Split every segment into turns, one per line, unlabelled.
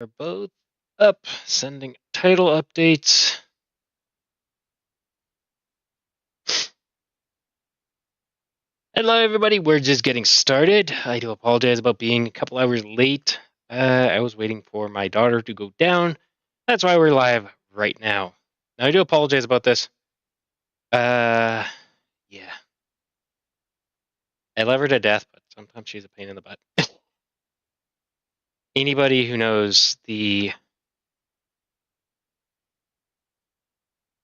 Are both up, sending title updates. Hello, everybody. We're just getting started. I do apologize about being a couple hours late. I was waiting for my daughter to go down. That's why we're live right now. Now, I do apologize about this. Yeah. I love her to death, but sometimes she's a pain in the butt. Anybody who knows the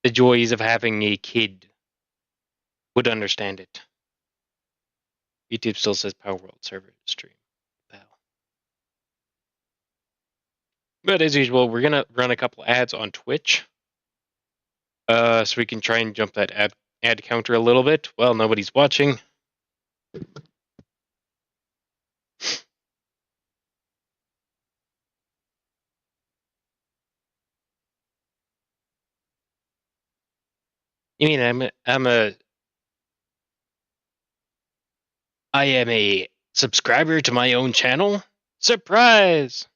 joys of having a kid would understand it. YouTube still says Palworld Server to stream. But as usual, we're gonna run a couple ads on Twitch, so we can try and jump that ad counter a little bit. Well, nobody's watching. You mean I am a subscriber to my own channel? Surprise!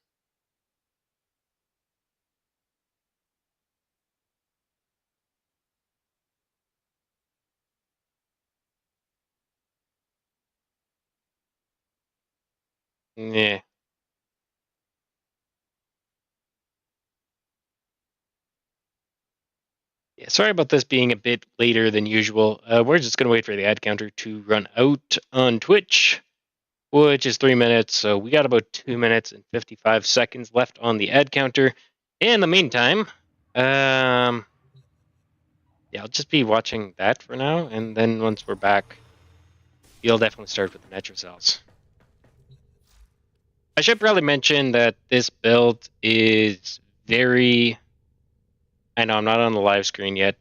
Yeah. Yeah, sorry about this being a bit later than usual. We're just gonna wait for the ad counter to run out on Twitch, which is 3 minutes. So we got about 2 minutes and 55 seconds left on the ad counter. In the meantime, yeah, I'll just be watching that for now, and then once we're back, you'll definitely start with the Metro cells. I should probably mention that this build is very... I know I'm not on the live screen yet.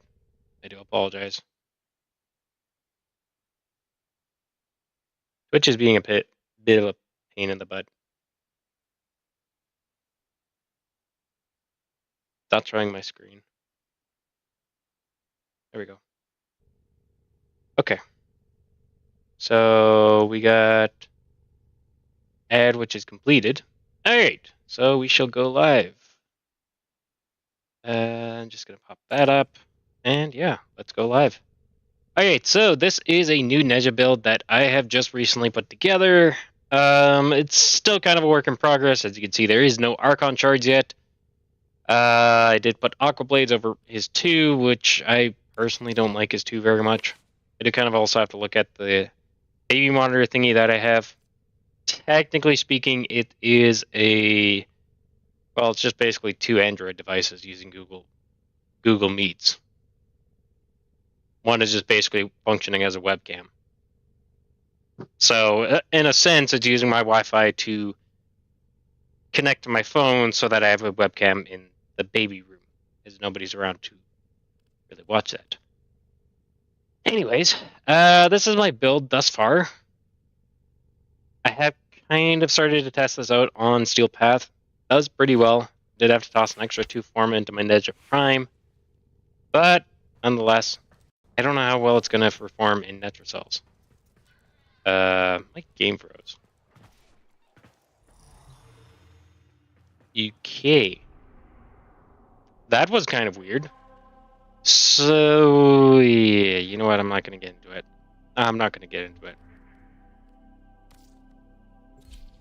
I do apologize. Twitch is being a bit of a pain in the butt. Stop showing my screen. There we go. Okay. So we got ad, which is completed. All right. So we shall go live. I'm just going to pop that up. And yeah, let's go live. Alright, so this is a new Neja build that I have just recently put together. It's still kind of a work in progress. As you can see, there is no Archon shards yet. I did put Aqua Blades over his 2, which I personally don't like his 2 very much. I do kind of also have to look at the baby monitor thingy that I have. Technically speaking, it is a... Well, it's just basically 2 Android devices using Google Meets. One is just basically functioning as a webcam. So, in a sense, it's using my Wi-Fi to connect to my phone so that I have a webcam in the baby room, as nobody's around to really watch that. Anyways, this is my build thus far. I have kind of started to test this out on Steel Path. Does pretty well. Did have to toss an extra 2 form into my Neja Prime. But, nonetheless, I don't know how well it's going to perform in Netra cells. My game froze. Okay. That was kind of weird. So, yeah, you know what? I'm not going to get into it. I'm not going to get into it.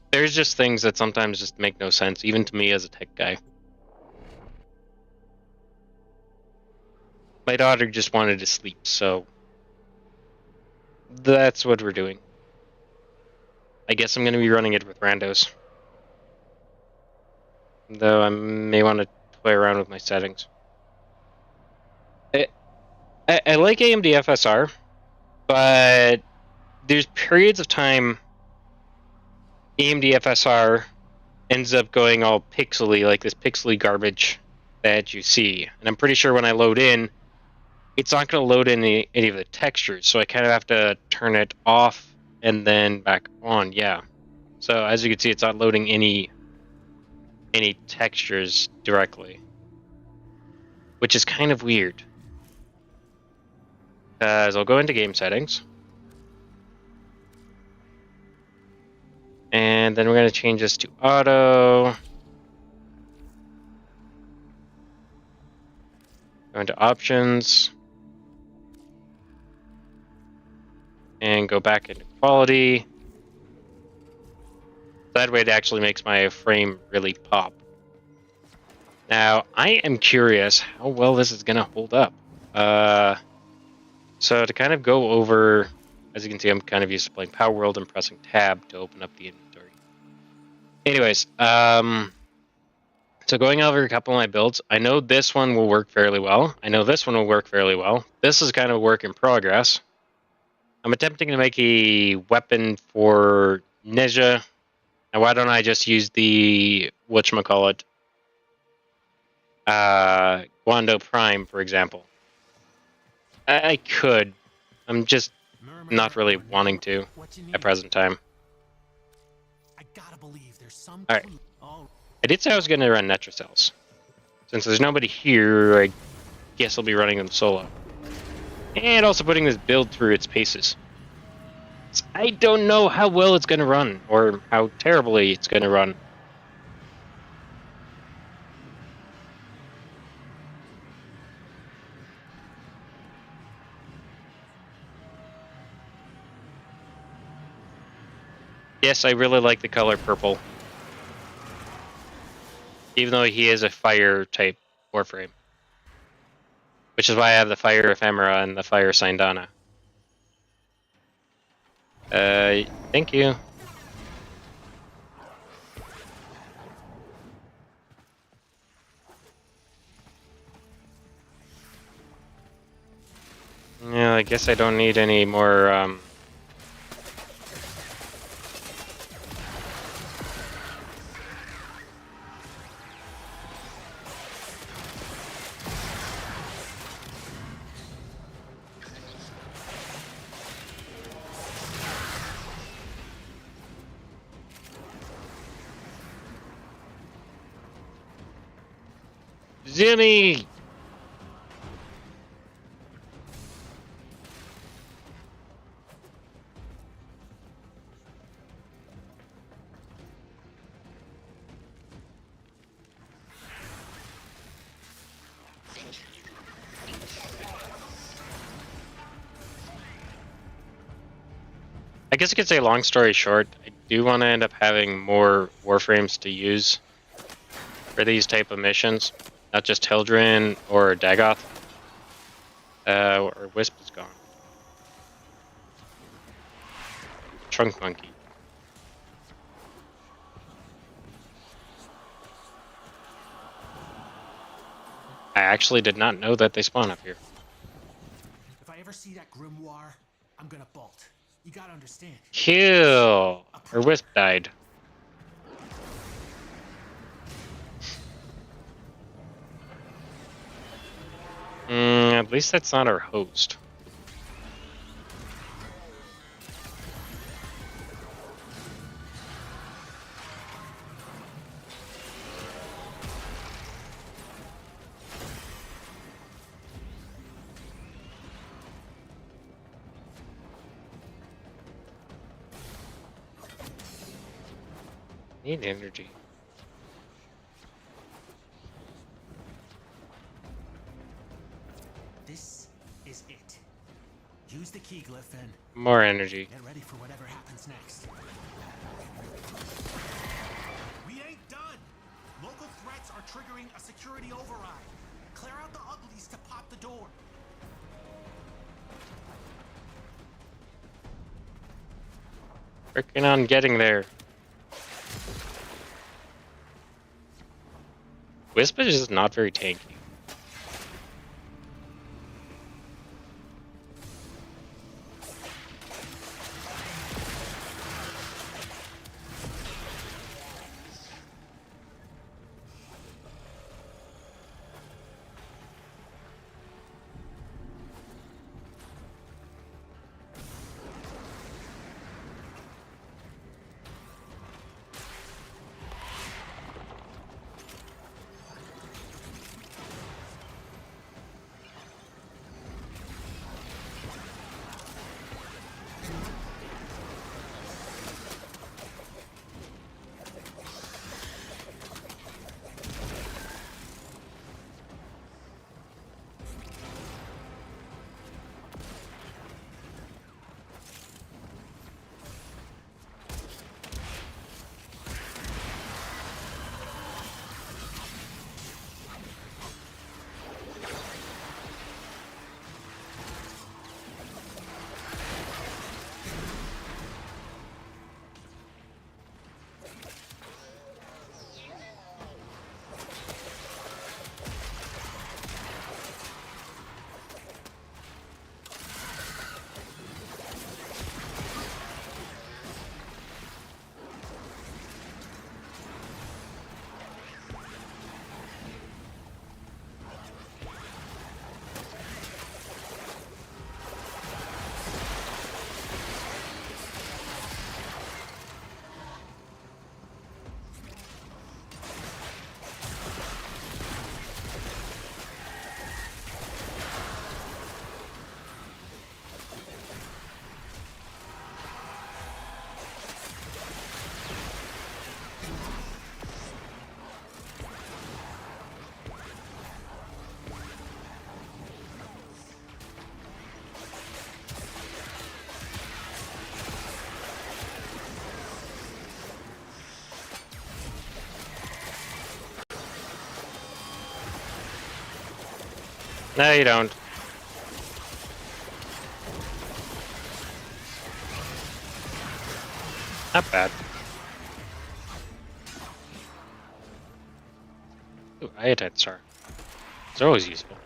There's just things that sometimes just make no sense, even to me as a tech guy. My daughter just wanted to sleep, so that's what we're doing. I guess I'm going to be running it with randos. Though I may want to play around with my settings. I like AMD FSR, but there's periods of time AMD FSR ends up going all pixely, like this pixely garbage that you see. And I'm pretty sure when I load in, it's not going to load any of the textures, so I kind of have to turn it off and then back on, yeah. So as you can see, it's not loading any textures directly, which is kind of weird. Because I'll go into game settings, and then we're going to change this to auto. Go into options. And go back into quality. That way it actually makes my frame really pop. Now, I am curious how well this is going to hold up. So to kind of go over, as you can see, I'm kind of used to playing Palworld and pressing tab to open up the inventory. Anyways, so going over a couple of my builds, I know this one will work fairly well. I know this one will work fairly well. This is kind of a work in progress. I'm attempting to make a weapon for Neja. Now, why don't I just use the, whatchamacallit, Guando Prime, for example. I could. I'm just not really wanting to at present time. Alright. I did say I was going to run Netrocells. Since there's nobody here, I guess I'll be running them solo. And also putting this build through its paces. I don't know how well it's going to run, or how terribly it's going to run. Yes, I really like the color purple. Even though he is a fire type Warframe. Which is why I have the Fire Ephemera and the Fire Sindana. Thank you. Yeah, I guess I don't need any more, Jimmy! I guess you could say, long story short, I do want to end up having more Warframes to use for these type of missions. Not just Hildren or Dagoth. Or Wisp is gone. Trunk Monkey. I actually did not know that they spawn up here.
If I ever see that grimoire, I'm gonna bolt. You gotta understand.
Kill! Her Wisp died. At least that's not our host. Need energy.
This is it. Use the key glyph and
More energy.
get ready for whatever happens next. We ain't done. Local threats are triggering a security override. Clear out the uglies to pop the door.
Working on getting there. Wisp is just not very tanky. No, you don't. Not bad. Ooh, iodine star. It's always useful.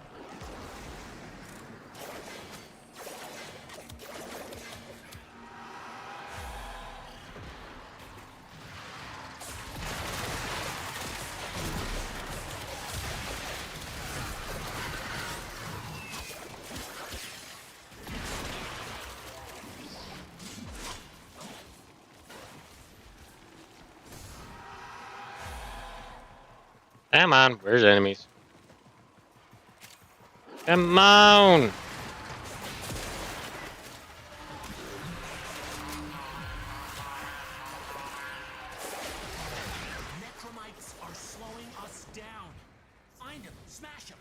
Come on, where's the enemies? Come on!
Necromites are slowing us down. Find them, smash them.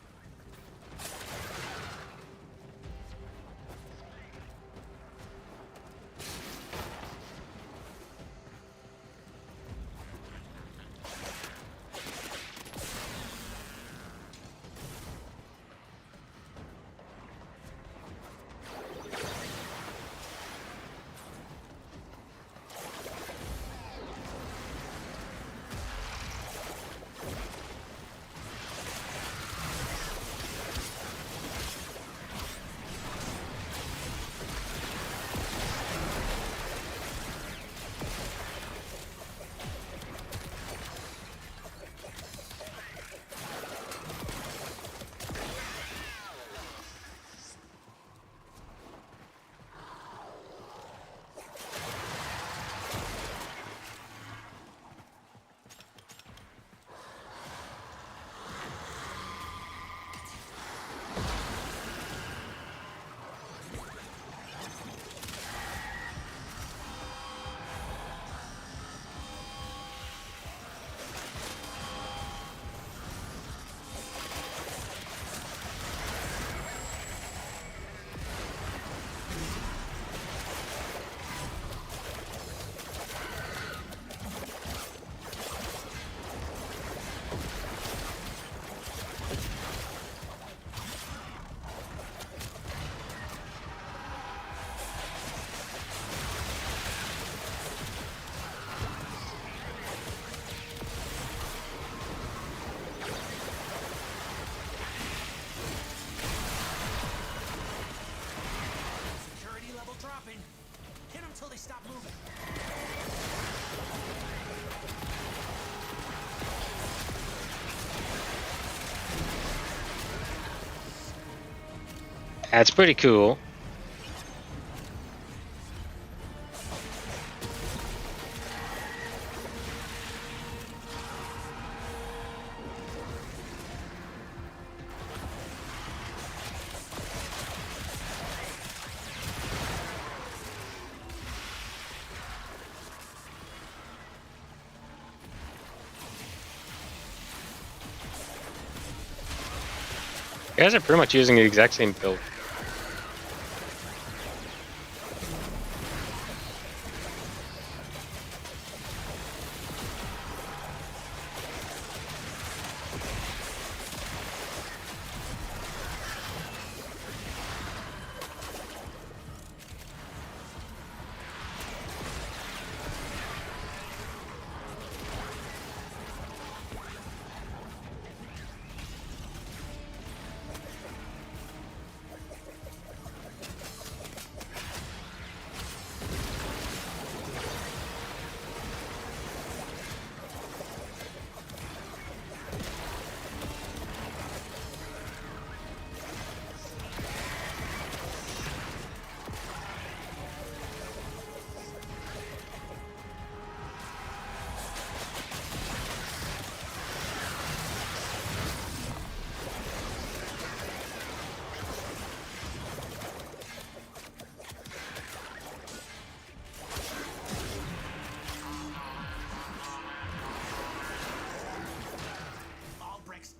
Security level dropping. Hit them till they stop moving.
That's pretty cool. You guys are pretty much using the exact same build.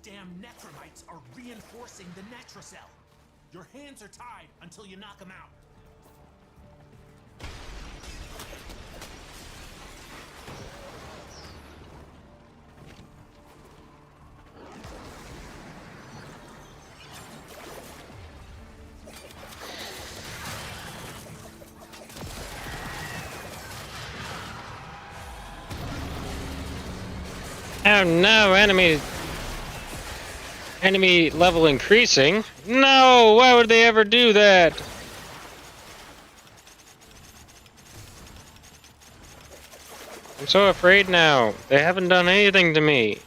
Damn necromites are reinforcing the Netrocell. Your hands are tied until you knock them out.
Oh no, enemy level increasing. No, why would they ever do that? I'm so afraid now. They haven't done anything to me.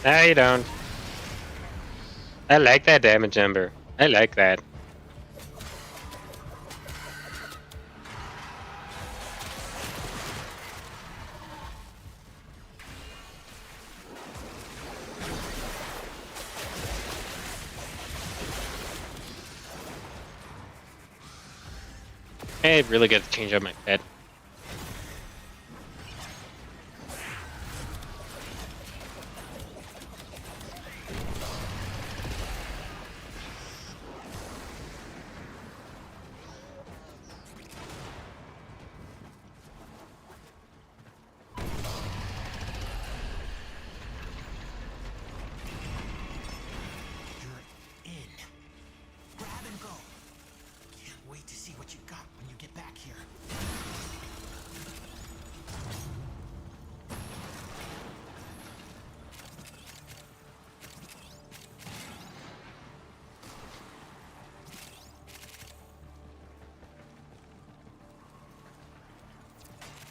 No, you don't. I like that damage number. I like that. I really got to change up my pet.
You're in. Grab and go. Can't wait to see what you got when you get back here.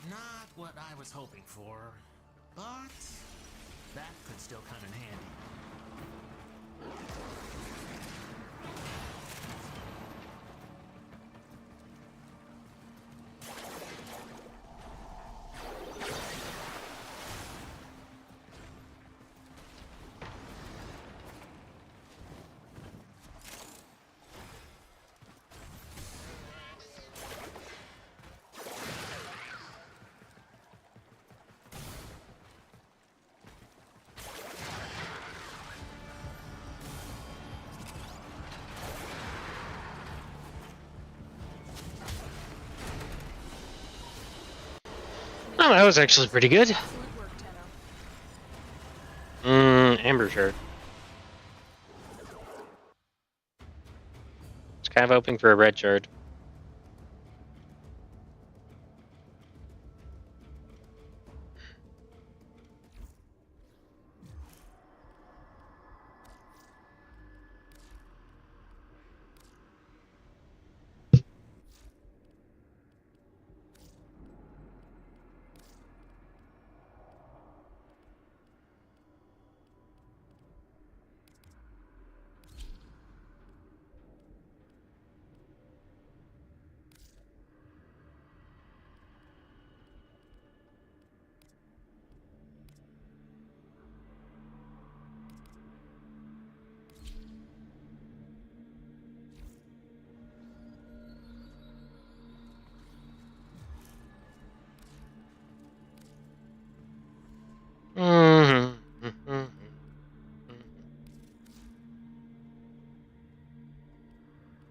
Not what I was hoping for, but that could still come in handy.
Oh, that was actually pretty good.
Excellent work, Tenno.
Amber shard. It's kind of hoping for a red shard.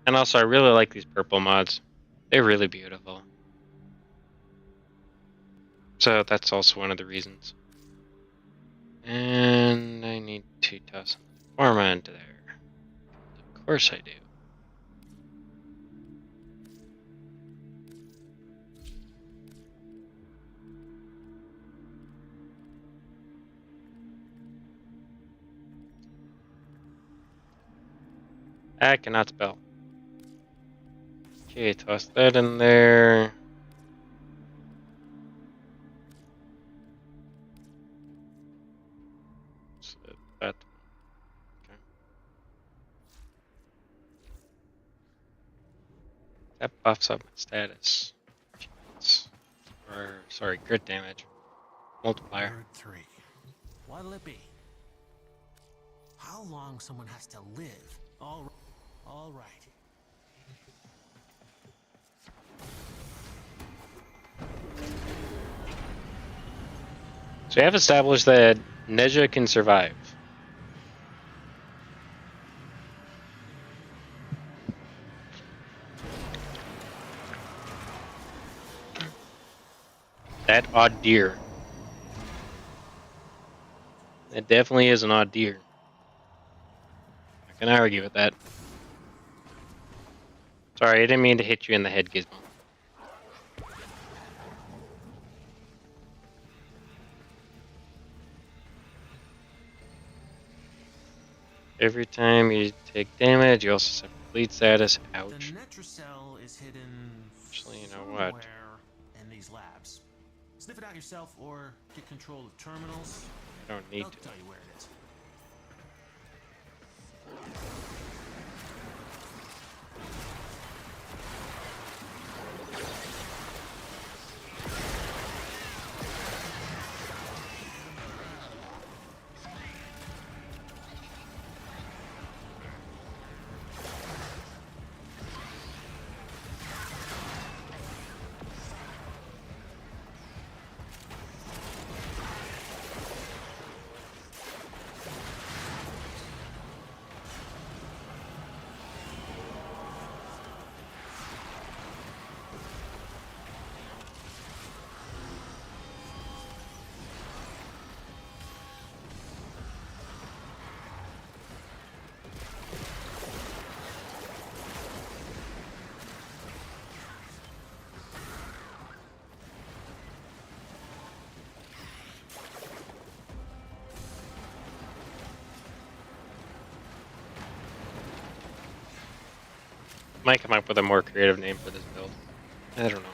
And also, I really like these purple mods. They're really beautiful. So that's also one of the reasons. And I need to toss some Forma into there. Of course I do. I cannot spell. Okay, toss that in there. That. Okay. That buffs up my status. Or sorry, crit damage multiplier.
Bird 3. What'll it be? How long someone has to live? All right.
So we have established that Neja can survive. That odd deer. It definitely is an odd deer. I can argue with that. Sorry, I didn't mean to hit you in the head, Gizmo. Every time you take damage, you also suffer bleed status. Ouch.
The Netracell is hidden
Actually, you know
somewhere
what?
in these labs. Sniff it out yourself or get control of terminals.
I don't need
They'll
to.
tell you where it is.
Might come up with a more creative name for this build. I don't know.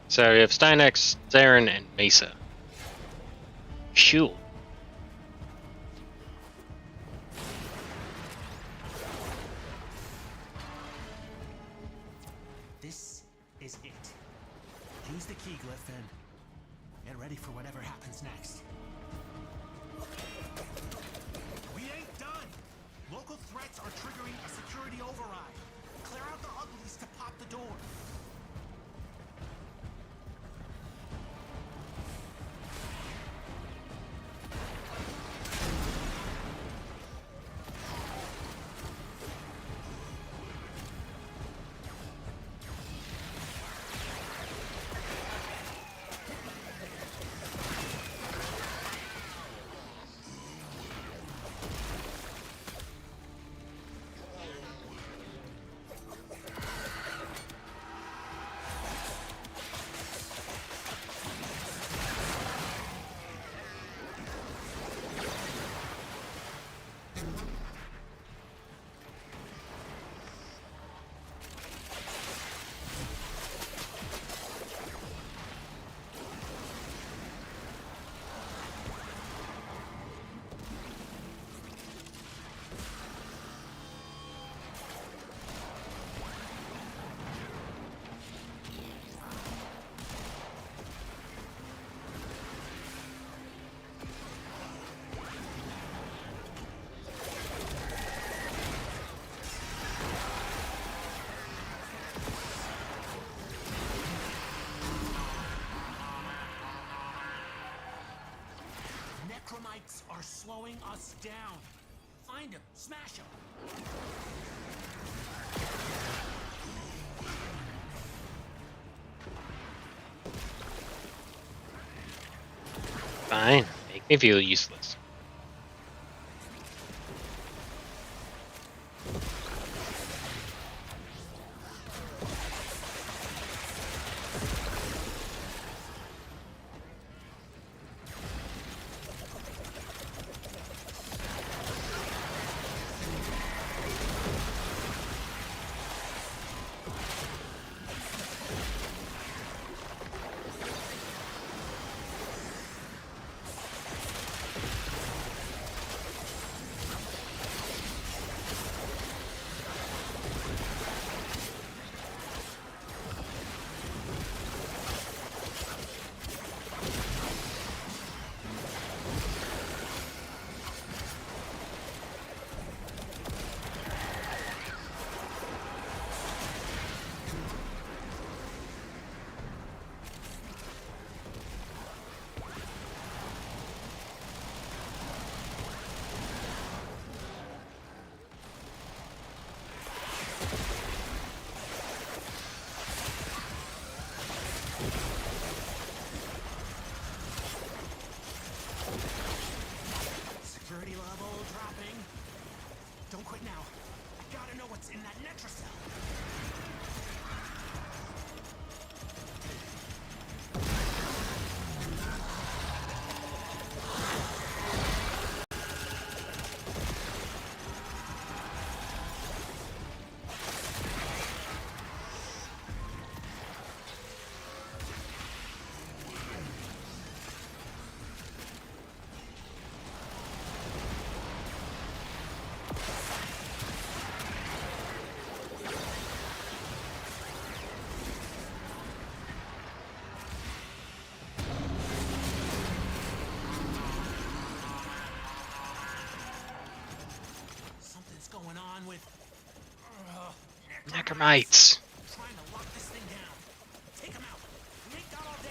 So we have Steinex, Zarin, and Mesa. Phew.
This is it. Use the key glyph and get ready for whatever happens next. We ain't done! Local threats are triggering a security override. Clear out the uglies to pop the door. Necromites are slowing us down. Find him. Smash him.
Fine. Make me feel useless.
Security level dropping. Don't quit now. I gotta know what's in that Netra cell. Something's going on with
Necromites.
trying to lock this thing down. Take him out. We ain't got all day.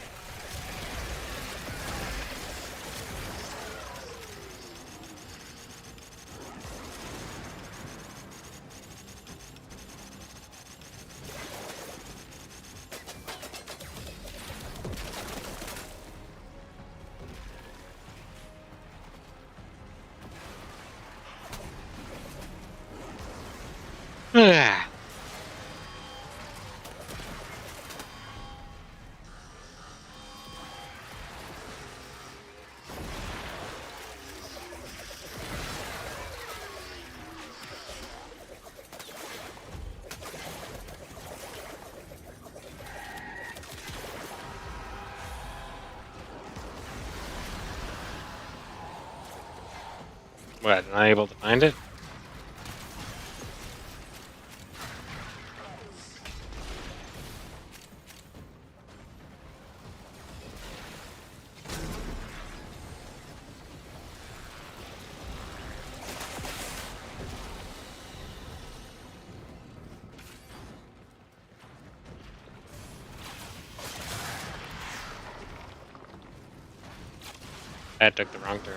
Ah. What, not able to find it? That took the wrong turn.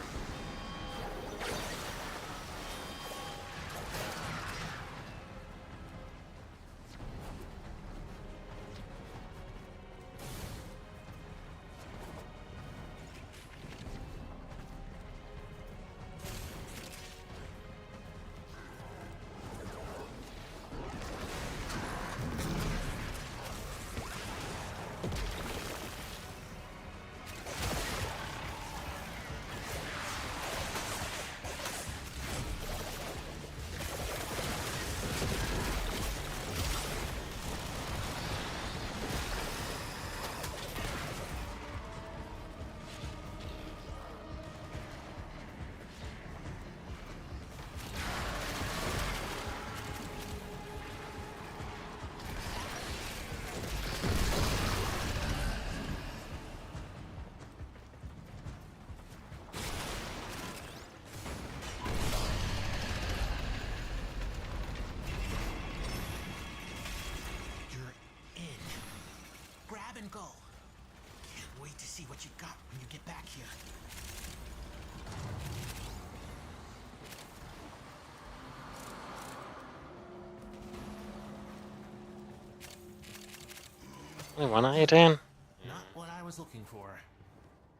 Only one iodine?
Not what I was looking for.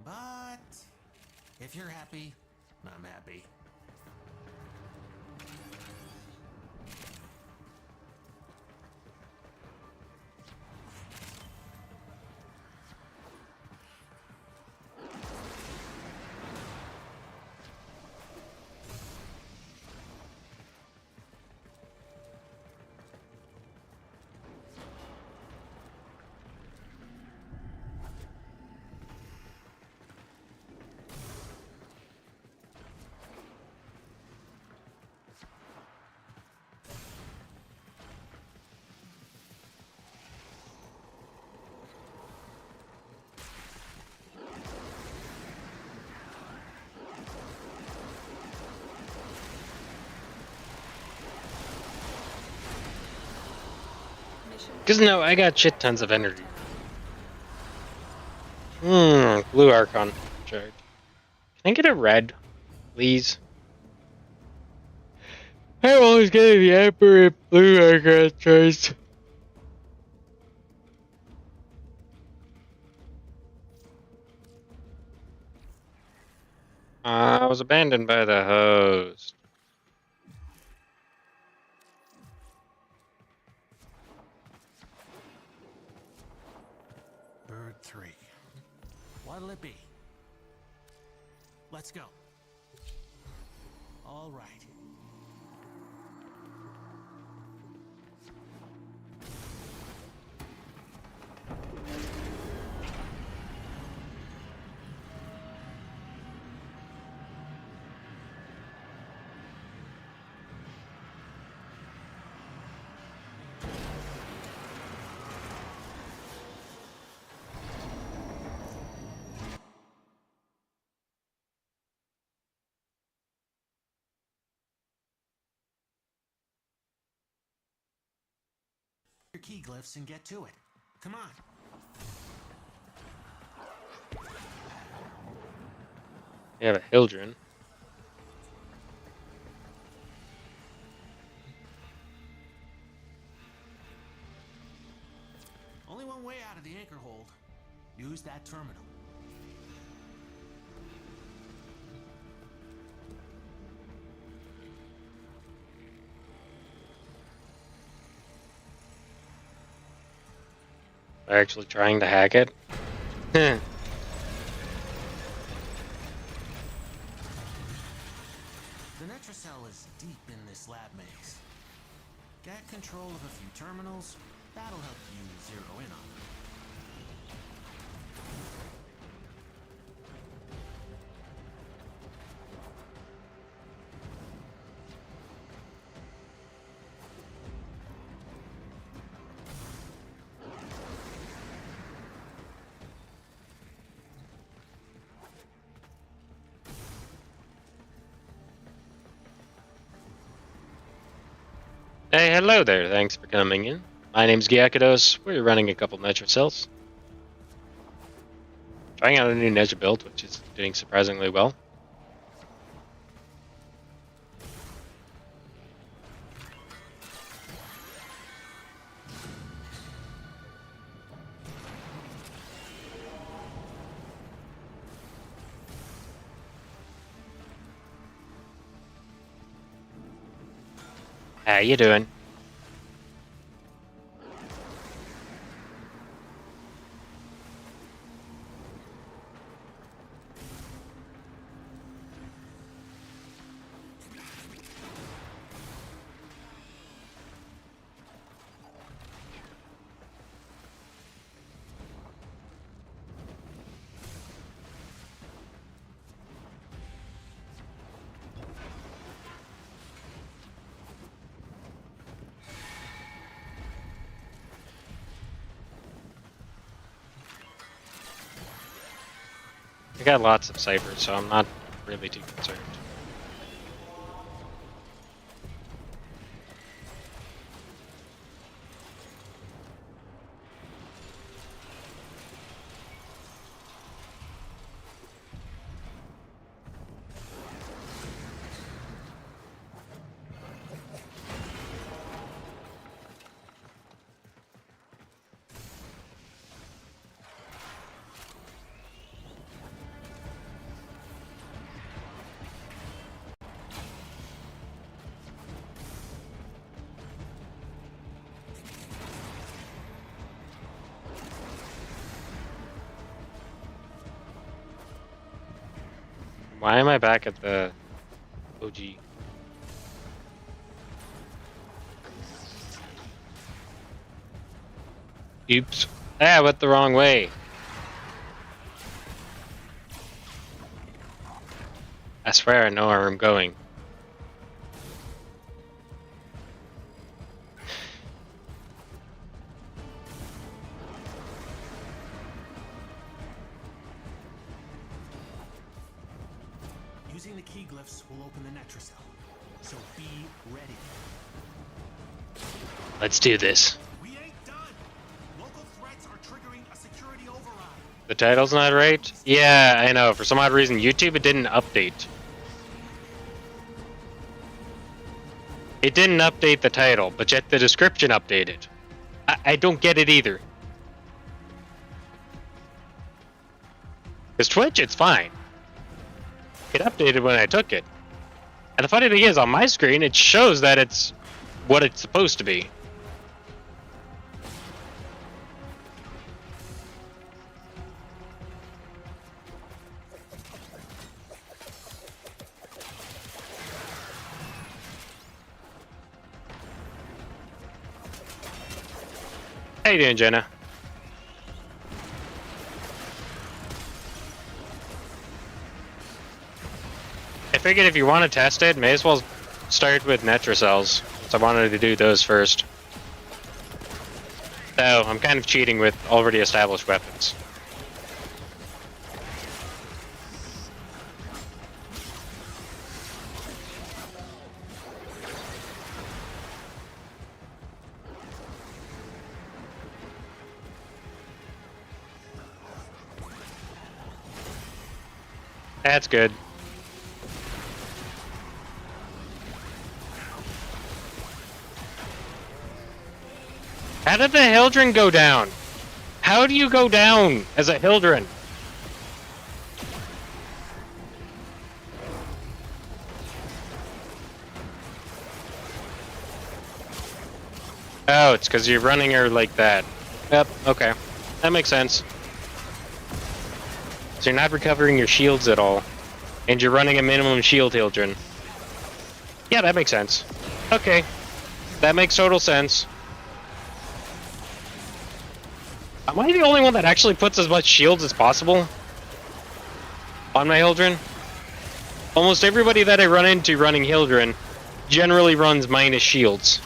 But if you're happy, I'm happy.
Because no, I got shit tons of energy. Blue Archon charge. Can I get a red, please? I'm always getting the Emperor Blue Archon charge. I was abandoned by the host.
Bird 3. What'll it be? Let's go. All right. Your key glyphs and get to it. Come on.
We have a Hildren.
Only one way out of the anchor hold. Use that terminal.
They're actually trying to hack it.
The Netracell is deep in this lab maze. Get control of a few terminals. That'll help you zero in on them.
Hey, hello there. Thanks for coming in. My name's Gyakados. We're running a couple Netracells. Trying out a new Netra build, which is doing surprisingly well. How you doing? I got lots of ciphers, so I'm not really too concerned. Why am I back at the OG? Oops. Ah, went the wrong way. I swear I know where I'm going.
Using the key glyphs will open the Netracell. So be ready.
Let's do this.
We ain't done. Local threats are triggering a security override.
The title's not right? Yeah, I know. For some odd reason, YouTube, it didn't update. It didn't update the title, but yet the description updated. I don't get it either. Because Twitch, it's fine. It updated when I took it. And the funny thing is, on my screen, it shows that it's what it's supposed to be. How you doing, Jenna? I figured if you want to test it, may as well start with Netracells. So I wanted to do those first. So I'm kind of cheating with already established weapons. That's good. How did the Hildren go down? How do you go down as a Hildren? Oh, it's because you're running her like that. Yep, okay. That makes sense. So you're not recovering your shields at all. And you're running a minimum shield Hildren. Yeah, that makes sense. Okay. That makes total sense. Am I the only one that actually puts as much shields as possible on my Hildren? Almost everybody that I run into running Hildren generally runs minus shields.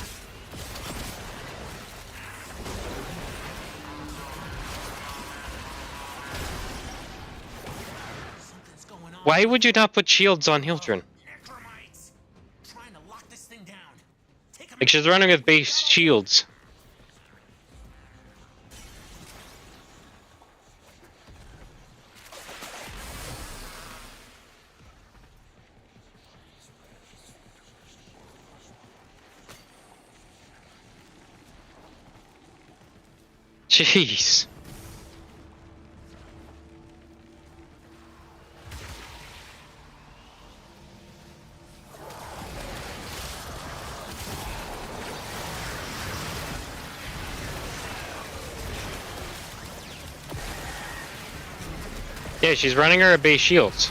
Something's going on.
Why would you not put shields on Hildren?
Necromites. Trying to lock this thing down. Take 'em
Like, she's running with base shields. Jeez. Yeah, she's running her at base shields.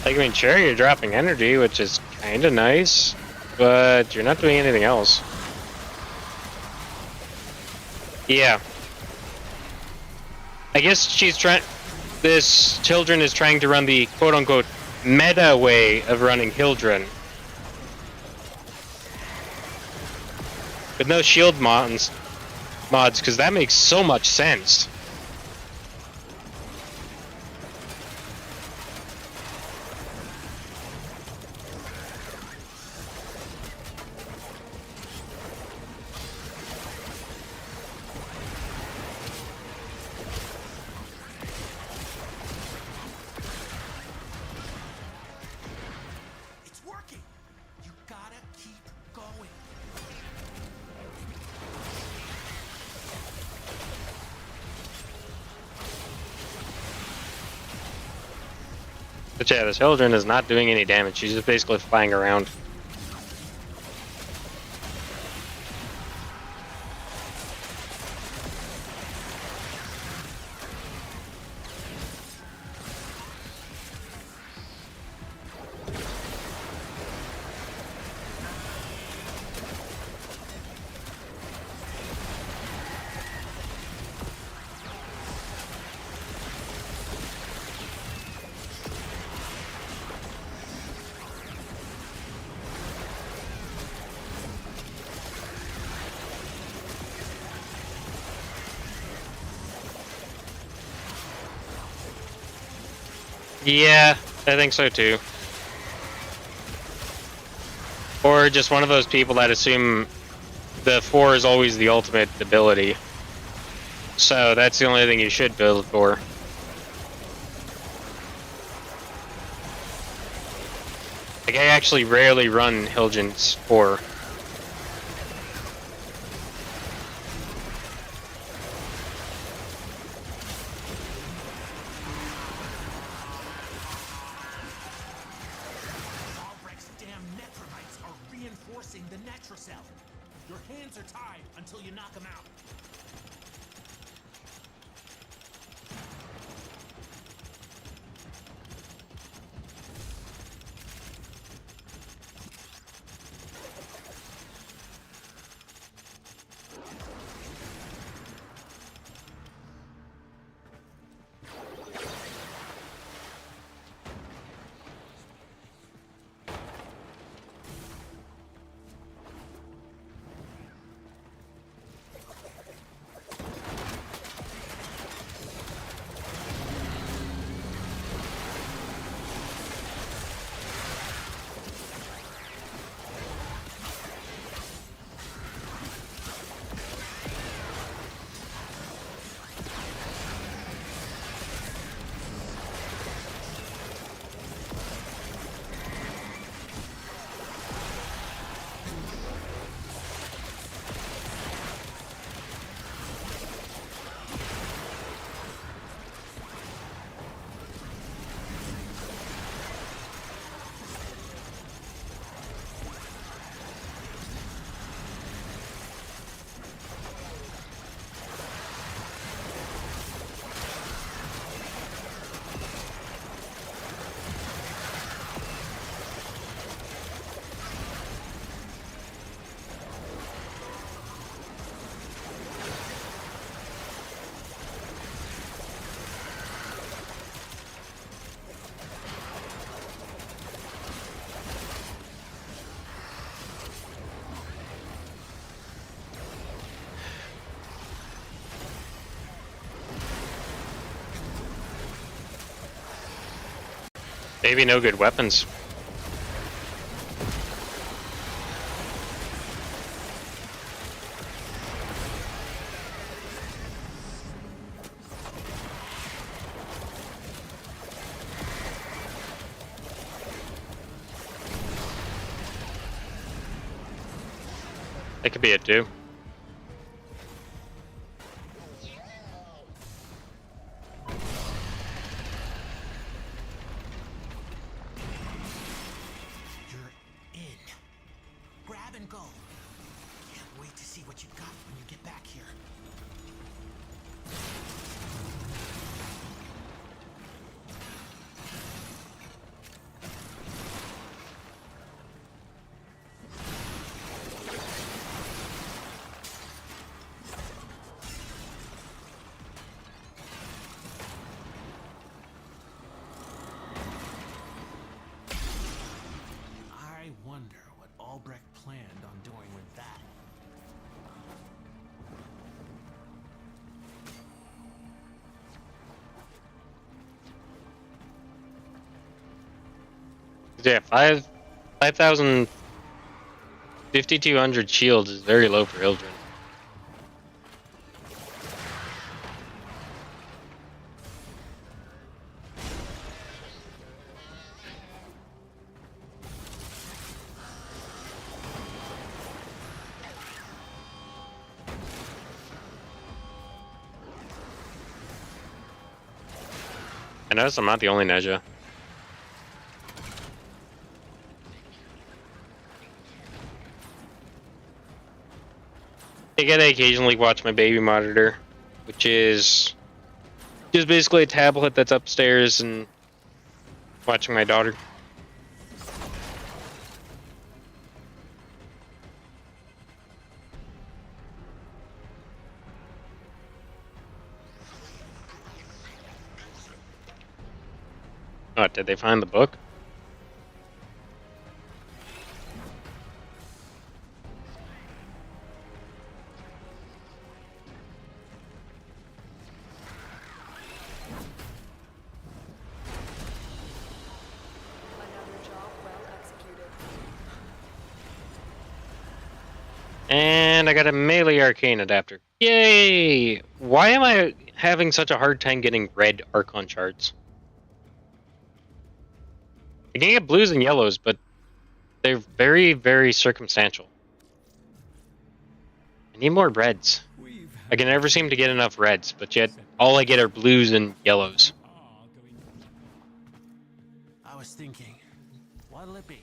Like, I mean, sure, you're dropping energy, which is kind of nice, but you're not doing anything else. Yeah. I guess she's trying. This Children is trying to run the quote-unquote meta way of running Hildren, with no shield mods, because that makes so much sense.
It's working. You gotta keep going.
But yeah, this Hildren is not doing any damage. She's just basically flying around. Yeah, I think so too. Or just one of those people that assume the 4 is always the ultimate ability. So that's the only thing you should build for. Like, I actually rarely run Hildren's 4.
Albrecht's damn necromites are reinforcing the Netracell. Your hands are tied until you knock them out.
Maybe no good weapons. That could be it too.
You're in. Grab and go. Can't wait to see what you got when you get back here. I wonder what Albrecht planned on doing with that.
Yeah, 5,200 shields is very low for Hildren. I notice I'm not the only Neja. I gotta occasionally watch my baby monitor, which is just basically a tablet that's upstairs and watching my daughter. Oh, did they find the book?
Another job well executed.
And I got a melee arcane adapter. Yay! Why am I having such a hard time getting red Archon shards? I can get blues and yellows, but they're very, very circumstantial. I need more reds. I can never seem to get enough reds, but yet all I get are blues and yellows.
I was thinking, what'll it be?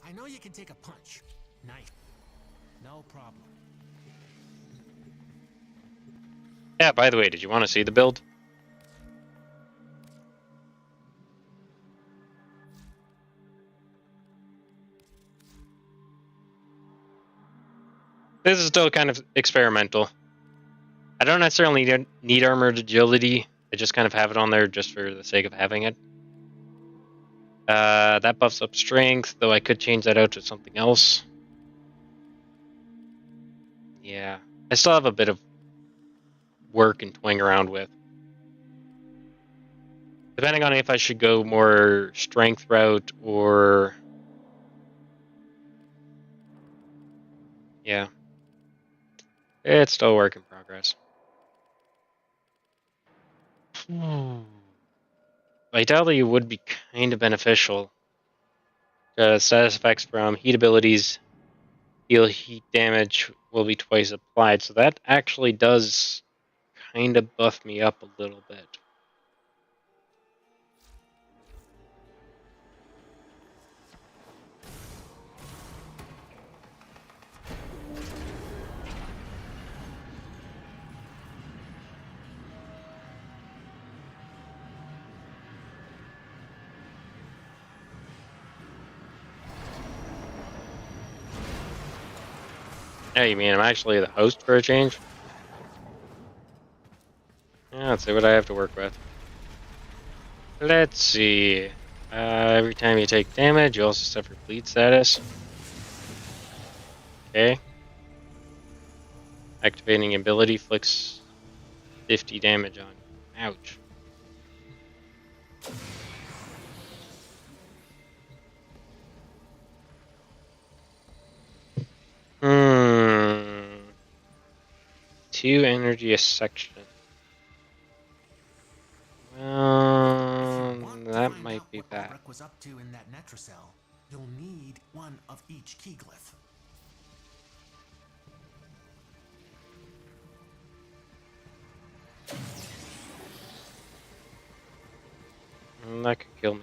I know you can take a punch. Knife. No problem.
Yeah, by the way, did you want to see the build? This is still kind of experimental. I don't necessarily need armored agility. I just kind of have it on there just for the sake of having it. That buffs up strength, though I could change that out to something else. Yeah, I still have a bit of work and toying around with. Depending on if I should go more strength route or... Yeah. It's still a work in progress. Vitality would be kind of beneficial. Status effects from heat abilities deal heat damage will be twice applied, so that actually does kind of buff me up a little bit. Yeah, you mean I'm actually the host for a change? Yeah, let's see what I have to work with. Let's see. Every time you take damage, you also suffer bleed status. Okay. Activating ability flicks 50 damage on you. Ouch. Hmm. 2 energy a section. That might be bad.
What was up to in that Netracell, you'll need one of each key glyph.
That could kill me.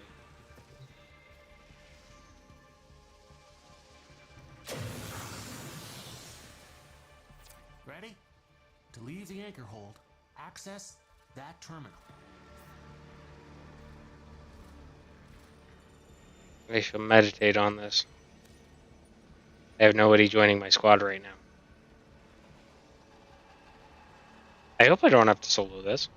Ready? To leave the anchor hold, access that terminal.
I shall meditate on this. I have nobody joining my squad right now. I hope I don't have to solo this.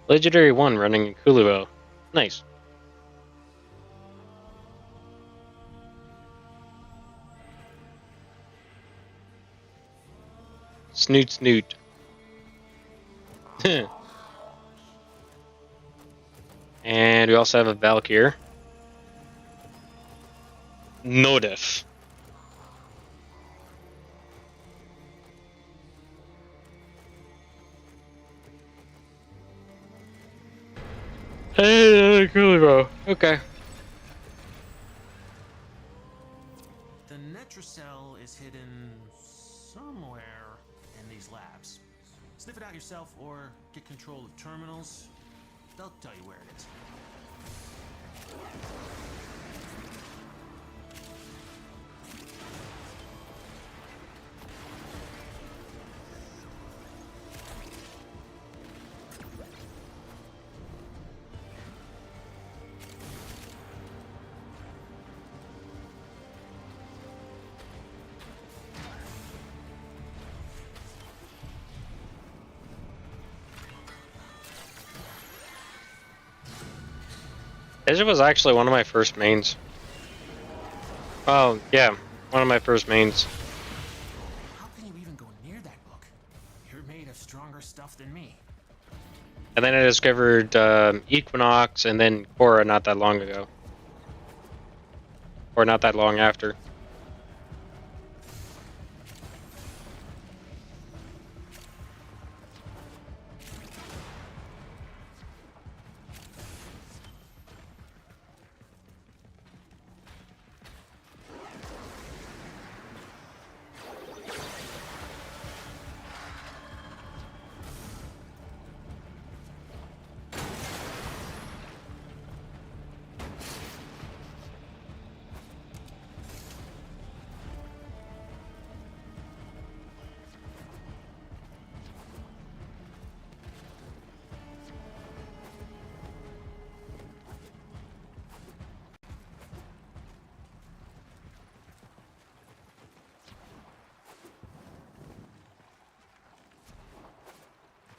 Legendary 1 running in Kuluo. Nice. Snoot snoot. And we also have a Valkyr. Nodif. Hey, Kuluo. Okay.
The Netracell is hidden somewhere. in these labs. Sniff it out yourself or get control of terminals. They'll tell you where it is.
This was actually one of my first mains. Oh, yeah, one of my first mains.
How can you even go near that book? You're made of stronger stuff than me.
And then I discovered Equinox and then Korra not that long ago. Or not that long after.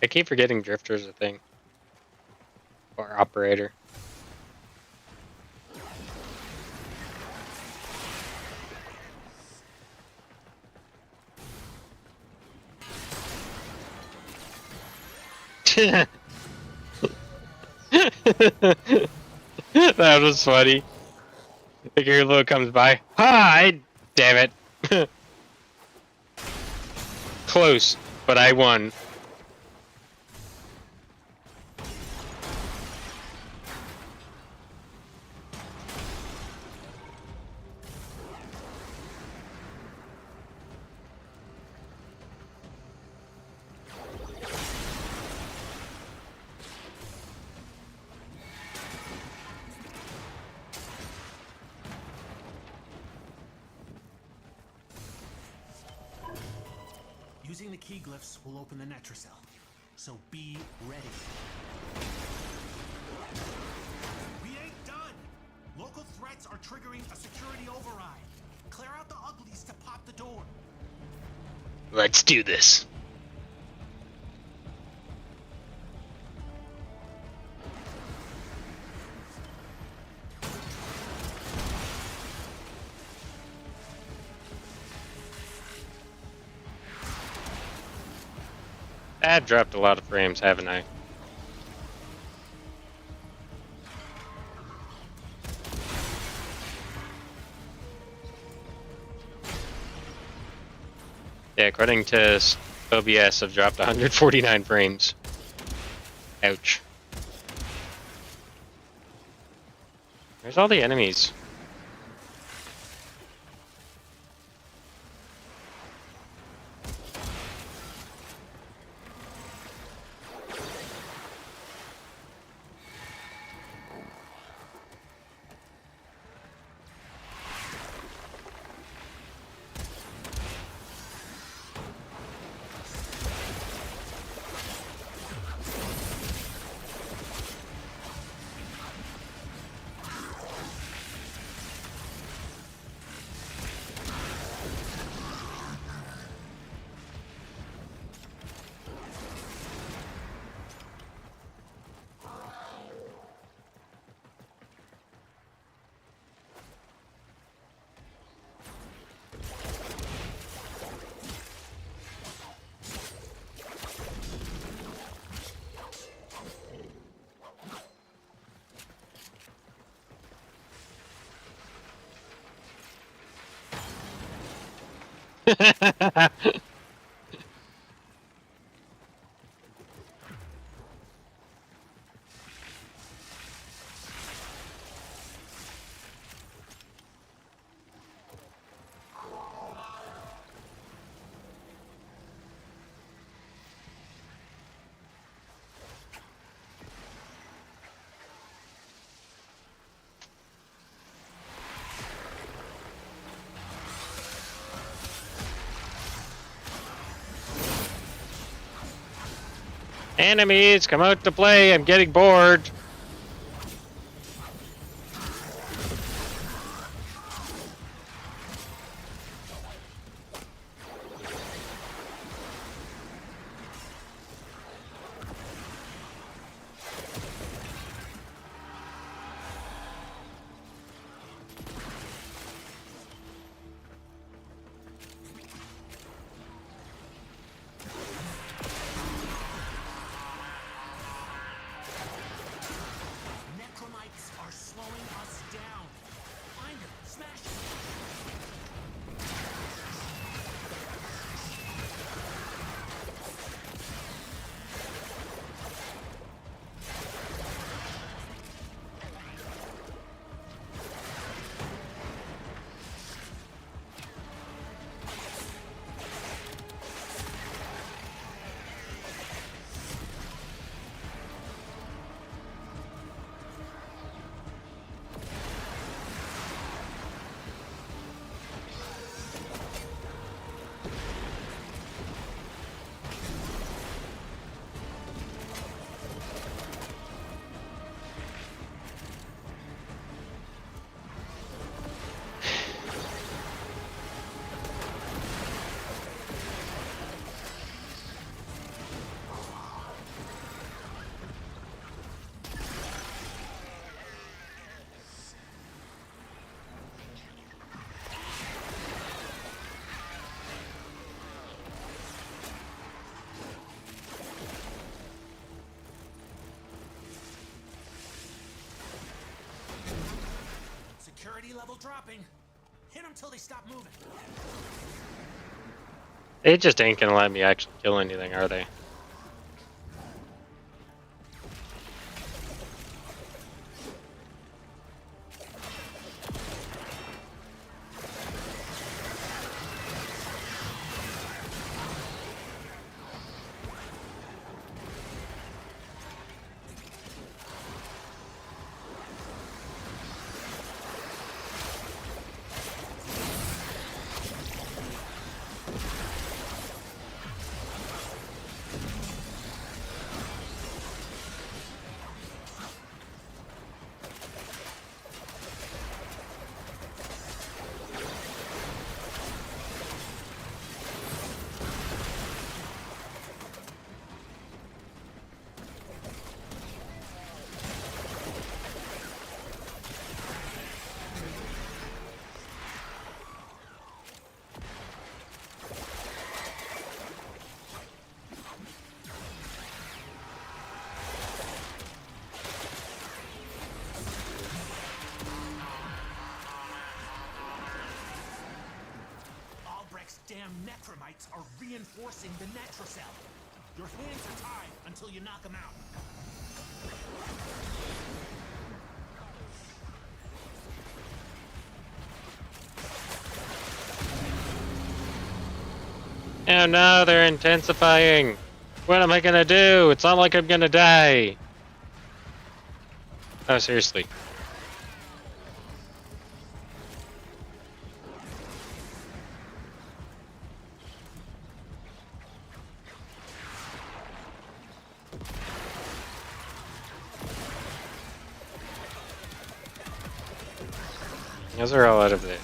I keep forgetting Drifter's a thing. Or Operator. That was funny. The Gearlow comes by. Hi! Damn it. Close, but I won.
Using the key glyphs will open the Netracell. So be ready. We ain't done! Local threats are triggering a security override. Clear out the uglies to pop the door.
Let's do this. I've dropped a lot of frames, haven't I? Yeah, according to OBS, I've dropped 149 frames. Ouch. Where's all the enemies? Enemies, come out to play. I'm getting bored.
Necromites are slowing us down. Find them, smash them. Security level dropping. Hit them till they stop moving.
They just ain't gonna let me actually kill anything, are they?
Damn necromites are reinforcing the Netrocell. Your hands are tied until you knock them out.
Oh no, they're intensifying. What am I gonna do? It's not like I'm gonna die. Oh, seriously. Those are all out of there.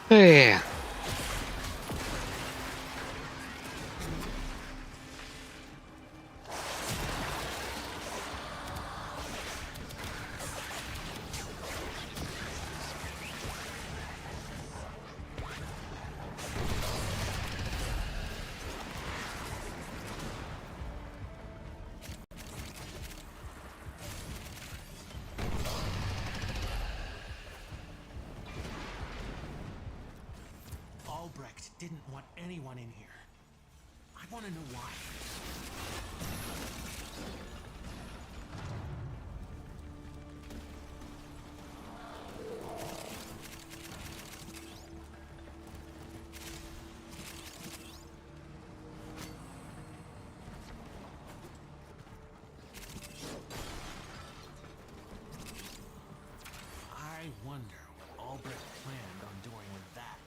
Yeah.
didn't want anyone in here. I want to know why. I wonder what Albrecht planned on doing with that.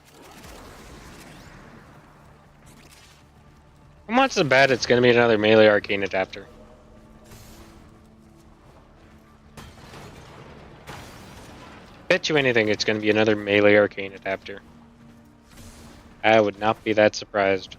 How much is bad? It's going to be another melee arcane adapter. Bet you anything it's going to be another melee arcane adapter. I would not be that surprised.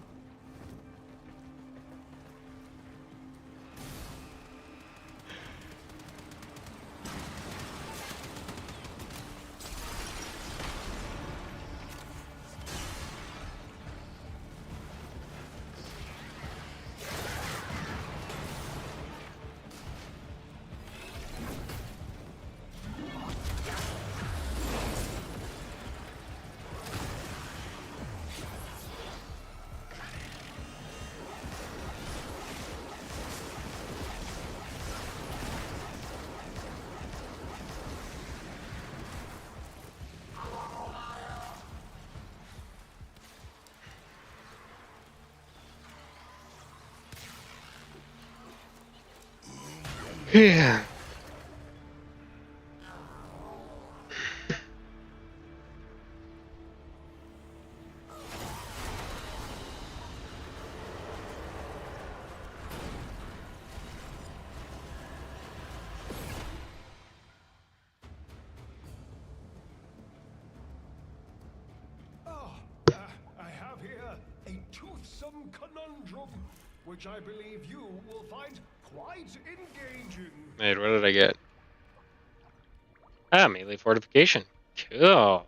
Yeah.
I have here a toothsome conundrum, which I believe you will find quite engaging.
Wait, what did I get? Ah, melee fortification. Cool.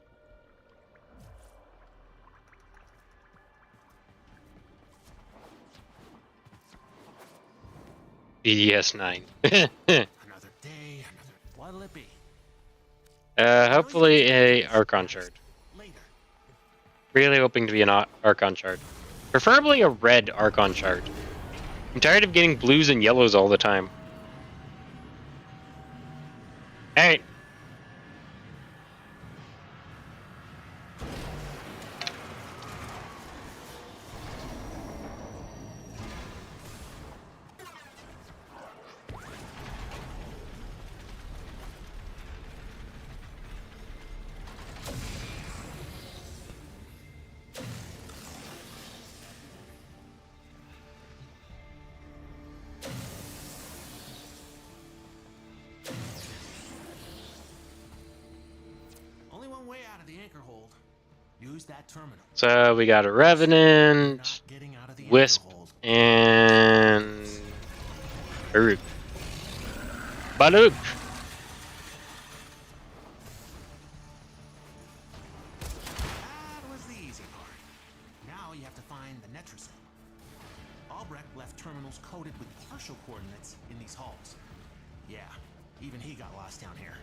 BDS 9.
Another day, another. What'll it be?
Hopefully a Archon shard.
Later.
Really hoping to be an Archon shard. Preferably a red Archon shard. I'm tired of getting blues and yellows all the time. Alright.
Only one way out of the anchor hold. Use that terminal.
So we got a Revenant,
Not getting out of the
Wisp,
anchor hold.
and Baruch. Baruch!
That was the easy part. Now you have to find the Netricin. Albrecht left terminals coded with partial coordinates in these halls. Yeah, even he got lost down here.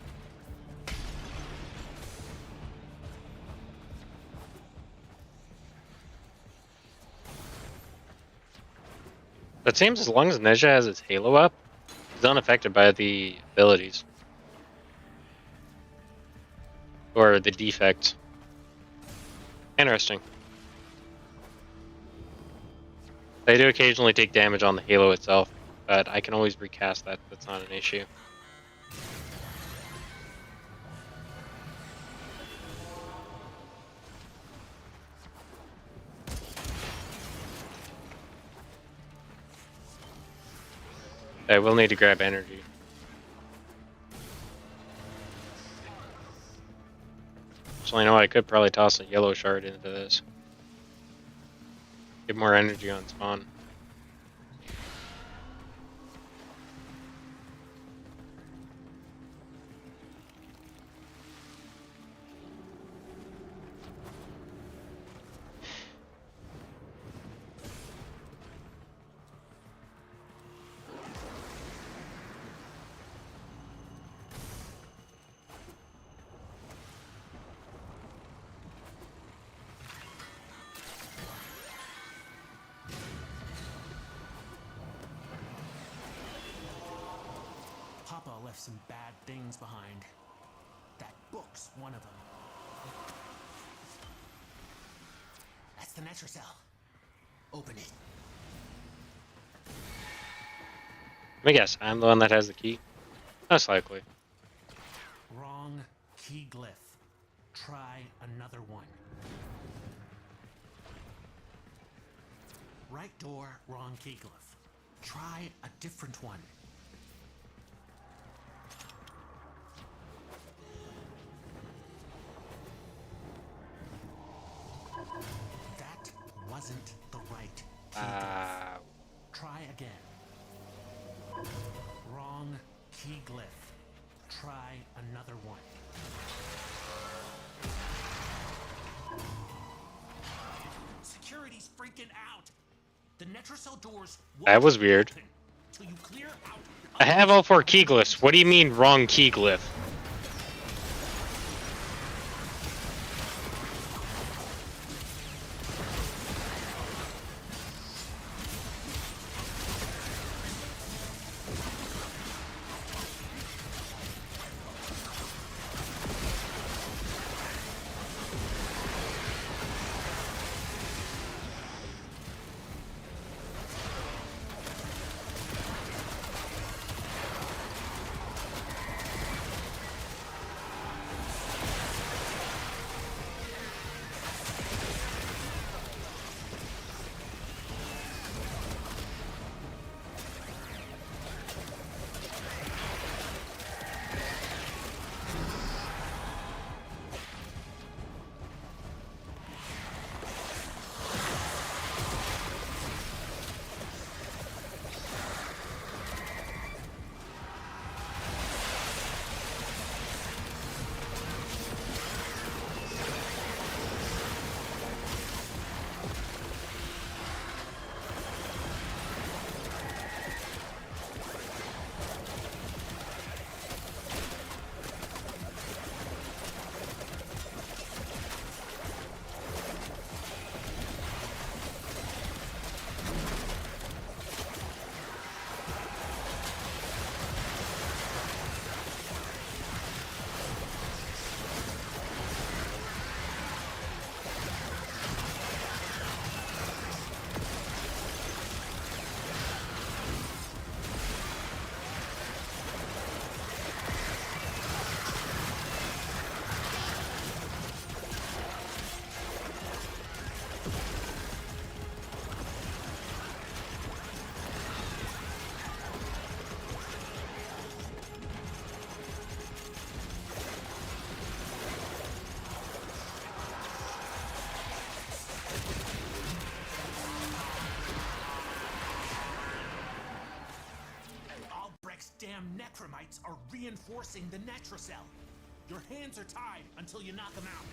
It seems as long as Nezha has its Halo up, he's unaffected by the abilities. Or the defects. Interesting. They do occasionally take damage on the Halo itself, but I can always recast that. That's not an issue. I will need to grab energy. So I know I could probably toss a yellow shard into this. Get more energy on spawn.
Netracell left some bad things behind. That book's one of them. That's the Netracell. Open it.
Let me guess, I'm the one that has the key? Most likely.
Wrong key glyph. Try another one. Right door, wrong key glyph. Try a different one. That wasn't the right key glyph. Try again. Wrong key glyph. Try another one. Security's freaking out. The Netracell doors
That was weird.
open till you clear out.
I have all 4 key glyphs. What do you mean wrong key glyph?
Damn necromites are reinforcing the Netracell. Your hands are tied until you knock them out.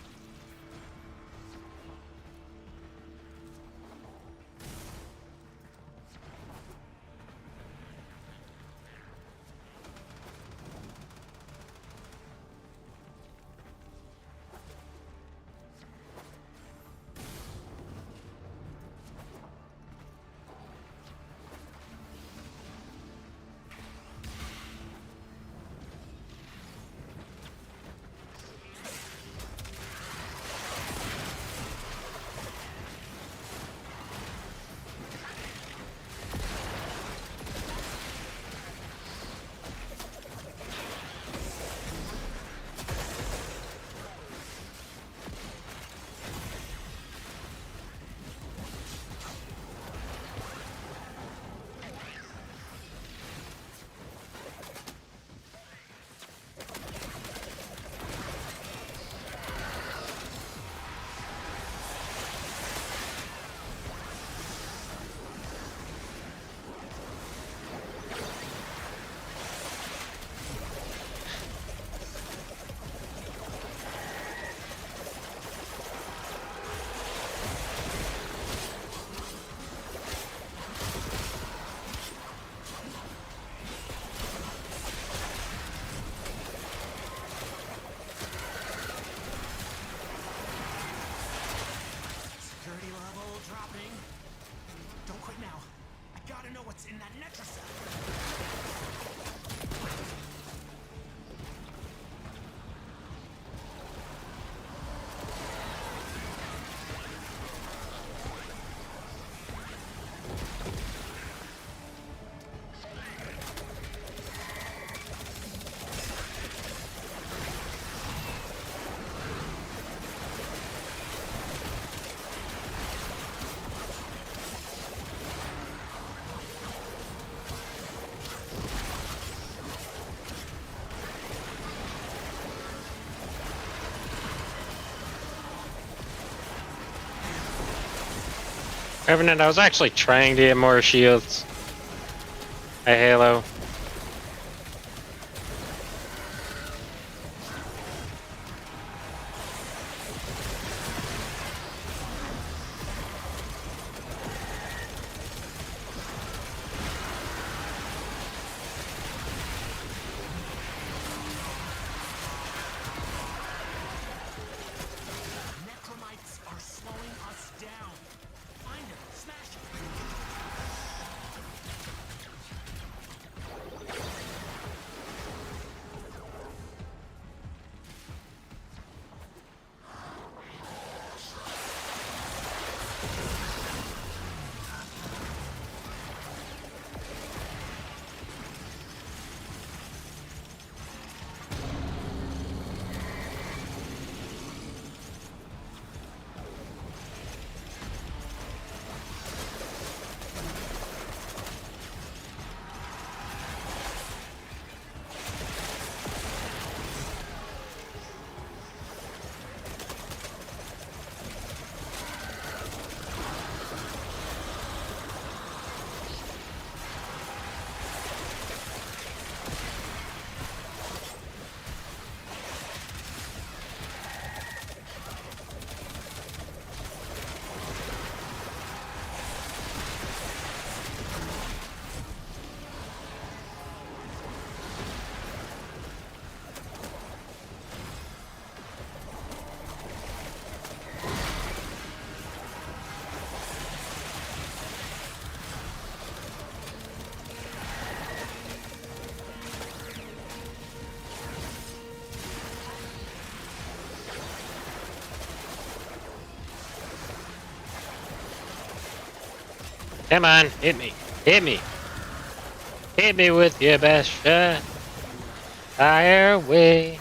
Revenant, I was actually trying to get more shields. Hey, Halo.
Necromites are slowing us down. Find him, smash him.
Come on, hit me. Hit me. Hit me with your best shot. Fire away.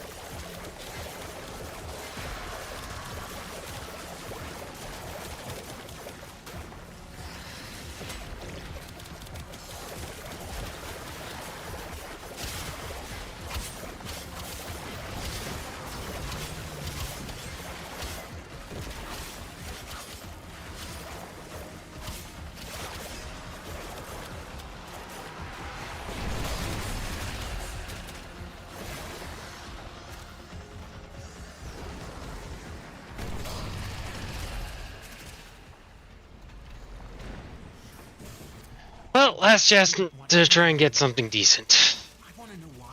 Well, let's just to try and get something decent.
I want to know why.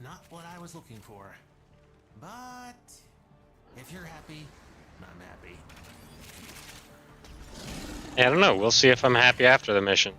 Not what I was looking for. But if you're happy, I'm happy.
I don't know. We'll see if I'm happy after the mission.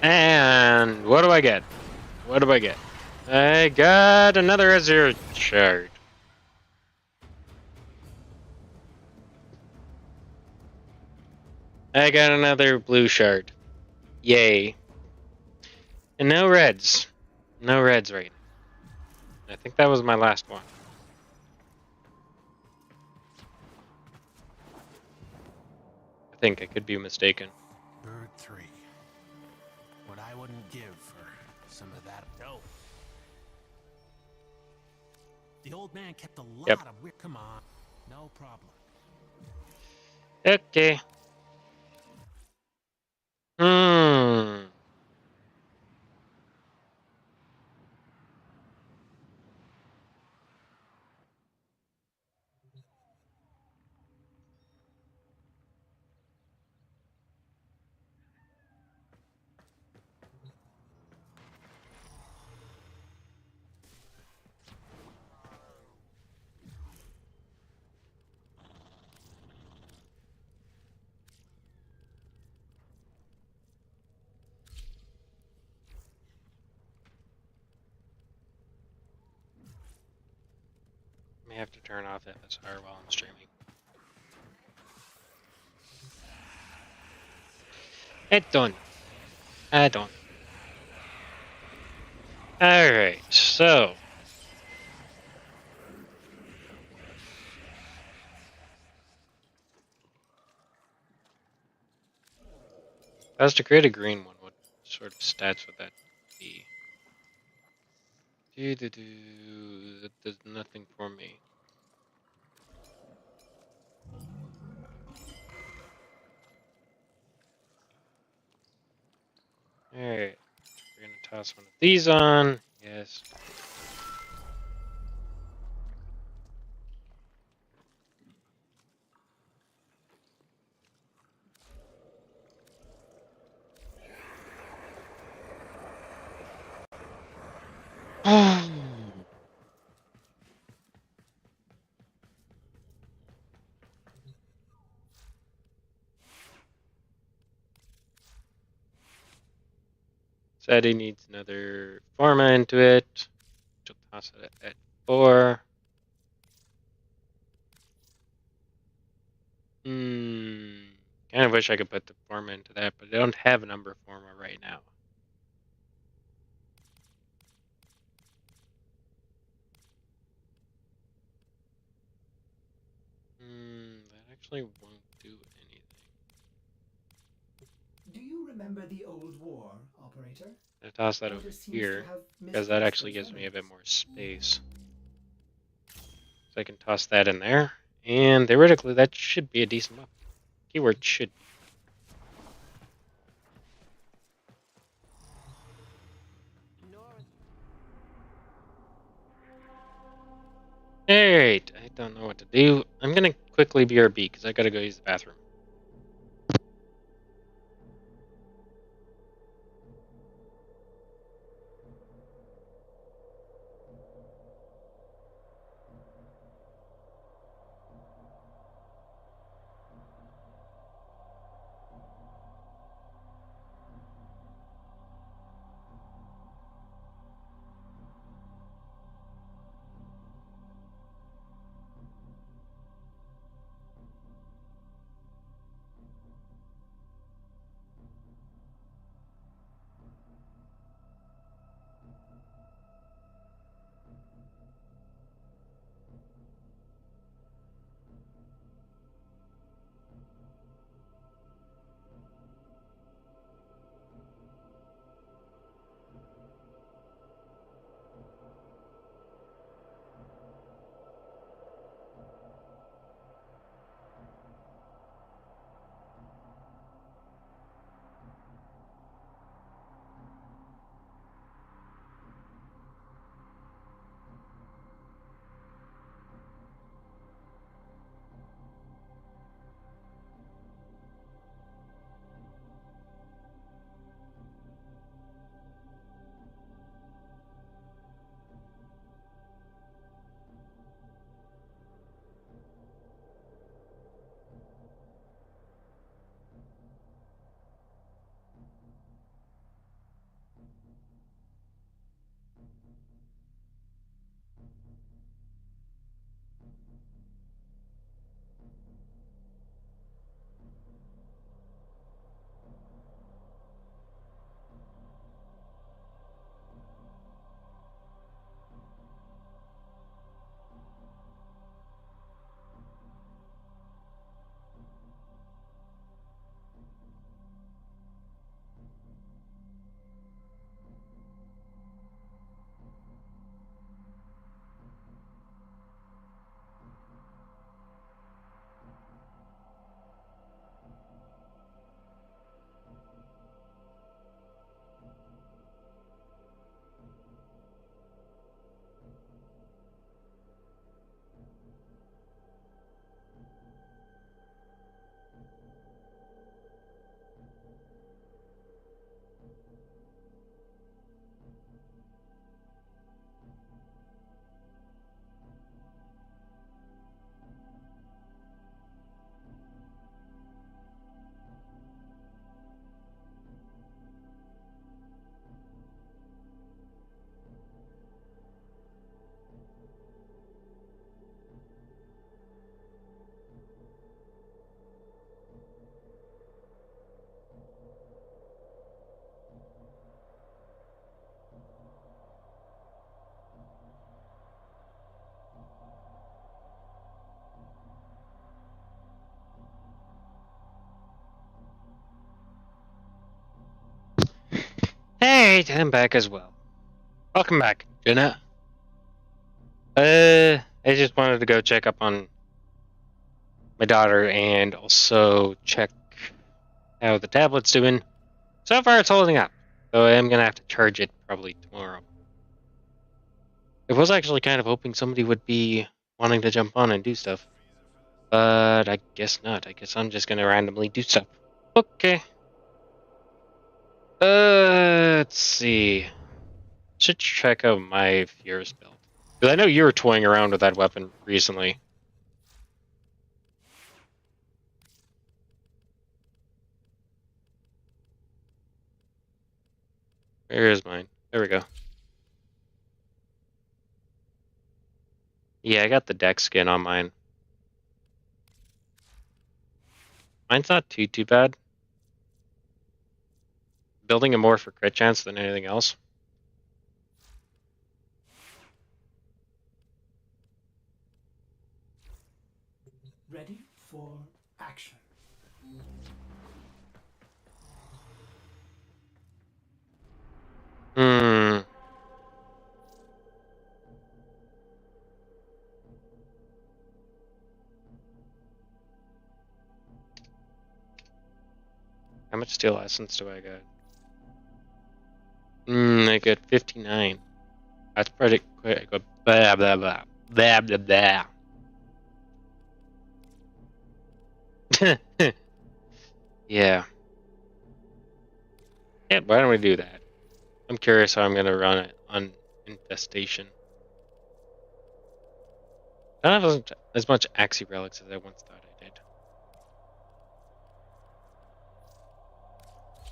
And what do I get? What do I get? I got another Azure shard. I got another blue shard. Yay. And no reds. No reds right now. I think that was my last one. I think I could be mistaken.
Bird 3. What I wouldn't give for some of that dough. The old man kept a lot
Yep.
of weird. Come on. No problem.
Okay. Hmm. have to turn off FSR while I'm streaming. I don't. Alright, so. If I was to create a green one, what sort of stats would that be? That does nothing for me. Alright, we're gonna toss one of these on. Yes. Sadie needs another Forma into it. She'll toss it at 4. Kind of wish I could put the Forma into that, but I don't have a number Forma right now. That actually won't do anything.
Do you remember the old war, operator?
I toss that over
Order seems to
here,
have
because that
misplaced
actually
those
gives me a bit
remnants.
more space. So I can toss that in there, and theoretically that should be a decent weapon. Keyword should be. Alright, I don't know what to do. I'm gonna quickly BRB, because I gotta go use the bathroom. Alright, I'm back as well. Welcome back, Jenna. I just wanted to go check up on my daughter and also check how the tablet's doing. So far, it's holding up. So I am gonna have to charge it probably tomorrow. I was actually kind of hoping somebody would be wanting to jump on and do stuff. But I guess not. I guess I'm just gonna randomly do stuff. Okay. Let's see. Should check out my Fierce build. Because I know you were toying around with that weapon recently. Where is mine? There we go. Yeah, I got the deck skin on mine. Mine's not too bad. Building it more for crit chance than anything else.
Ready for action.
Hmm. How much steel essence do I got? I got 59. That's pretty quick. I go blah blah blah. Blah blah blah. Yeah. Yeah, why don't we do that? I'm curious how I'm gonna run it on infestation. I don't have as much Axie relics as I once thought I did.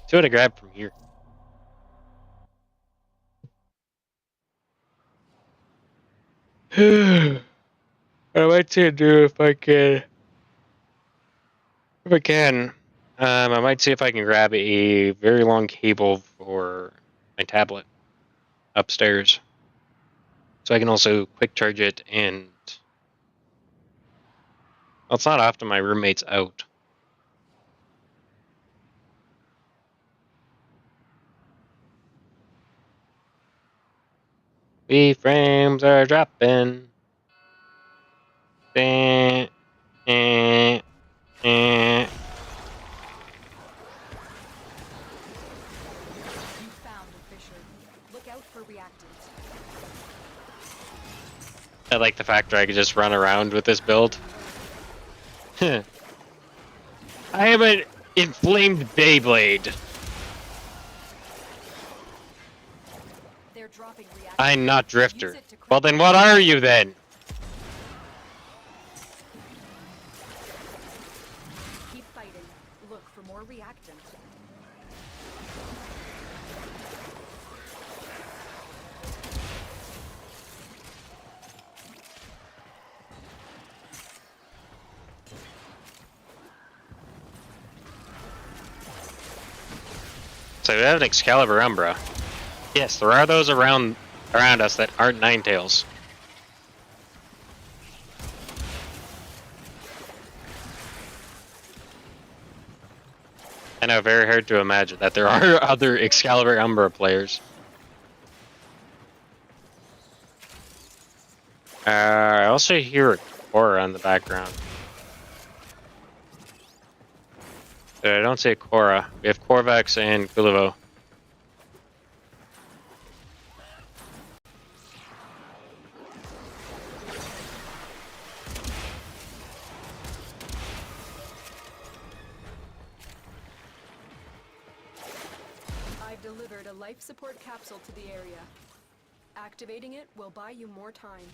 See what I grab from here. I might see do if I can. If I can, I might see if I can grab a very long cable for my tablet upstairs, so I can also quick charge it. And well, it's not often my roommate's out. The frames are dropping. Eh, eh, eh.
You found a fissure. Look out for reactants.
I like the fact that I could just run around with this build. I am an inflamed Beyblade.
They're dropping reactants.
I'm not
Use
Drifter.
it to crit-
Well, then what are you then?
Keep fighting. Look for more reactants.
So we have an Excalibur Umbra. Yes, there are those around us that aren't Ninetales. I know, very hard to imagine that there are other Excalibur Umbra players. I also hear a Korra in the background. But I don't see a Korra. We have Korvax and Kulivo.
I've delivered a life support capsule to the area. Activating it will buy you more time.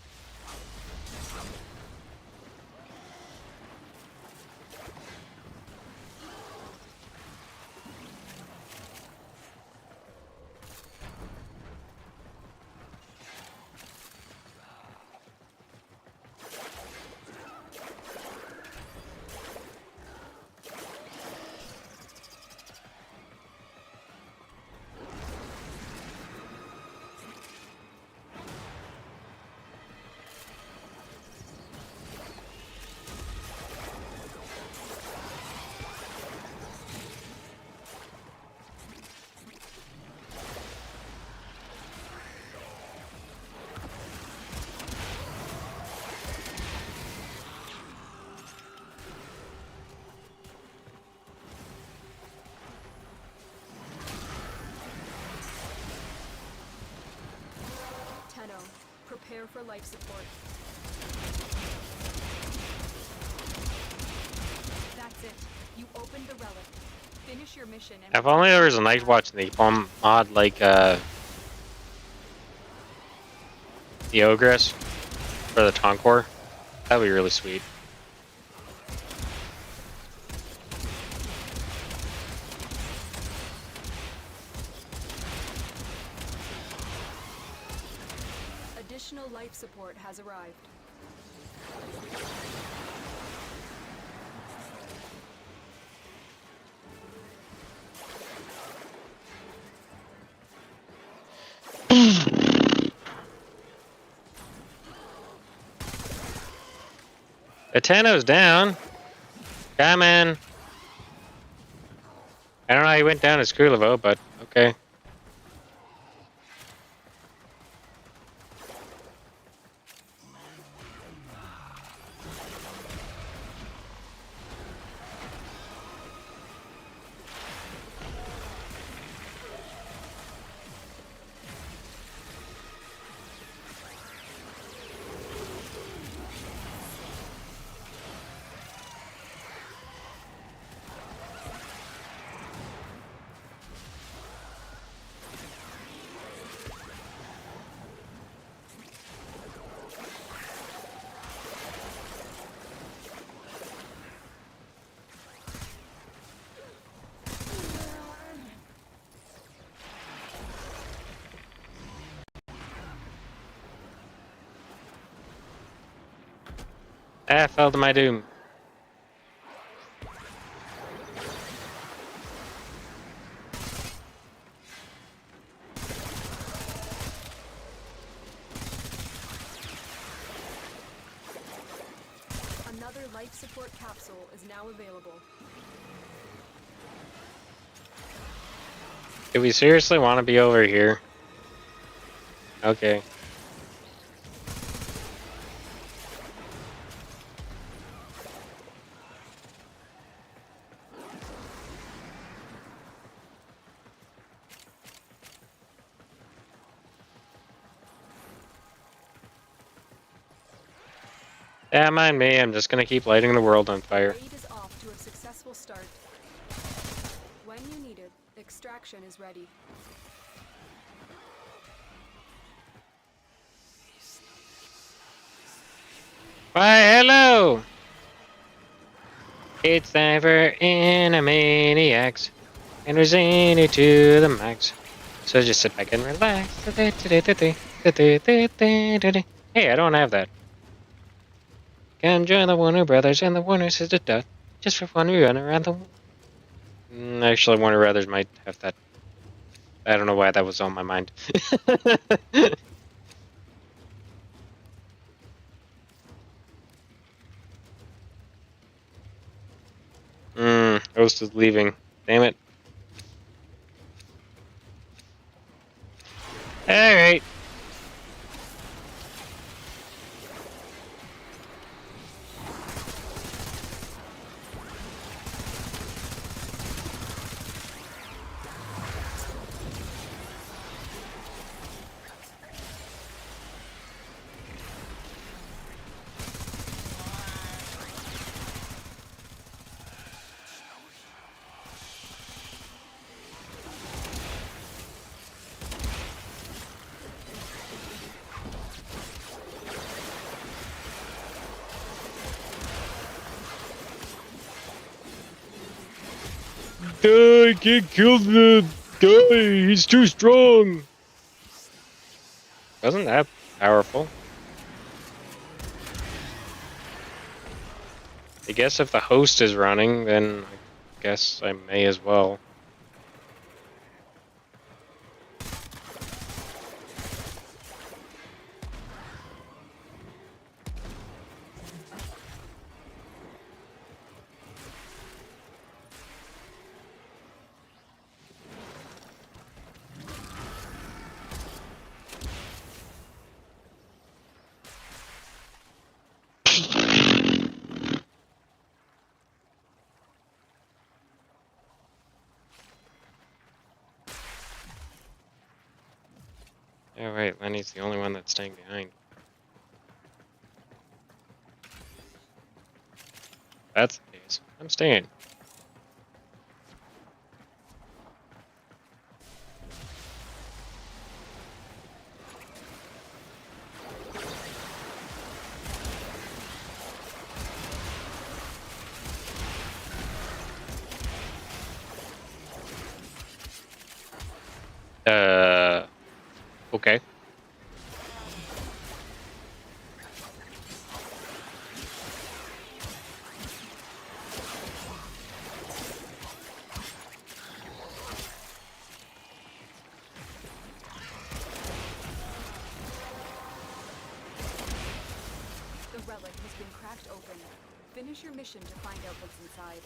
Prepare for life support. That's it. You opened the relic. Finish your mission and
If only there was a night watch in the bomb mod like the Ogress for the Tonkor. That'd be really sweet.
Additional life support has arrived.
The Tenno's down. Come in. I don't know how he went down as Skrulavo, but okay. I fell to my doom.
Another life support capsule is now available.
Do we seriously want to be over here? Okay. Yeah, mind me, I'm just gonna keep lighting the world on fire.
Raid is off to a successful start. When you need it, extraction is ready.
Why, hello! It's time for Animaniacs, and we're zany to the max. So just sit back and relax. Hey, I don't have that. Come join the Warner Brothers and the Warner Sisters Duck, just for fun we run around the... Actually, Warner Brothers might have that. I don't know why that was on my mind. Host is leaving. Damn it. Alright. Die, can't kill the guy, he's too strong. Wasn't that powerful? I guess if the host is running, then I guess I may as well. Alright, Lenny's the only one that's staying behind. that's the case, I'm staying. Okay.
The relic has been cracked open. Finish your mission to find out what's inside.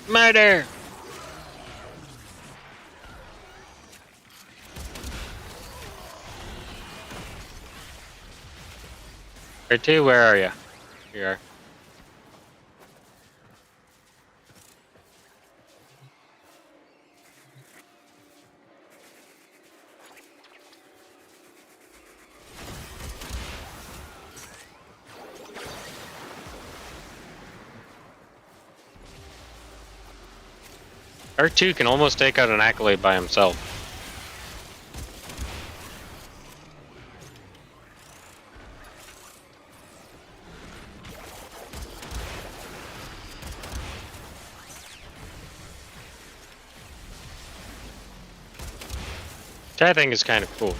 Murder! R2, where are you? Here you are. R2 can almost take out an accolade by himself. Which I think is kind of cool.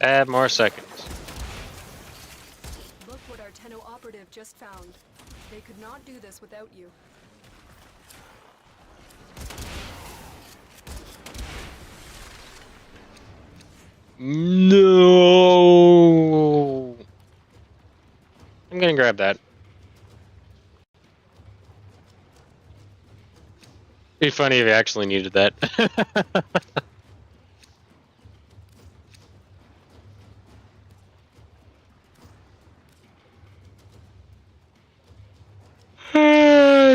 Add more seconds.
Look what our Tenno operative just found. They could not do this without you.
No! I'm gonna grab that. Be funny if you actually needed that.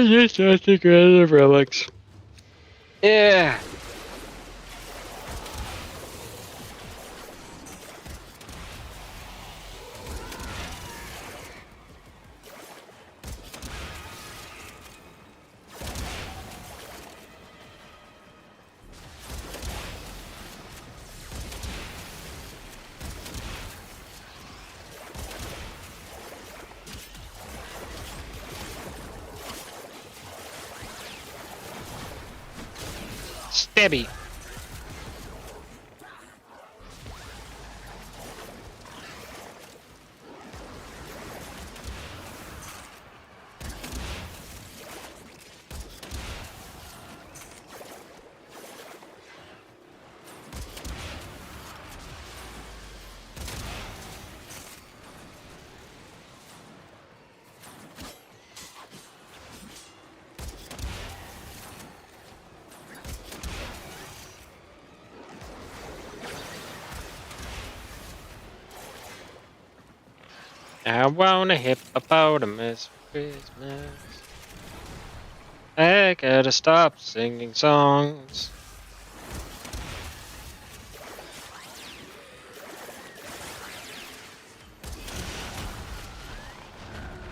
Just have to grab the relics. Yeah. Stabby. I want a hippopotamus for Christmas. I gotta stop singing songs.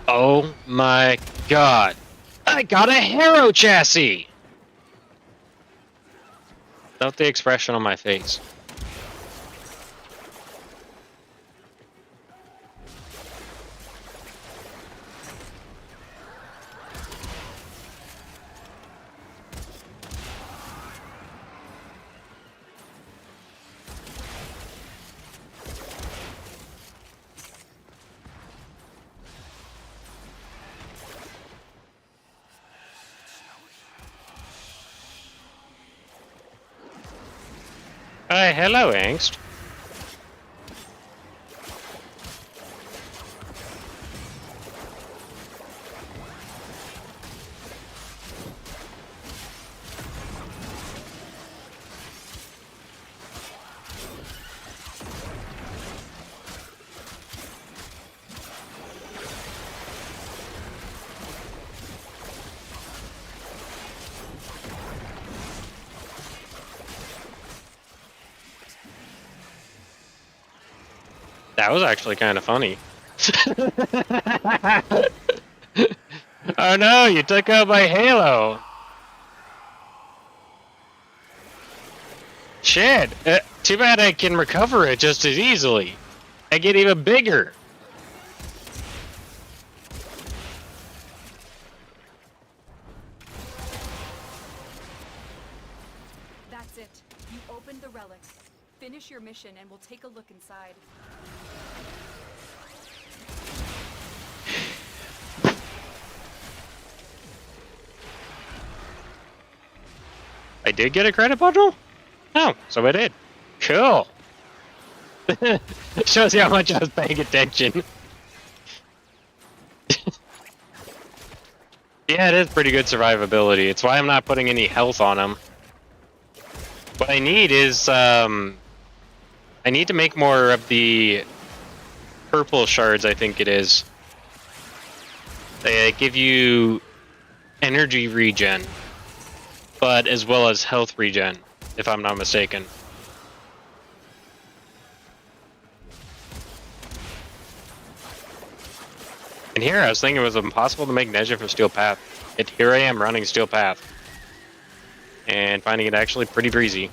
Oh my god. I got a Harrow chassis! Note the expression on my face. Hello, Angst. That was actually kind of funny. Oh no, you took out my Halo! Shit! Too bad I can recover it just as easily. I get even bigger.
That's it. You opened the relic. Finish your mission and we'll take a look inside.
I did get a credit module? Oh, so I did. Cool. Shows you how much I was paying attention. Yeah, it is pretty good survivability. It's why I'm not putting any health on him. What I need is, I need to make more of the purple shards, I think it is. They give you energy regen, but as well as health regen, if I'm not mistaken. And here I was thinking it was impossible to make Neja for Steel Path. Yet here I am running Steel Path. And finding it actually pretty breezy.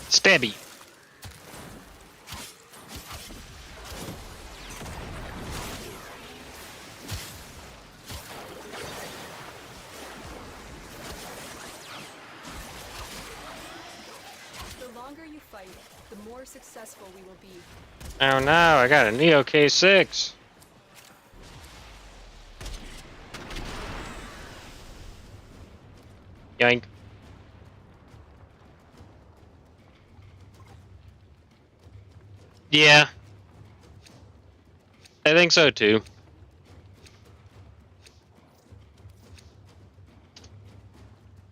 Stabby.
The longer you fight, the more successful we will be.
Oh no, I got a Neo K6. Yoink. Yeah. I think so too.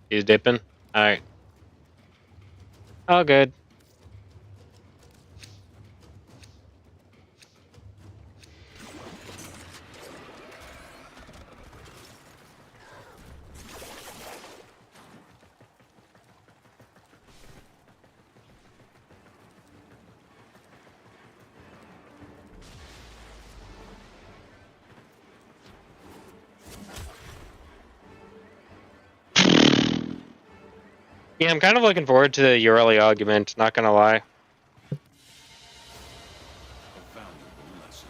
He's dipping? Alright. All good. Yeah, I'm kind of looking forward to the Urali argument, not gonna lie.
A valuable lesson.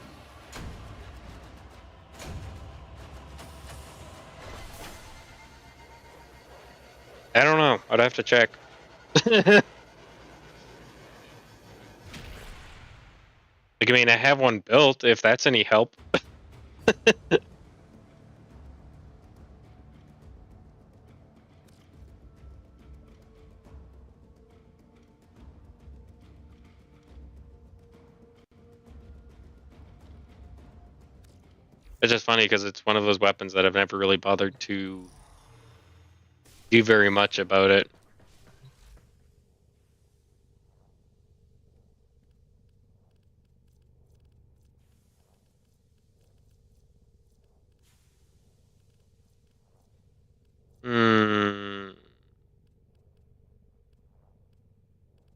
I don't know. I'd have to check. Like, I mean, I have one built, if that's any help. It's just funny because it's one of those weapons that I've never really bothered to do very much about it. Hmm.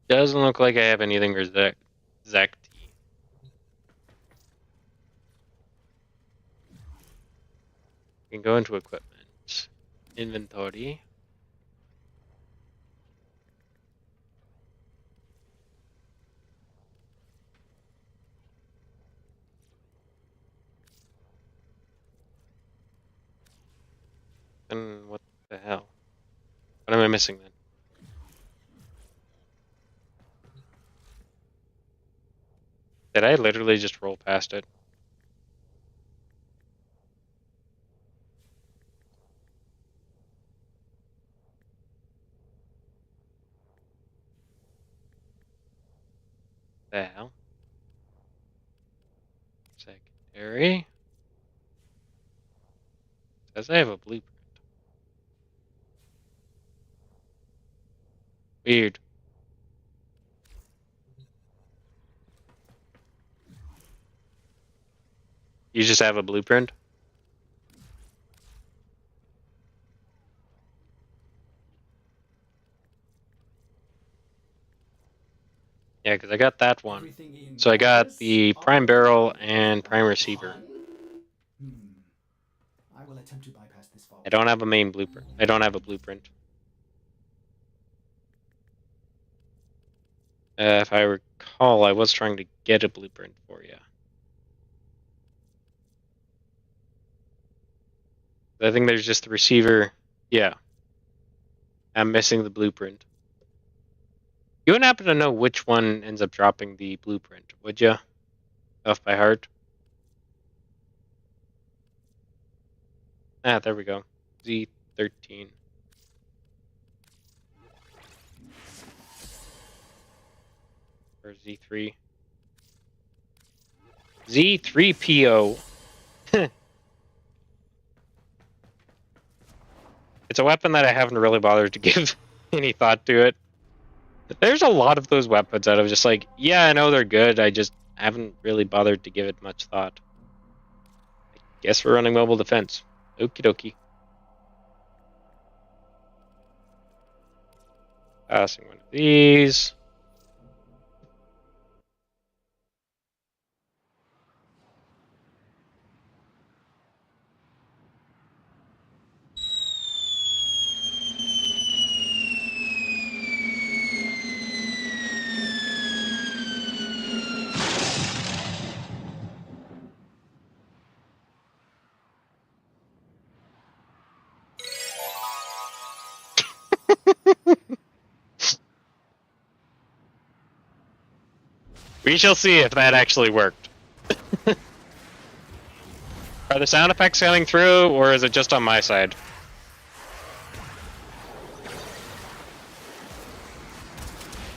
Doesn't look like I have anything for Zekti. We can go into equipment. Inventory. And what the hell? What am I missing then? Did I literally just roll past it? The hell? Secondary. Says I have a blueprint. Weird. You just have a blueprint? Yeah, because I got that one.
Everything in
So I got
progress?
the
All
prime barrel
right.
and prime receiver.
Fun? I will attempt to bypass this vault.
I don't have a main blueprint. I don't have a blueprint. If I recall, I was trying to get a blueprint for you. I think there's just the receiver. Yeah. I'm missing the blueprint. You wouldn't happen to know which one ends up dropping the blueprint, would you? Off by heart? Ah, there we go. Z13. Or Z3. Z3PO. It's a weapon that I haven't really bothered to give any thought to it. There's a lot of those weapons that I'm just like, yeah, I know they're good, I just haven't really bothered to give it much thought. I guess we're running mobile defense. Okie dokie. Passing one of these. We shall see if that actually worked. Are the sound effects coming through, or is it just on my side?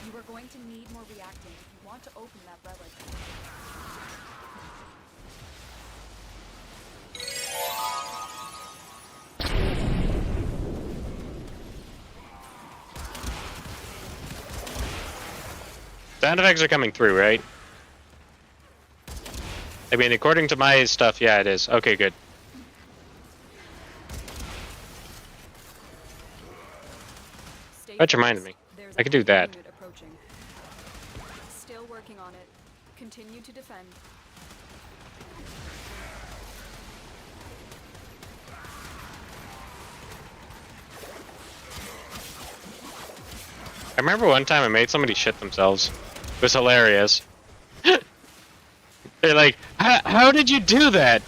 You are going to need more reactant if you want to open that relic.
Sound effects are coming through, right? I mean, according to my stuff, yeah, it is. Okay, good.
Stay
That reminded
focused.
me.
There's
I
a
could do
heavy
that.
unit approaching. Still working on it. Continue to defend.
I remember one time I made somebody shit themselves. It was hilarious. They're like, how did you do that?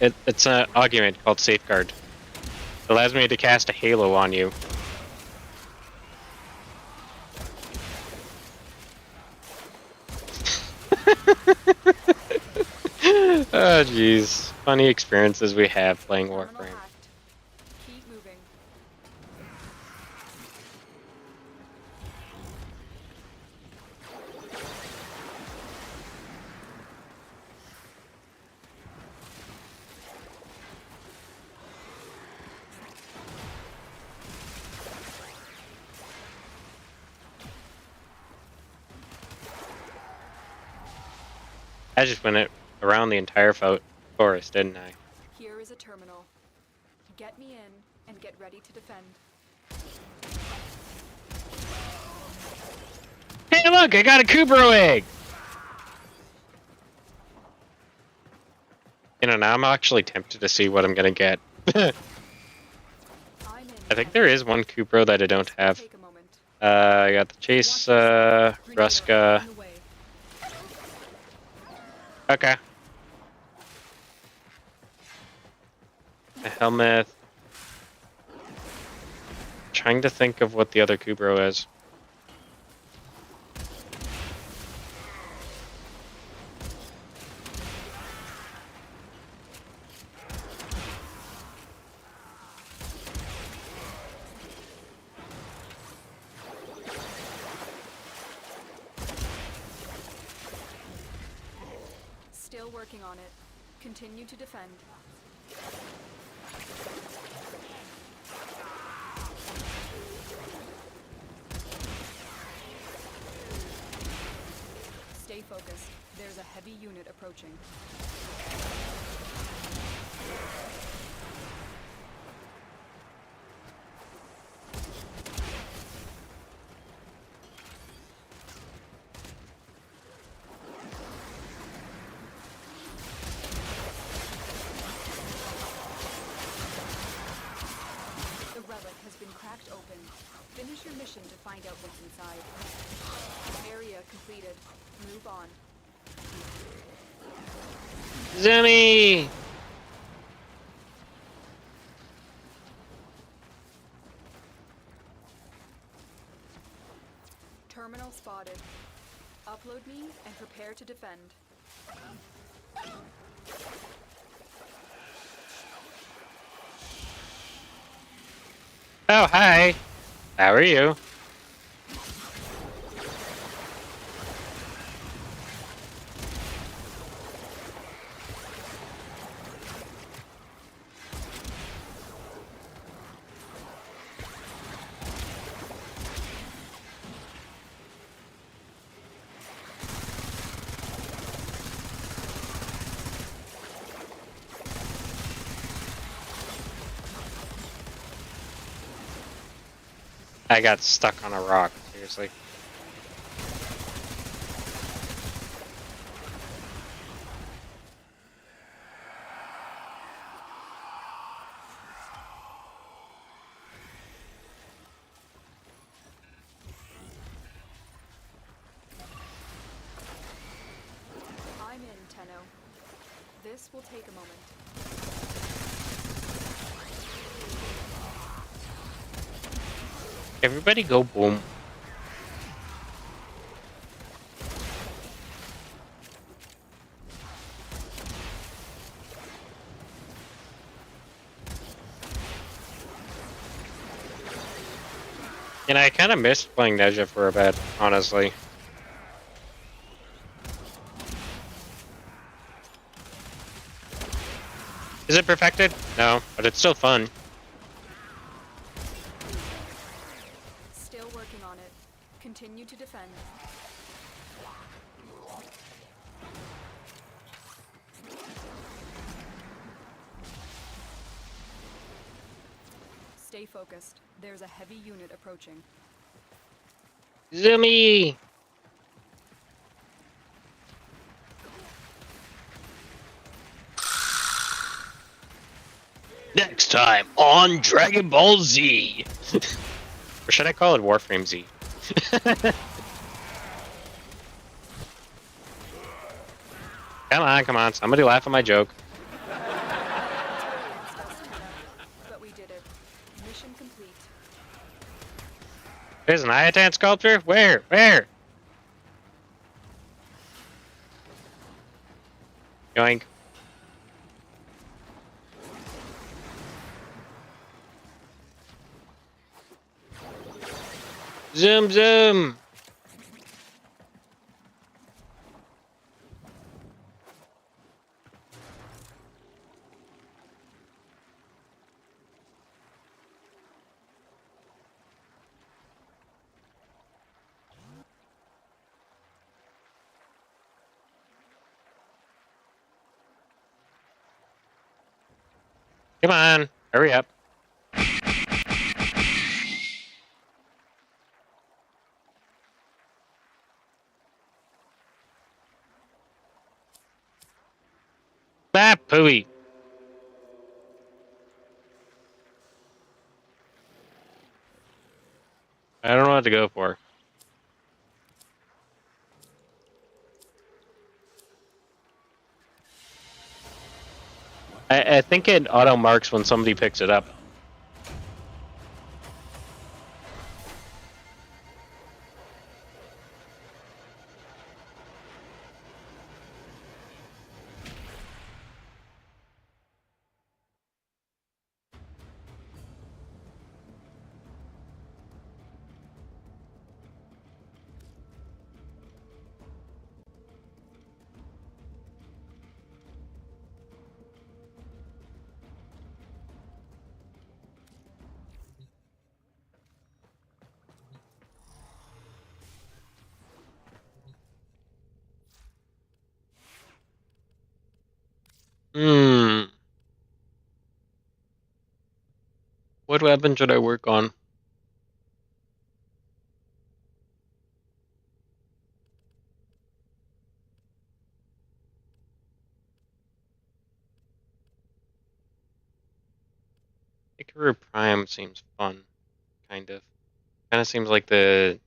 It's an argument called Safeguard. It allows me to cast a halo on you. Oh jeez. Funny experiences we have playing
Terminal
Warframe.
hacked. Keep moving.
I just went around the entire forest, didn't I?
Here is a terminal. Get me in and get ready to defend.
Hey look, I got a Kubro egg! You know, now I'm actually tempted to see what I'm gonna get.
I'm in.
I think there is one Kubro that I don't have.
Take a moment.
I got the Chase, Ruska.
On the way.
Okay. A helmet. Trying to think of what the other Kubro is.
Still working on it. Continue to defend. Stay focused. There's a heavy unit approaching. The relic has been cracked open. Finish your mission to find out what's inside. Area completed. Move on.
Zimmy!
Terminal spotted. Upload me and prepare to defend.
Oh, hi. How are you? I got stuck on a rock, seriously.
I'm in, Tenno. This will take a moment.
Everybody go boom. And I kind of missed playing Neja for a bit, honestly. Is it perfected? No, but it's still fun.
Still working on it. Continue to defend. Stay focused. There's a heavy unit approaching.
Zimmy! Next time on Dragon Ball Z! Or should I call it Warframe Z? Come on, somebody laugh at my joke.
But we did it. Mission complete.
There's an Iatan sculpture? Where? Where? Yoink. Zoom, zoom. Come on, hurry up. Ah, pooey. I don't know what to go for. I think it auto marks when somebody picks it up. Hmm. What weapon should I work on? Icaru Prime seems fun, kind of. Kind of seems like the...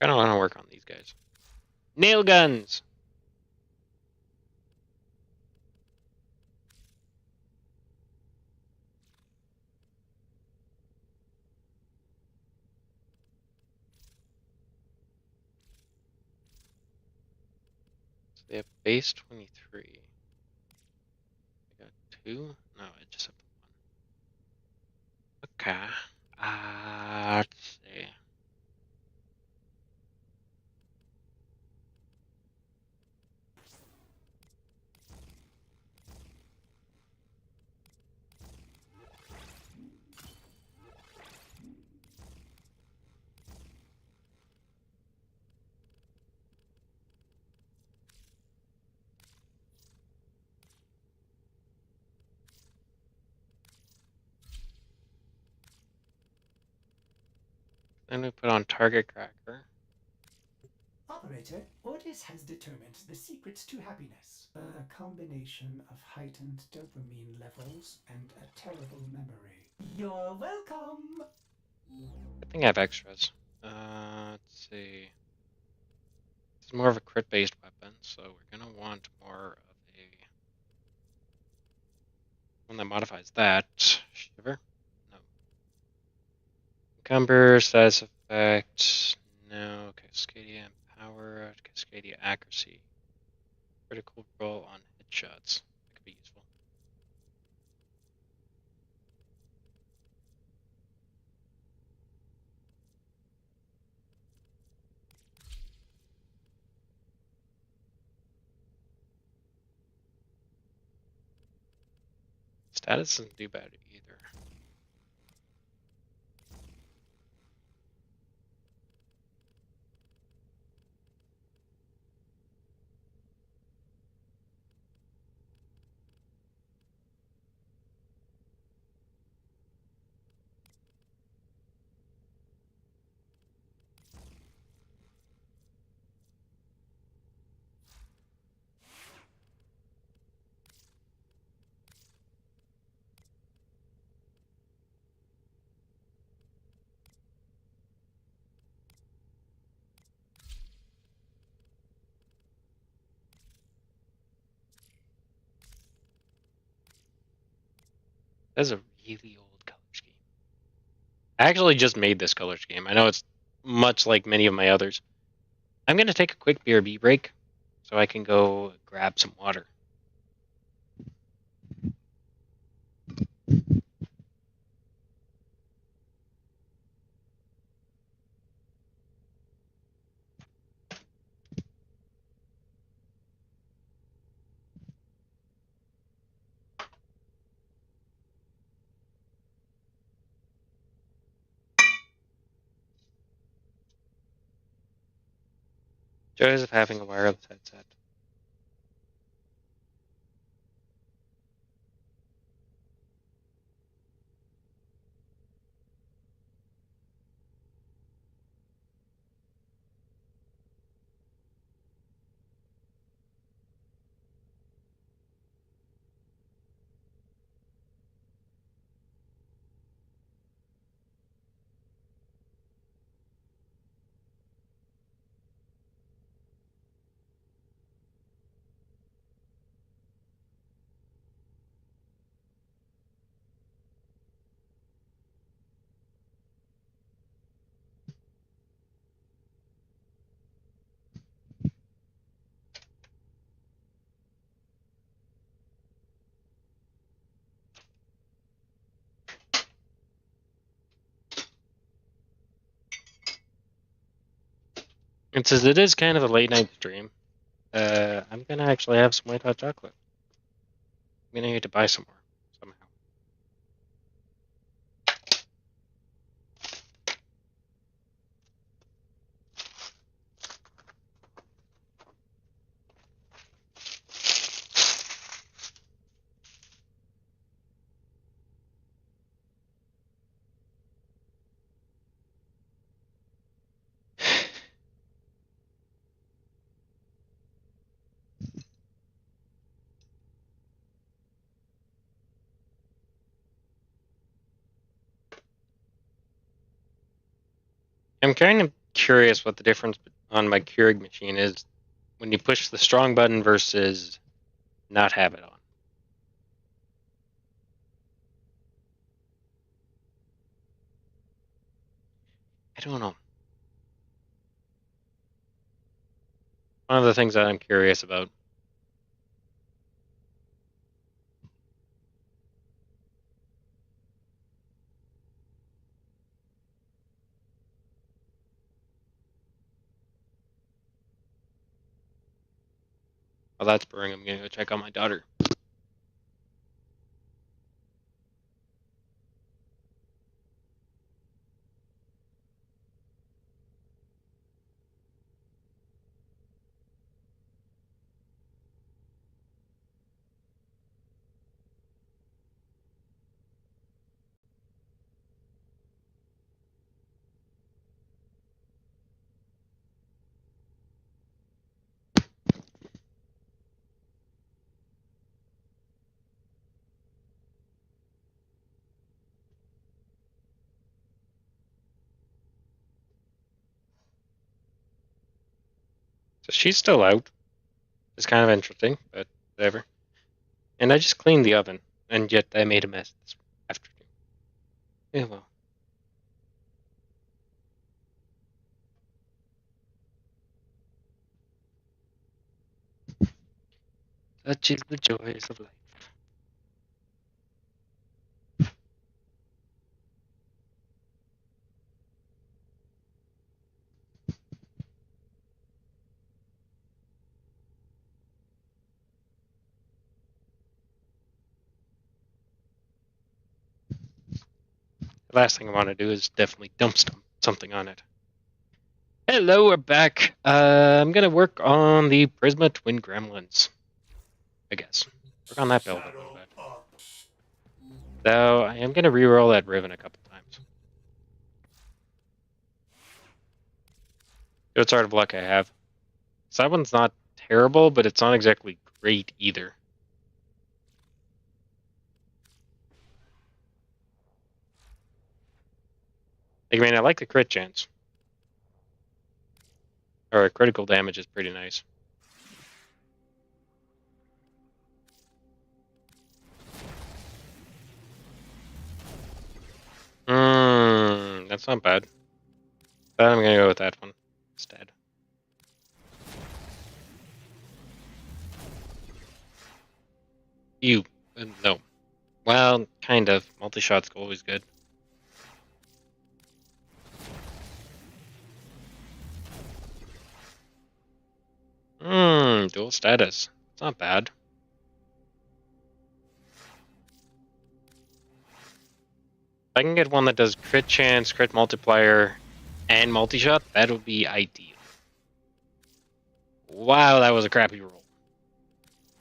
I don't want to work on these guys. Nail guns! So they have base 23. I got 2? No, I just have the 1. Okay. Let's see. Then we put on target cracker.
Operator, Ordis has determined the secrets to happiness. A combination of heightened dopamine levels and a terrible memory. You're welcome!
I think I have extras. Let's see. It's more of a crit-based weapon, so we're gonna want more of a one that modifies that. Shiver? No. Encumber, status effect. No. Cascadia power. Cascadia accuracy. Critical roll on headshots. That could be useful. Status doesn't do bad either. That's a really old color scheme. I actually just made this color scheme. I know it's much like many of my others. I'm going to take a quick BRB break so I can go grab some water. Joys of having a wireless headset. And since it is kind of a late night stream, I'm going to actually have some white hot chocolate. I'm going to need to buy some more somehow. I'm kind of curious what the difference on my Keurig machine is when you push the strong button versus not have it on. I don't know. One of the things that I'm curious about. While that's brewing, I'm going to go check on my daughter. So she's still out. It's kind of interesting, but whatever. And I just cleaned the oven, and yet I made a mess this afternoon. Yeah, well. Such is the joys of life. The last thing I want to do is definitely dump something on it. Hello, we're back. I'm gonna work on the Prisma Twin Gremlins. I guess. Work on that build a little bit. Though I am gonna reroll that Riven a couple times. See what sort of luck I have. So that one's not terrible, but it's not exactly great either. I mean, I like the crit chance. Or critical damage is pretty nice. That's not bad. But I'm gonna go with that one instead. You, no. Well, kind of. Multi-shot's always good. Dual status. It's not bad. If I can get one that does crit chance, crit multiplier, and multi-shot, that would be ideal. Wow, that was a crappy roll.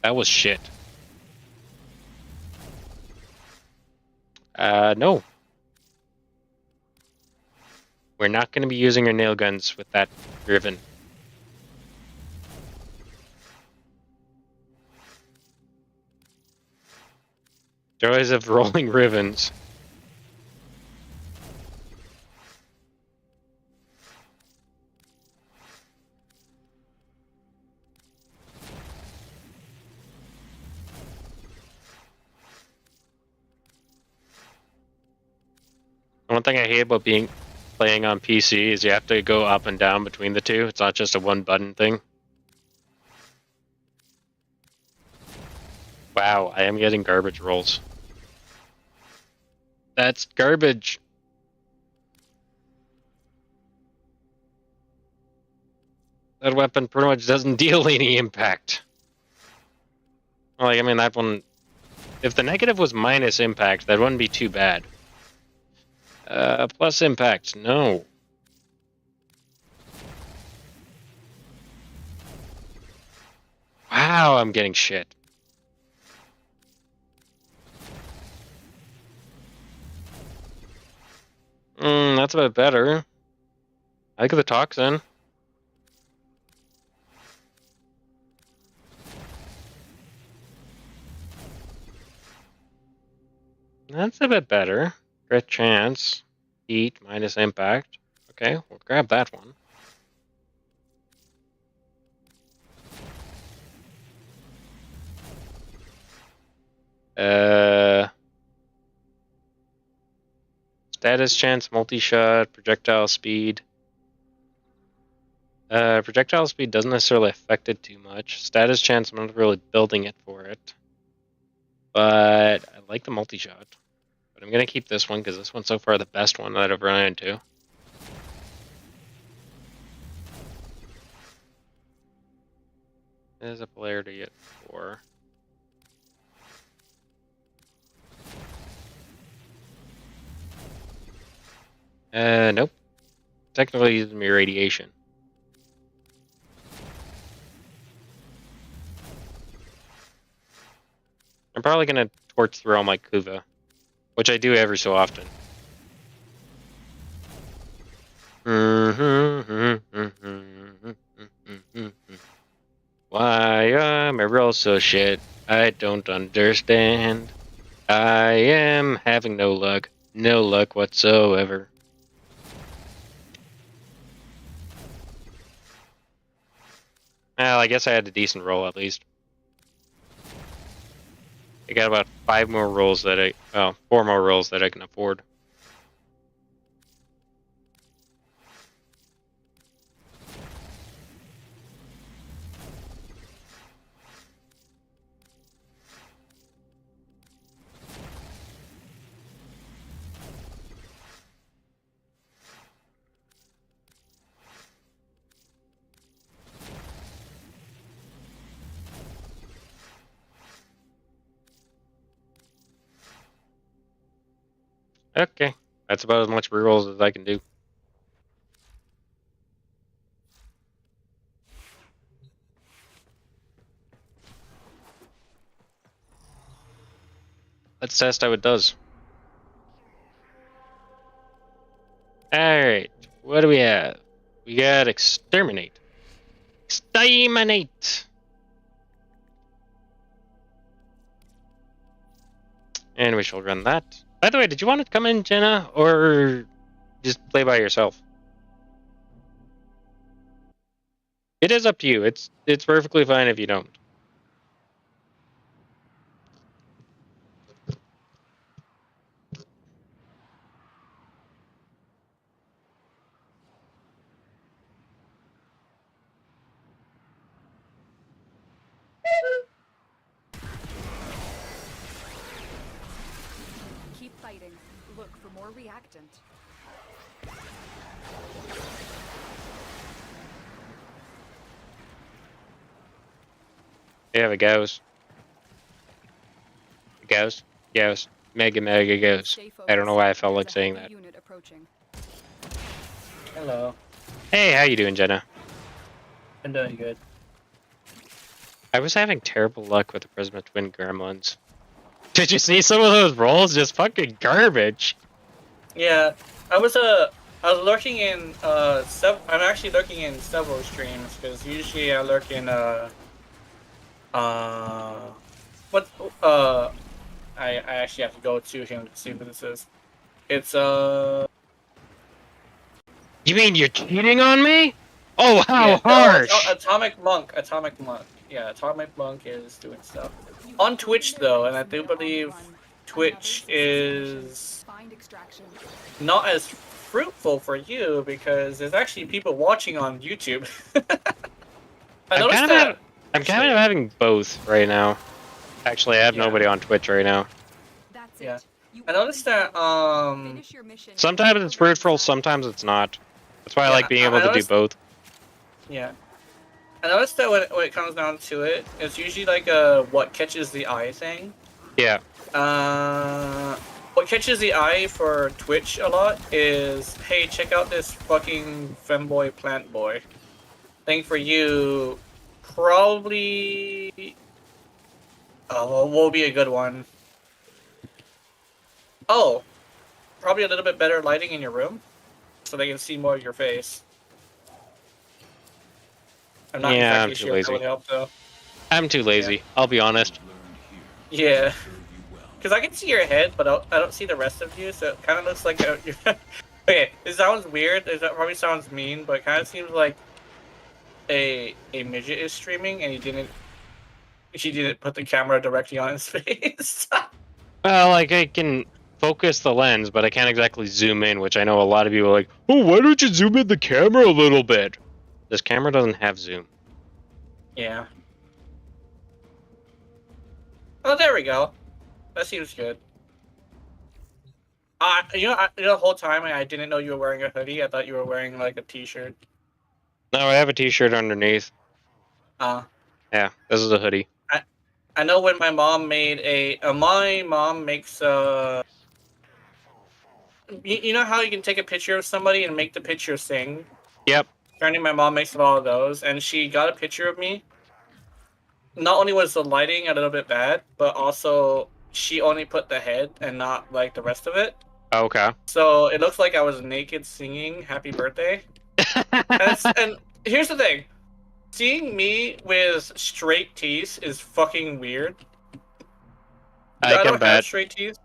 That was shit. No. We're not going to be using our nail guns with that Riven. Joys of rolling Rivens. One thing I hate about playing on PC is you have to go up and down between the two. It's not just a one button thing. Wow, I am getting garbage rolls. That's garbage. That weapon pretty much doesn't deal any impact. Like, I mean, that one... If the negative was minus impact, that wouldn't be too bad. Plus impact, no. Wow, I'm getting shit. That's a bit better. I like the toxin. That's a bit better. Crit chance. Heat minus impact. Okay, we'll grab that one. Status chance, multi-shot, projectile speed. Projectile speed doesn't necessarily affect it too much. Status chance, I'm not really building it for it. But I like the multi-shot. But I'm going to keep this one because this one's so far the best one that I've run into. There's a polarity at 4. Nope. Technically using me radiation. I'm probably going to torch through all my Kuva, which I do every so often. Why am I roll so shit? I don't understand. I am having no luck. No luck whatsoever. Well, I guess I had a decent roll at least. I got about 5 more rolls that I... Well, 4 more rolls that I can afford. Okay, that's about as much rerolls as I can do. Let's test how it does. Alright, what do we have? We got Exterminate. Exterminate! And we shall run that. By the way, did you want to come in, Jenna, or just play by yourself? It is up to you. It's perfectly fine if you don't.
fighting. Look for more reactant.
There we goes. Goes. Mega goes.
Stay
I don't know
focused.
why I felt
There's
like
a
saying
heavy
that.
unit approaching.
Hello.
Hey, how you doing, Jenna?
I'm doing good.
I was having terrible luck with the Prisma Twin Gremlins. Did you see some of those rolls? Just fucking garbage.
Yeah, I was lurking in I'm actually lurking in several streams because usually I lurk in what I actually have to go to him to see what this is. It's
You mean you're cheating on me? Oh, how
yeah,
harsh!
Atomic Monk. Yeah, Atomic Monk is doing stuff on Twitch though, and I do believe Twitch is
Find extraction.
not as fruitful for you because there's actually people watching on YouTube. I noticed that.
I'm kind of having both right now. Actually, I have
Yeah.
nobody on Twitch right now.
That's
Yeah.
it. You
I noticed that
finish your mission.
Sometimes it's fruitful, sometimes it's not. That's why I
Yeah,
like being able
I
to do
noticed-
both.
yeah. I noticed that when it comes down to it, it's usually like a what catches the eye thing.
Yeah.
What catches the eye for Twitch a lot is, hey, check out this fucking femboy plant boy. Thing for you, probably. Oh, what will be a good one? Oh, probably a little bit better lighting in your room, so they can see more of your face. I'm not
Yeah, I'm
exactly
too
sure if that
lazy.
would help though.
I'm too lazy, I'll be honest.
Yeah. Because I can see your head, but I don't see the rest of you, so it kind of looks like okay, this sounds weird. That probably sounds mean, but it kind of seems like a midget is streaming, and she didn't put the camera directly on his face.
Well, like, I can focus the lens, but I can't exactly zoom in, which I know a lot of people are like, oh, why don't you zoom in the camera a little bit? This camera doesn't have zoom.
Yeah. Oh, there we go. That seems good. The whole time I didn't know you were wearing a hoodie. I thought you were wearing like a t-shirt.
No, I have a t-shirt underneath. Yeah, this is a hoodie.
I know when my mom made my mom makes you know how you can take a picture of somebody and make the picture sing?
Yep.
Apparently my mom makes all of those, and she got a picture of me. Not only was the lighting a little bit bad, but also she only put the head and not like the rest of it.
Okay.
So it looks like I was naked singing "Happy Birthday." And here's the thing: seeing me with straight teeth is fucking weird.
I can
don't have
bet.
straight teeth.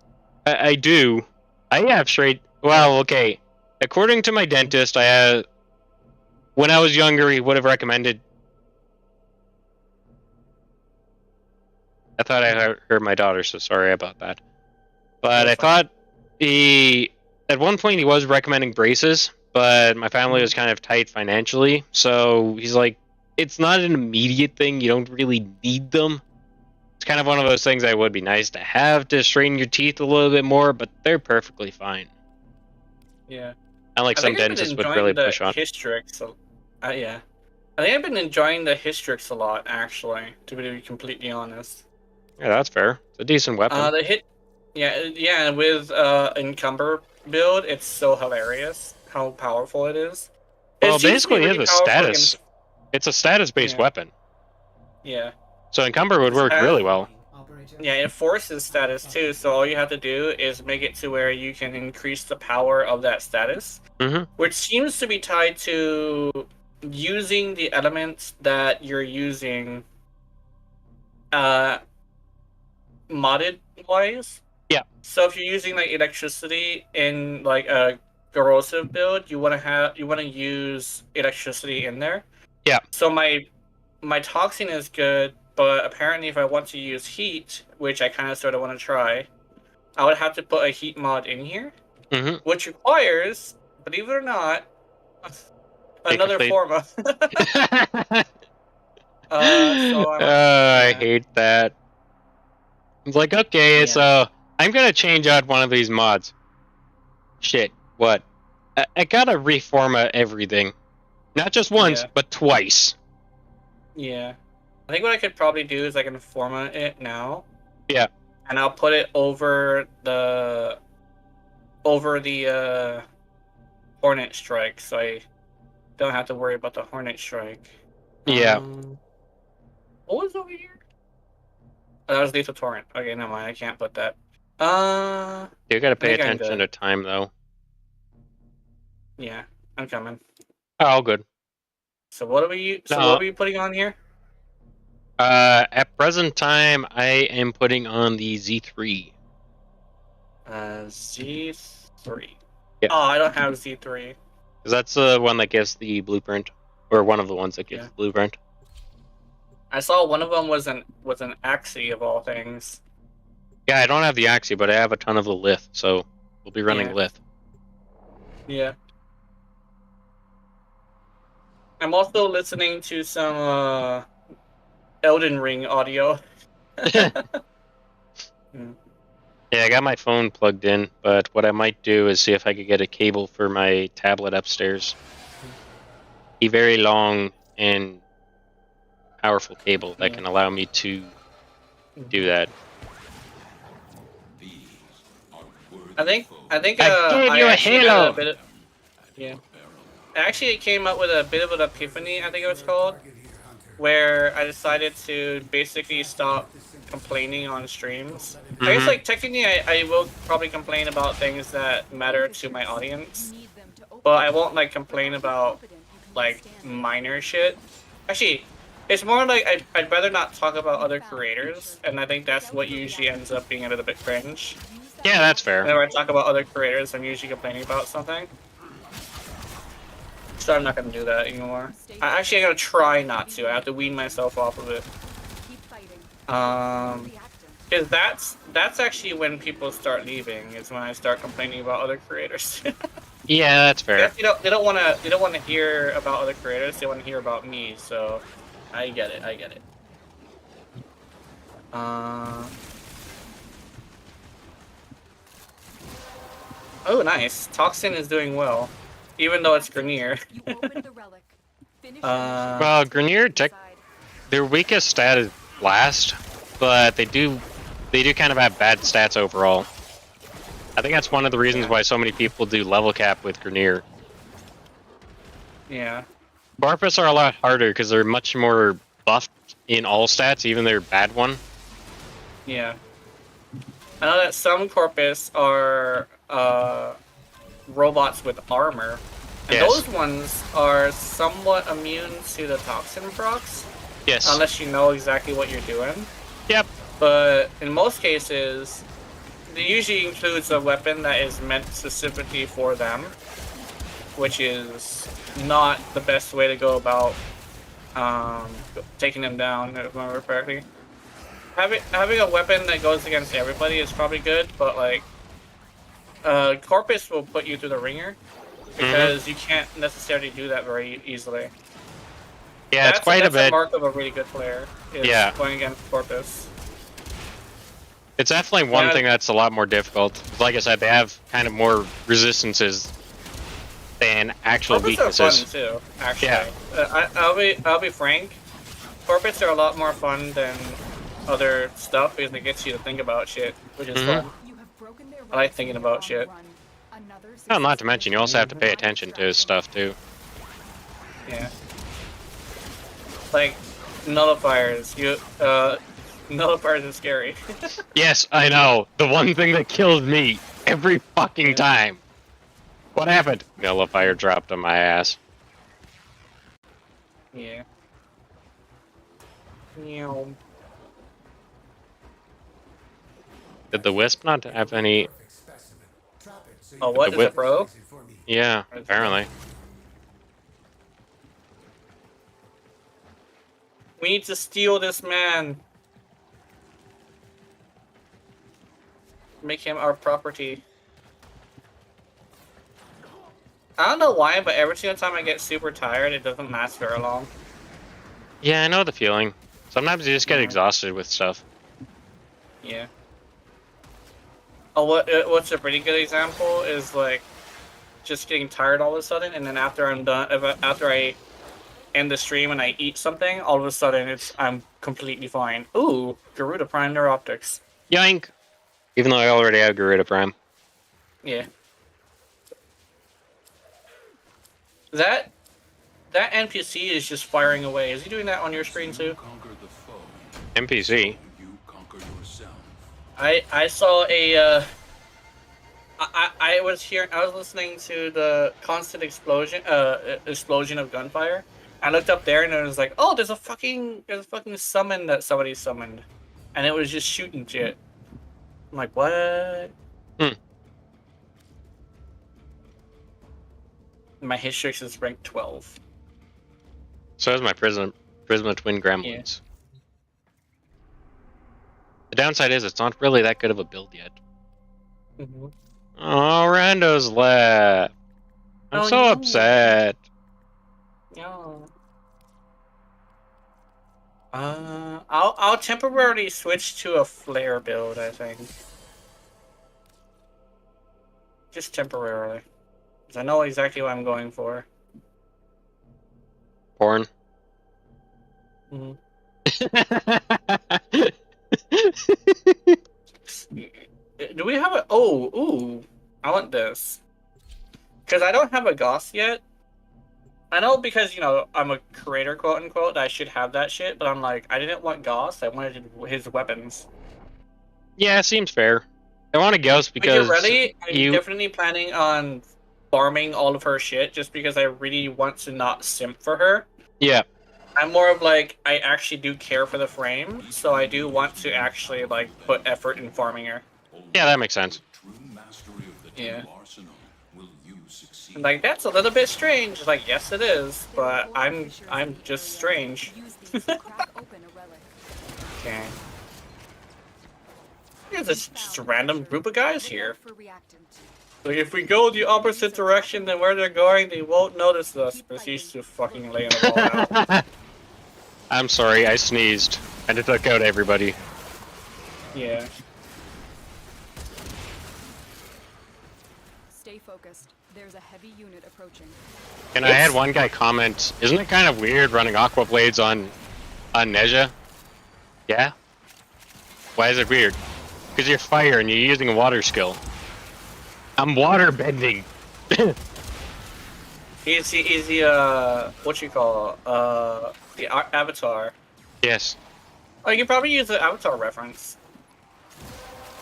I do. I have straight. Well, okay. According to my dentist, when I was younger, he would have recommended. I thought I heard my daughter, so sorry about that. But
That's
I thought at one point he was recommending braces, but my family was kind of tight financially, so he's like, it's not an immediate thing. You don't really need them. It's kind of one of those things that would be nice to have to straighten your teeth a little bit more, but they're perfectly fine.
Yeah.
Unlike some dentists would really push on.
Hystrix, yeah. I think I've been enjoying the Hystrix a lot, actually, to be completely honest.
Yeah, that's fair. It's a decent weapon.
Yeah, with Encumber build, it's so hilarious how powerful it is.
Well,
It seems to be
basically,
really
it's a
powerful
status. It's a status-based weapon.
Yeah.
So Encumber would work really well.
Yeah, it forces status too, so all you have to do is make it to where you can increase the power of that status, which seems to be tied to using the elements that you're using modded wise.
Yeah.
So if you're using like electricity in like a corrosive build, you want to use electricity in there.
Yeah.
So my toxin is good, but apparently if I want to use heat, which I kind of sort of want to try, I would have to put a heat mod in here, which requires, believe it or not, another form of.
I hate that. It's like, okay, so I'm gonna change out one of these mods. Shit, what? I gotta reformat everything. Not just once,
Yeah.
but twice.
Yeah. I think what I could probably do is I can format it now.
Yeah.
And I'll put it over the Hornet Strike, so I don't have to worry about the Hornet Strike.
Yeah.
What was over here? Oh, that was Lethal Torrent. Okay, never mind. I can't put that.
You gotta pay
think I'm
attention
good.
to time, though.
Yeah, I'm coming.
Oh, good.
So what are we? So
No.
what are we putting on here?
At present time, I am putting on the Z3.
Z3.
Yeah.
Oh, I don't have Z3.
Because that's the one that gives the blueprint. Or one of the ones that gives
Yeah.
the blueprint.
I saw one of them was an Axie of all things.
Yeah, I don't have the Axie, but I have a ton of the Lith, so we'll be running
Yeah.
Lith.
Yeah. I'm also listening to some Elden Ring audio.
Yeah, I got my phone plugged in, but what I might do is see if I could get a cable for my tablet upstairs. A very long and powerful cable that can allow me to do that.
I think
I gave you a
actually had
halo!
a bit of, yeah. Actually, it came up with a bit of an epiphany, I think it was called, where I decided to basically stop complaining on streams. I guess, like, technically I will probably complain about things that matter to my audience, but I won't, like, complain about, like, minor shit. Actually, it's more like I'd rather not talk about other creators, and I think that's what usually ends up being a little bit cringe.
Yeah, that's fair.
Whenever I talk about other creators, I'm usually complaining about something. So I'm not gonna do that anymore. I'm gonna try not to. I have to wean myself off of it. Cause that's actually when people start leaving. Is when I start complaining about other creators.
Yeah, that's fair.
They don't wanna hear about other creators. They want to hear about me. So I get it. Oh, nice. Toxin is doing well, even though it's Grenier.
Well, Grenier, their weakest stat is Blast, but they do kind of have bad stats overall. I think that's one of the reasons why so many people do level cap with Grenier.
Yeah.
Corpus are a lot harder because they're much more buffed in all stats, even their bad one.
Yeah. I know that some Corpus are robots with armor, and
Yes.
those ones are somewhat immune to the toxin procs,
Yes.
unless you know exactly what you're doing.
Yep.
But in most cases, it usually includes a weapon that is meant specifically for them, which is not the best way to go about taking them down, if I remember correctly. Having a weapon that goes against everybody is probably good, but like Corpus will put you through the ringer because you can't necessarily do that very easily.
Yeah, it's quite a
That's
bit.
a mark of a really good player. Is
Yeah.
going against Corpus.
It's definitely one
Yeah.
thing that's a lot more difficult. Like I said, they have kind of more resistances than actual
Corpus are
weaknesses.
fun too, actually.
Yeah.
I'll be frank. Corpus are a lot more fun than other stuff because it gets you to think about shit, which is fun. I like thinking about shit.
Well, not to mention, you also have to pay attention to his stuff too.
Yeah. Like nullifiers. Nullifiers are scary.
Yes, I know. The one thing that kills me every fucking time. What happened? Nullifier dropped on my ass.
Yeah. Meow.
Did the Wisp not have any...
Oh, what?
The
Is
whip-
it bro?
Yeah, apparently.
We need to steal this man. Make him our property. I don't know why, but every single time I get super tired, it doesn't last very long.
Yeah, I know the feeling. Sometimes you just get exhausted with stuff.
Yeah. what's a pretty good example is like just getting tired all of a sudden, and then after I'm done, after I end the stream and I eat something, all of a sudden I'm completely fine. Ooh, Garuda Prime Neuroptics.
Yoink! Even though I already have Garuda Prime.
Yeah. That NPC is just firing away. Is he doing that on your screen too?
NPC.
I saw a I was listening to the constant explosion of gunfire. I looked up there and it was like, oh, there's a fucking summon that somebody summoned, and it was just shooting shit. I'm like, what? My Histrix is ranked 12.
So is my Prisma Twin Gremlins.
Yeah.
The downside is it's not really that good of a build yet.
Mm-hmm.
Oh, Rando's left. I'm so upset.
No. I'll temporarily switch to a flare build, I think. Just temporarily. Because I know exactly what I'm going for.
Porn.
Mm-hmm. Do we have a... Oh, ooh. I want this. Because I don't have a Goss yet. I know because, you know, I'm a creator, quote-unquote, I should have that shit, but I'm like, I didn't want Goss, I wanted his weapons.
Yeah, seems fair. I want a Ghost because...
But I'm definitely planning on farming all of her shit, just because I really want to not simp for her.
Yeah.
I'm more of like, I actually do care for the frame, so I do want to actually, like, put effort in farming her.
Yeah, that makes sense.
Yeah. Like, that's a little bit strange. Like, yes it is, but I'm just strange. Okay. There's just a random group of guys here. Like, if we go the opposite direction than where they're going, they won't notice us. Proceeds to fucking laying them all out.
I'm sorry, I sneezed. And it took out everybody.
Yeah.
Stay focused. There's a heavy unit approaching.
And I had one guy comment, isn't it kind of weird running Aqua Blades on Neja? Yeah? Why is it weird? Because you're fire and you're using a water skill. I'm water bending.
Is he what you call the avatar?
Yes.
Oh, you can probably use the avatar reference.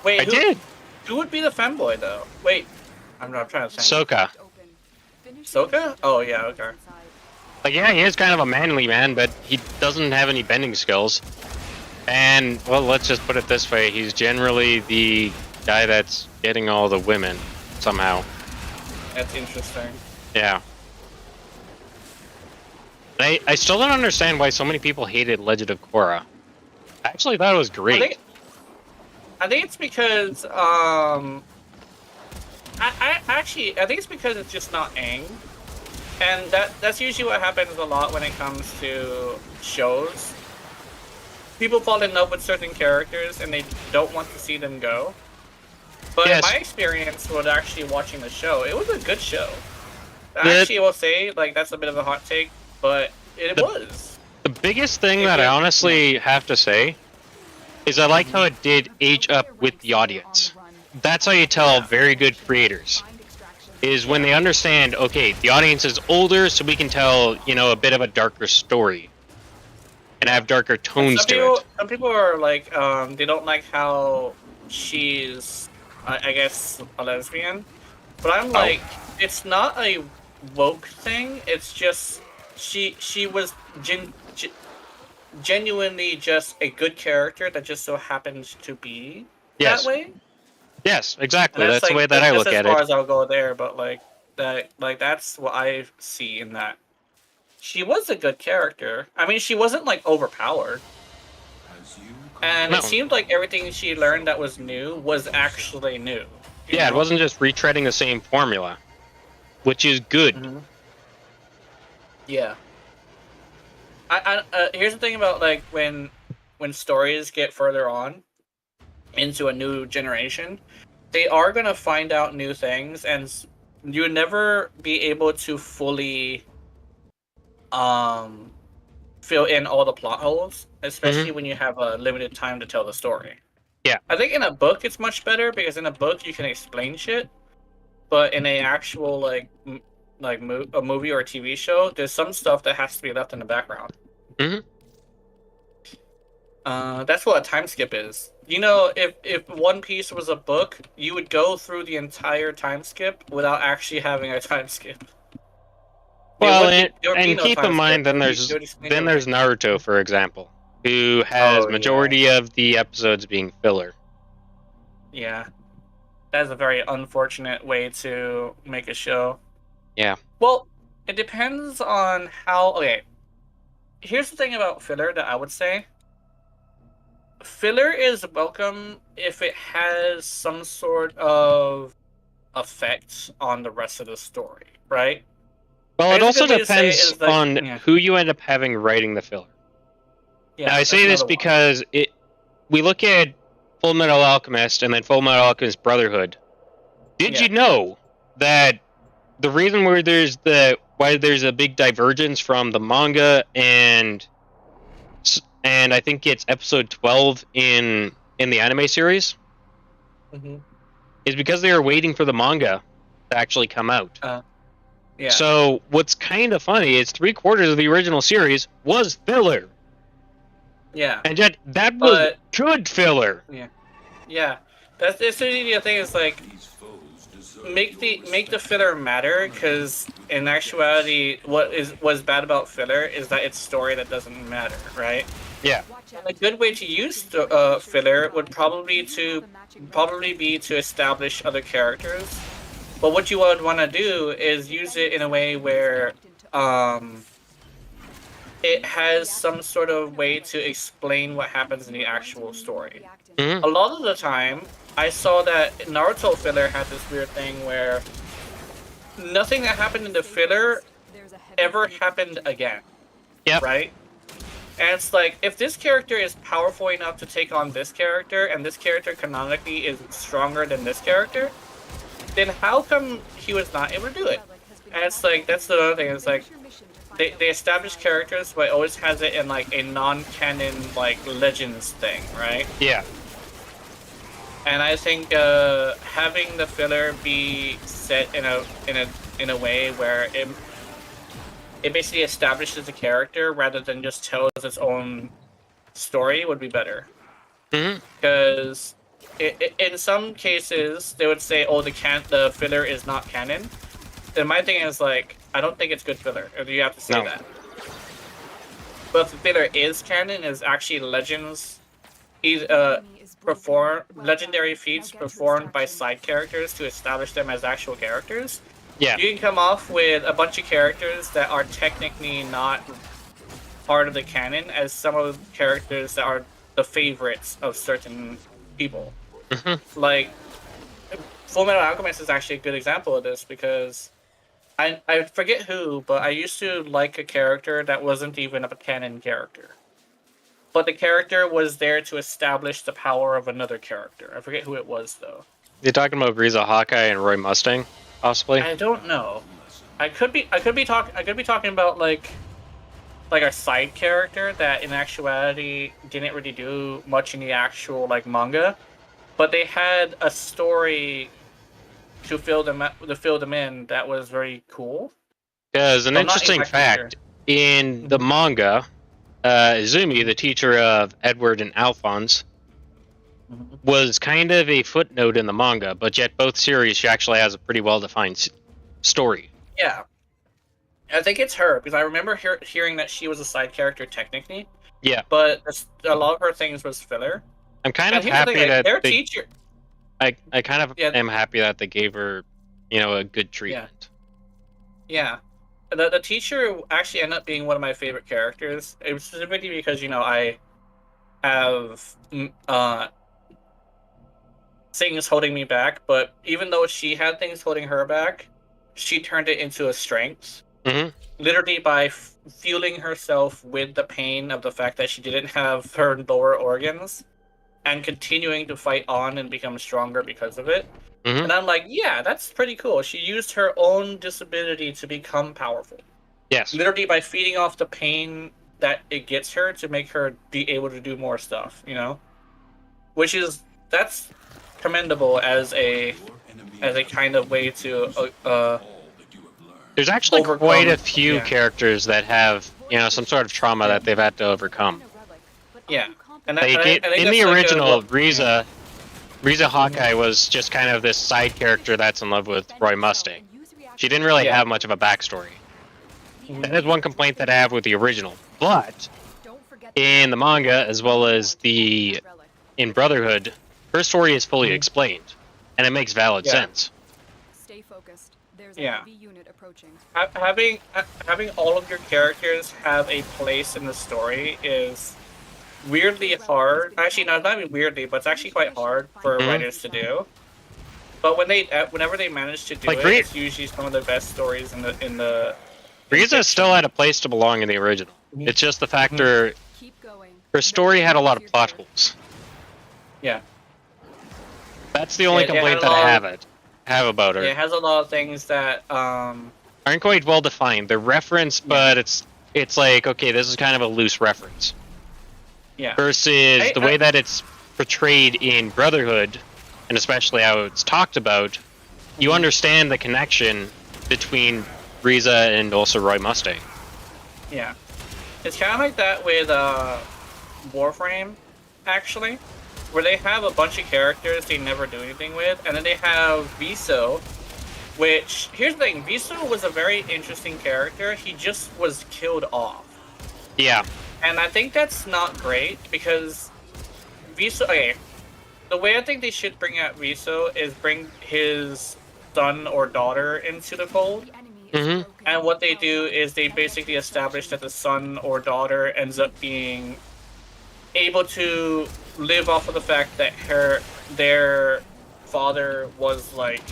Wait,
I did.
Who would be the femboy though? Wait, I'm trying to think.
Sokka.
Sokka? Oh yeah, okay.
Like, yeah, he is kind of a manly man, but he doesn't have any bending skills. And, well, let's just put it this way, he's generally the guy that's getting all the women, somehow.
That's interesting.
Yeah. I still don't understand why so many people hated Legend of Korra. I actually thought it was great.
I think it's because, I think it's because it's just not Aang. And that's usually what happens a lot when it comes to shows. People fall in love with certain characters and they don't want to see them go. But
yes.
My experience with actually watching the show, it was a good show. I will say, like, that's a bit of a hot take, but it was.
The biggest thing that I honestly have to say is I like how it did age up with the audience. That's how you tell very good creators. Is when they understand, okay, the audience is older, so we can tell, you know, a bit of a darker story. And have darker tones to it.
Some people are like, they don't like how she's, I guess, a lesbian. But I'm like, it's not a woke thing. It's just she was genuinely just a good character that just so happens to be that way.
Yes, exactly. That's the way that I look at it.
As far as I'll go there, but that's what I see in that. She was a good character. I mean, she wasn't like overpowered. And it seemed like everything she learned that was new was actually new.
Yeah, it wasn't just retreading the same formula, which is good.
Mm-hmm. Yeah. Here's the thing about like when stories get further on into a new generation, they are gonna find out new things, and you never be able to fully fill in all the plot holes, especially when you have a limited time to tell the story.
Yeah.
I think in a book it's much better because in a book you can explain shit, but in a actual a movie or a TV show, there's some stuff that has to be left in the background.
Mhm.
That's what a time skip is. You know, if One Piece was a book, you would go through the entire time skip without actually having a time skip.
Well,
There would be
and
no
keep
time
in mind,
skip.
then
They
there's
would explain everything.
Naruto, for example, who has
Oh, yeah.
majority of the episodes being filler.
Yeah. That's a very unfortunate way to make a show.
Yeah.
Well, it depends on how. Okay. Here's the thing about filler that I would say. Filler is welcome if it has some sort of effect on the rest of the story, right?
Well,
I
it
guess a
also
good way to say it
depends
is like,
on
yeah.
who you end up having writing the filler.
Yeah,
Now, I
that's
say this
another one.
because we look at Full Metal Alchemist and then Full Metal Alchemist Brotherhood. Did you know that the reason why there's a big divergence from the manga and I think it's episode 12 in the anime series is because they were waiting for the manga to actually come out.
Yeah.
So what's kind of funny is 3/4 of the original series was filler.
Yeah.
And yet that was good filler.
Yeah. That's the thing is like make the filler matter, because in actuality what's bad about filler is that it's story that doesn't matter, right?
Yeah.
A good way to use filler would probably be to establish other characters. But what you would want to do is use it in a way where it has some sort of way to explain what happens in the actual story.
Mhm.
A lot of the time, I saw that Naruto filler had this weird thing where nothing that happened in the filler ever happened again.
Yep.
Right? And it's like, if this character is powerful enough to take on this character, and this character canonically is stronger than this character, then how come he was not able to do it? And it's like, that's the other thing, it's like, they establish characters, but it always has it in like a non-canon like legends thing, right?
Yeah.
And I think having the filler be set in a way where it basically establishes a character rather than just tells its own story would be better. Because in some cases they would say, "Oh, the filler is not canon." Then my thing is like, I don't think it's good filler. Or you have to say that. But if the filler is canon, is actually legends, legendary feats performed by side characters to establish them as actual characters.
Yeah.
You can come off with a bunch of characters that are technically not part of the canon as some of the characters that are the favorites of certain people. Like, Full Metal Alchemist is actually a good example of this because I forget who, but I used to like a character that wasn't even a canon character. But the character was there to establish the power of another character. I forget who it was, though.
You're talking about Riza Hawkeye and Roy Mustang, possibly?
I don't know. I could be talking about like a side character that in actuality didn't really do much in the actual like manga, but they had a story to fill them in that was very cool.
Because an interesting fact, in the manga, Izumi, the teacher of Edward and Alphonse, was kind of a footnote in the manga, but yet both series she actually has a pretty well-defined story.
Yeah. I think it's her, because I remember hearing that she was a side character technically.
Yeah.
But a lot of her things was filler.
I'm kind of happy that
their teacher...
I kind of am happy that they gave her, a good treatment.
Yeah. The teacher actually ended up being one of my favorite characters. It was specifically because, I have things holding me back, but even though she had things holding her back, she turned it into a strength. Literally by fueling herself with the pain of the fact that she didn't have her lower organs. and continuing to fight on and become stronger because of it.
Mhm.
And I'm like, yeah, that's pretty cool. She used her own disability to become powerful.
Yes.
Literally by feeding off the pain that it gets her to make her be able to do more stuff, you know? Which is, that's commendable as a kind of way to
There's actually
overcome-
quite a few
yeah.
characters that have, you know, some sort of trauma that they've had to overcome.
Yeah. And
Like
I think
in
that's
the
like
original, Riza Hawkeye was just kind of this side character that's in love with Roy Mustang. She didn't really
Yeah.
have much of a backstory. That is one complaint that I have with the original. But in the manga, as well as in Brotherhood, her story is fully explained, and it makes valid
Yeah.
sense.
Stay focused. There's a
Yeah.
heavy unit approaching.
having all of your characters have a place in the story is weirdly hard. Actually, no, not even weirdly, but it's actually quite hard for
Mhm.
writers to do. But whenever they manage to do
Like,
it, it's usually some of the best stories in the.
Riza still had a place to belong in the original. It's just the factor
Keep going.
her story had a lot of plot holes.
Yeah,
That's the only
Yeah, it had
complaint
a
that
lot
have about her.
it has a lot of things that
Aren't quite well defined. They're referenced, but it's like, okay, this is kind of a loose reference.
yeah.
Versus the way that it's portrayed in Brotherhood, and especially how it's talked about, you understand the connection between Riza and also Roy Mustang.
Yeah. It's kind of like that with Warframe, actually, where they have a bunch of characters they never do anything with, and then they have Viso, which, here's the thing, Viso was a very interesting character, he just was killed off.
Yeah.
And I think that's not great, because Viso, okay, the way I think they should bring out Viso is bring his son or daughter into the fold.
The enemy is
Mhm.
broken.
And what they do is they basically establish that the son or daughter ends up being able to live off of the fact that their father was like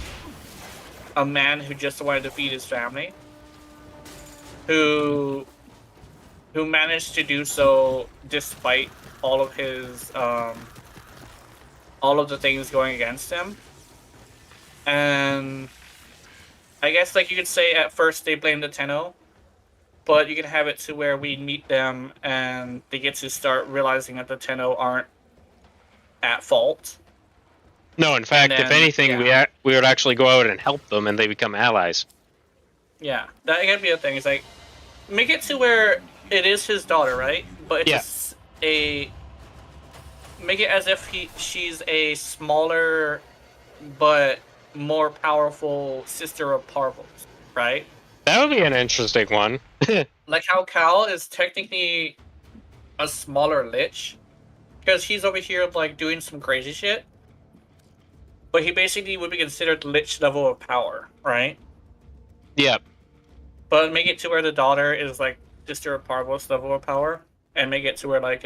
a man who just wanted to feed his family, who managed to do so despite all of his all of the things going against him. And I guess, like, you could say at first they blame the Tenno, but you can have it to where we meet them and they get to start realizing that the Tenno aren't at fault.
No, in fact, if
then,
anything,
yeah.
we would actually go out and help them, and they become allies.
Yeah, that can be a thing. It's like, make it to where it is his daughter, right? But it's make it as if she's a smaller but more powerful sister of Palworld, right?
That would be an interesting one.
Like how Cal is technically a smaller lich, because he's over here like doing some crazy shit, but he basically would be considered lich level of power, right?
Yep.
But make it to where the daughter is like sister of Palworld's level of power, and make it to where like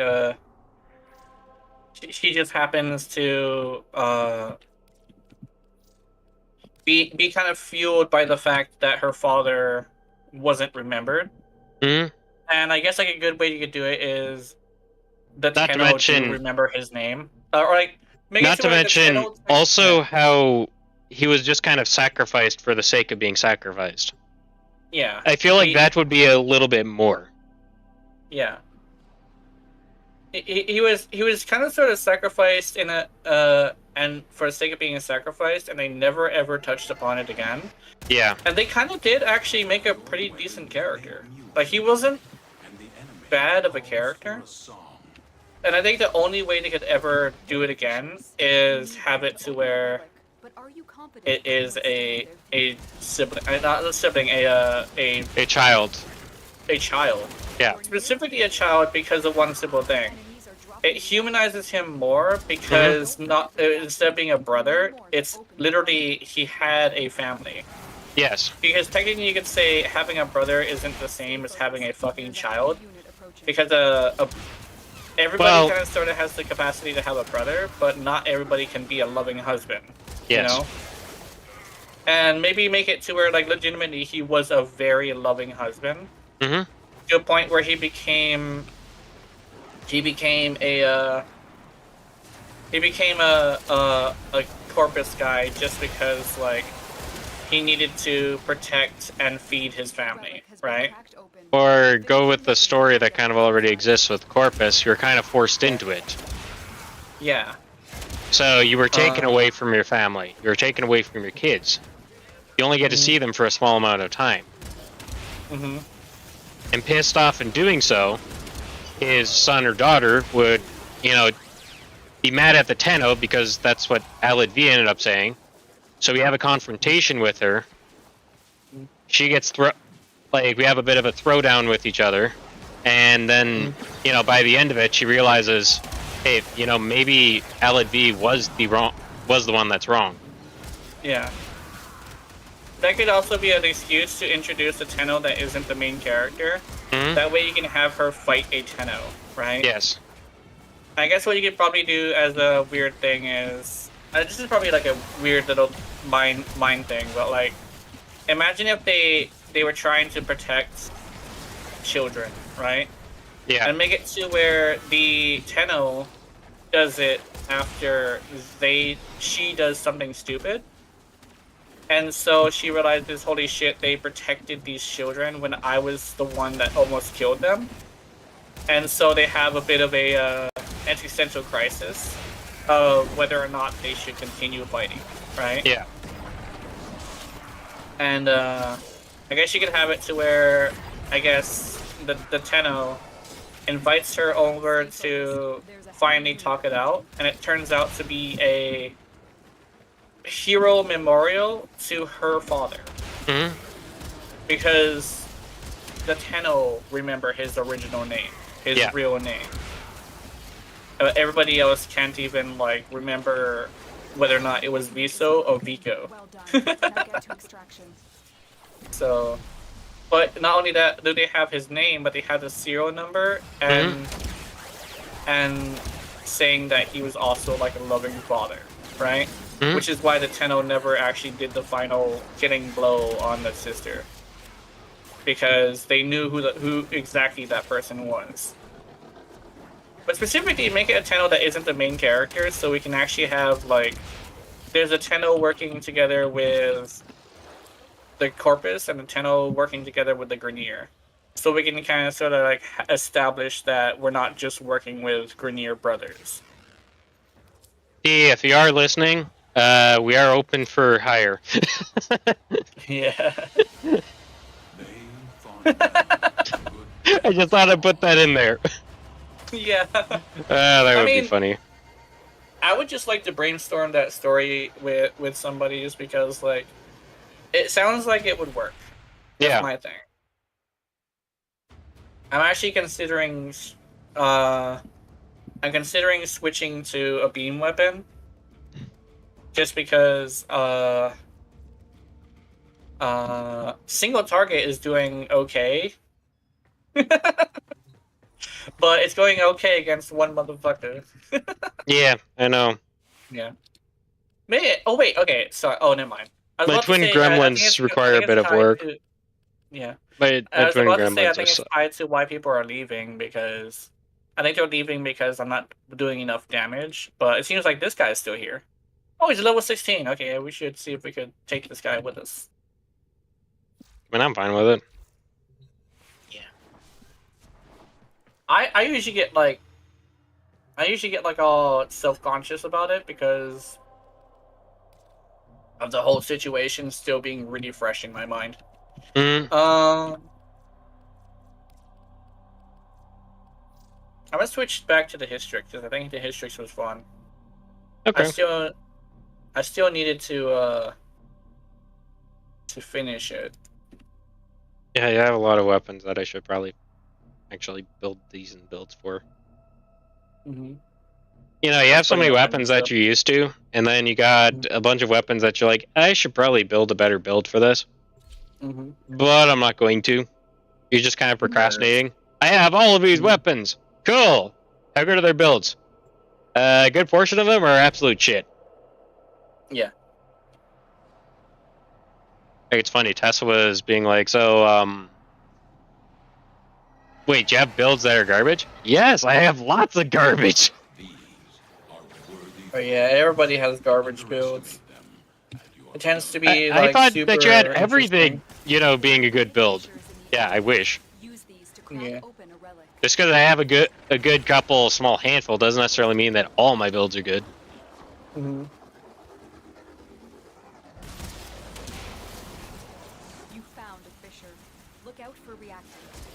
she just happens to be kind of fueled by the fact that her father wasn't remembered.
Mhm.
And I guess like a good way you could do it is the
Not to
Tenno
mention-
do remember his name, or like make it
Not to
where the
mention
Tenno-
also how he was just kind of sacrificed for the sake of being sacrificed.
yeah,
I feel like
He-
that would be a little bit more.
yeah. He was kind of sort of sacrificed in a and for the sake of being sacrificed, and they never ever touched upon it again.
Yeah.
And they kind of did actually make a pretty decent character. Like, he wasn't bad of a character. And I think the only way they could ever do it again is have it to where
But are you confident
it is
in
a sibling, not a sibling, a
A child.
child.
Yeah.
Specifically a child because of one simple thing.
enemies are dropping
It humanizes him more because instead of being a brother, it's literally he had a family.
Yes.
Because technically you could say having a brother isn't the same as having a fucking child.
unit approaching.
Because everybody
Well-
kind of sort of has the capacity to have a brother, but not everybody can be a loving husband.
Yes.
You know? And maybe make it to where, like, legitimately he was a very loving husband.
Mm-hmm.
To a point where he became a he became a corpus guy just because like he needed to protect and feed his family, right?
Or go with the story that kind of already exists with Corpus, you're kind of forced into it.
Yeah.
So you were taken away from your family. You were taken away from your kids. You only get to see them for a small amount of time.
Mm-hmm.
And pissed off in doing so, his son or daughter would, you know, be mad at the Tenno because that's what Alid V ended up saying. So we have a confrontation with her. She gets we have a bit of a throwdown with each other, and then you know by the end of it, she realizes, hey, you know maybe Alid V was the one that's wrong.
Yeah. That could also be an excuse to introduce a Tenno that isn't the main character.
Mm-hmm.
That way you can have her fight a Tenno, right?
Yes.
I guess what you could probably do as a weird thing is... this is probably like a weird little mind thing, but like... Imagine if they were trying to protect children, right?
Yeah.
And make it to where the Tenno does it after she does something stupid. And so she realizes, holy shit, they protected these children when I was the one that almost killed them. And so they have a bit of a existential crisis of whether or not they should continue fighting, right?
Yeah.
And I guess you could have it to where, I guess, the Tenno invites her over to finally talk it out, and it turns out to be a hero memorial to her father.
Mm-hmm.
Because the Tenno remember his original name, his real name. Everybody else can't even like remember whether or not it was Viso or Vico.
Well done. Now get to extraction.
So, but not only that, do they have his name, but they have the serial number and saying that he was also like a loving father, right?
Mm-hmm.
Which is why the Tenno never actually did the final killing blow on the sister, because they knew who exactly that person was. But specifically, make it a Tenno that isn't the main character, so we can actually have like there's a Tenno working together with the Corpus and the Tenno working together with the Grenier. So we can kind of sort of like establish that we're not just working with Grenier brothers.
Hey, if you are listening, we are open for hire.
Yeah.
I just thought I'd put that in there.
Yeah.
That would be funny.
I would just like to brainstorm that story with somebody just because, like, it sounds like it would work. That's my thing. I'm actually considering, switching to a beam weapon. Just because, single target is doing okay. But it's going okay against one motherfucker.
Yeah, I know.
Yeah. Oh, wait, okay, sorry. Oh, never mind.
My twin gremlins require a bit of work.
Yeah.
My twin gremlins
I think it's tied to why people are leaving, because... I think they're leaving because I'm not doing enough damage, but it seems like this guy's still here. Oh, he's level 16. Okay, we should see if we could take this guy with us.
I mean, I'm fine with it.
Yeah. I usually get like all self-conscious about it because of the whole situation still being really fresh in my mind.
Mm.
I'm gonna switch back to the Histrix because I think the Histrix was fun.
Okay.
I still needed to finish it.
Yeah, you have a lot of weapons that I should probably actually build decent builds for.
Mm-hmm.
You know, you have so many weapons that you're used to, and then you got a bunch of weapons that you're like, I should probably build a better build for this.
Mm-hmm.
But I'm not going to. You're just kind of procrastinating. I have all of these weapons. Cool. How good are their builds? A good portion of them are absolute shit.
Yeah.
Like, it's funny, Tessa was being like, wait, do you have builds that are garbage? Yes, I have lots of garbage.
Oh yeah, everybody has garbage builds. It tends to be
I
like
thought
super
that you had
interesting.
everything, being a good build. Yeah, I wish.
Use these to crack
Yeah.
open a relic.
Just because I have a good couple small handful doesn't necessarily mean that all my builds are good.
Mm-hmm.
You found a fissure. Look out for reactants.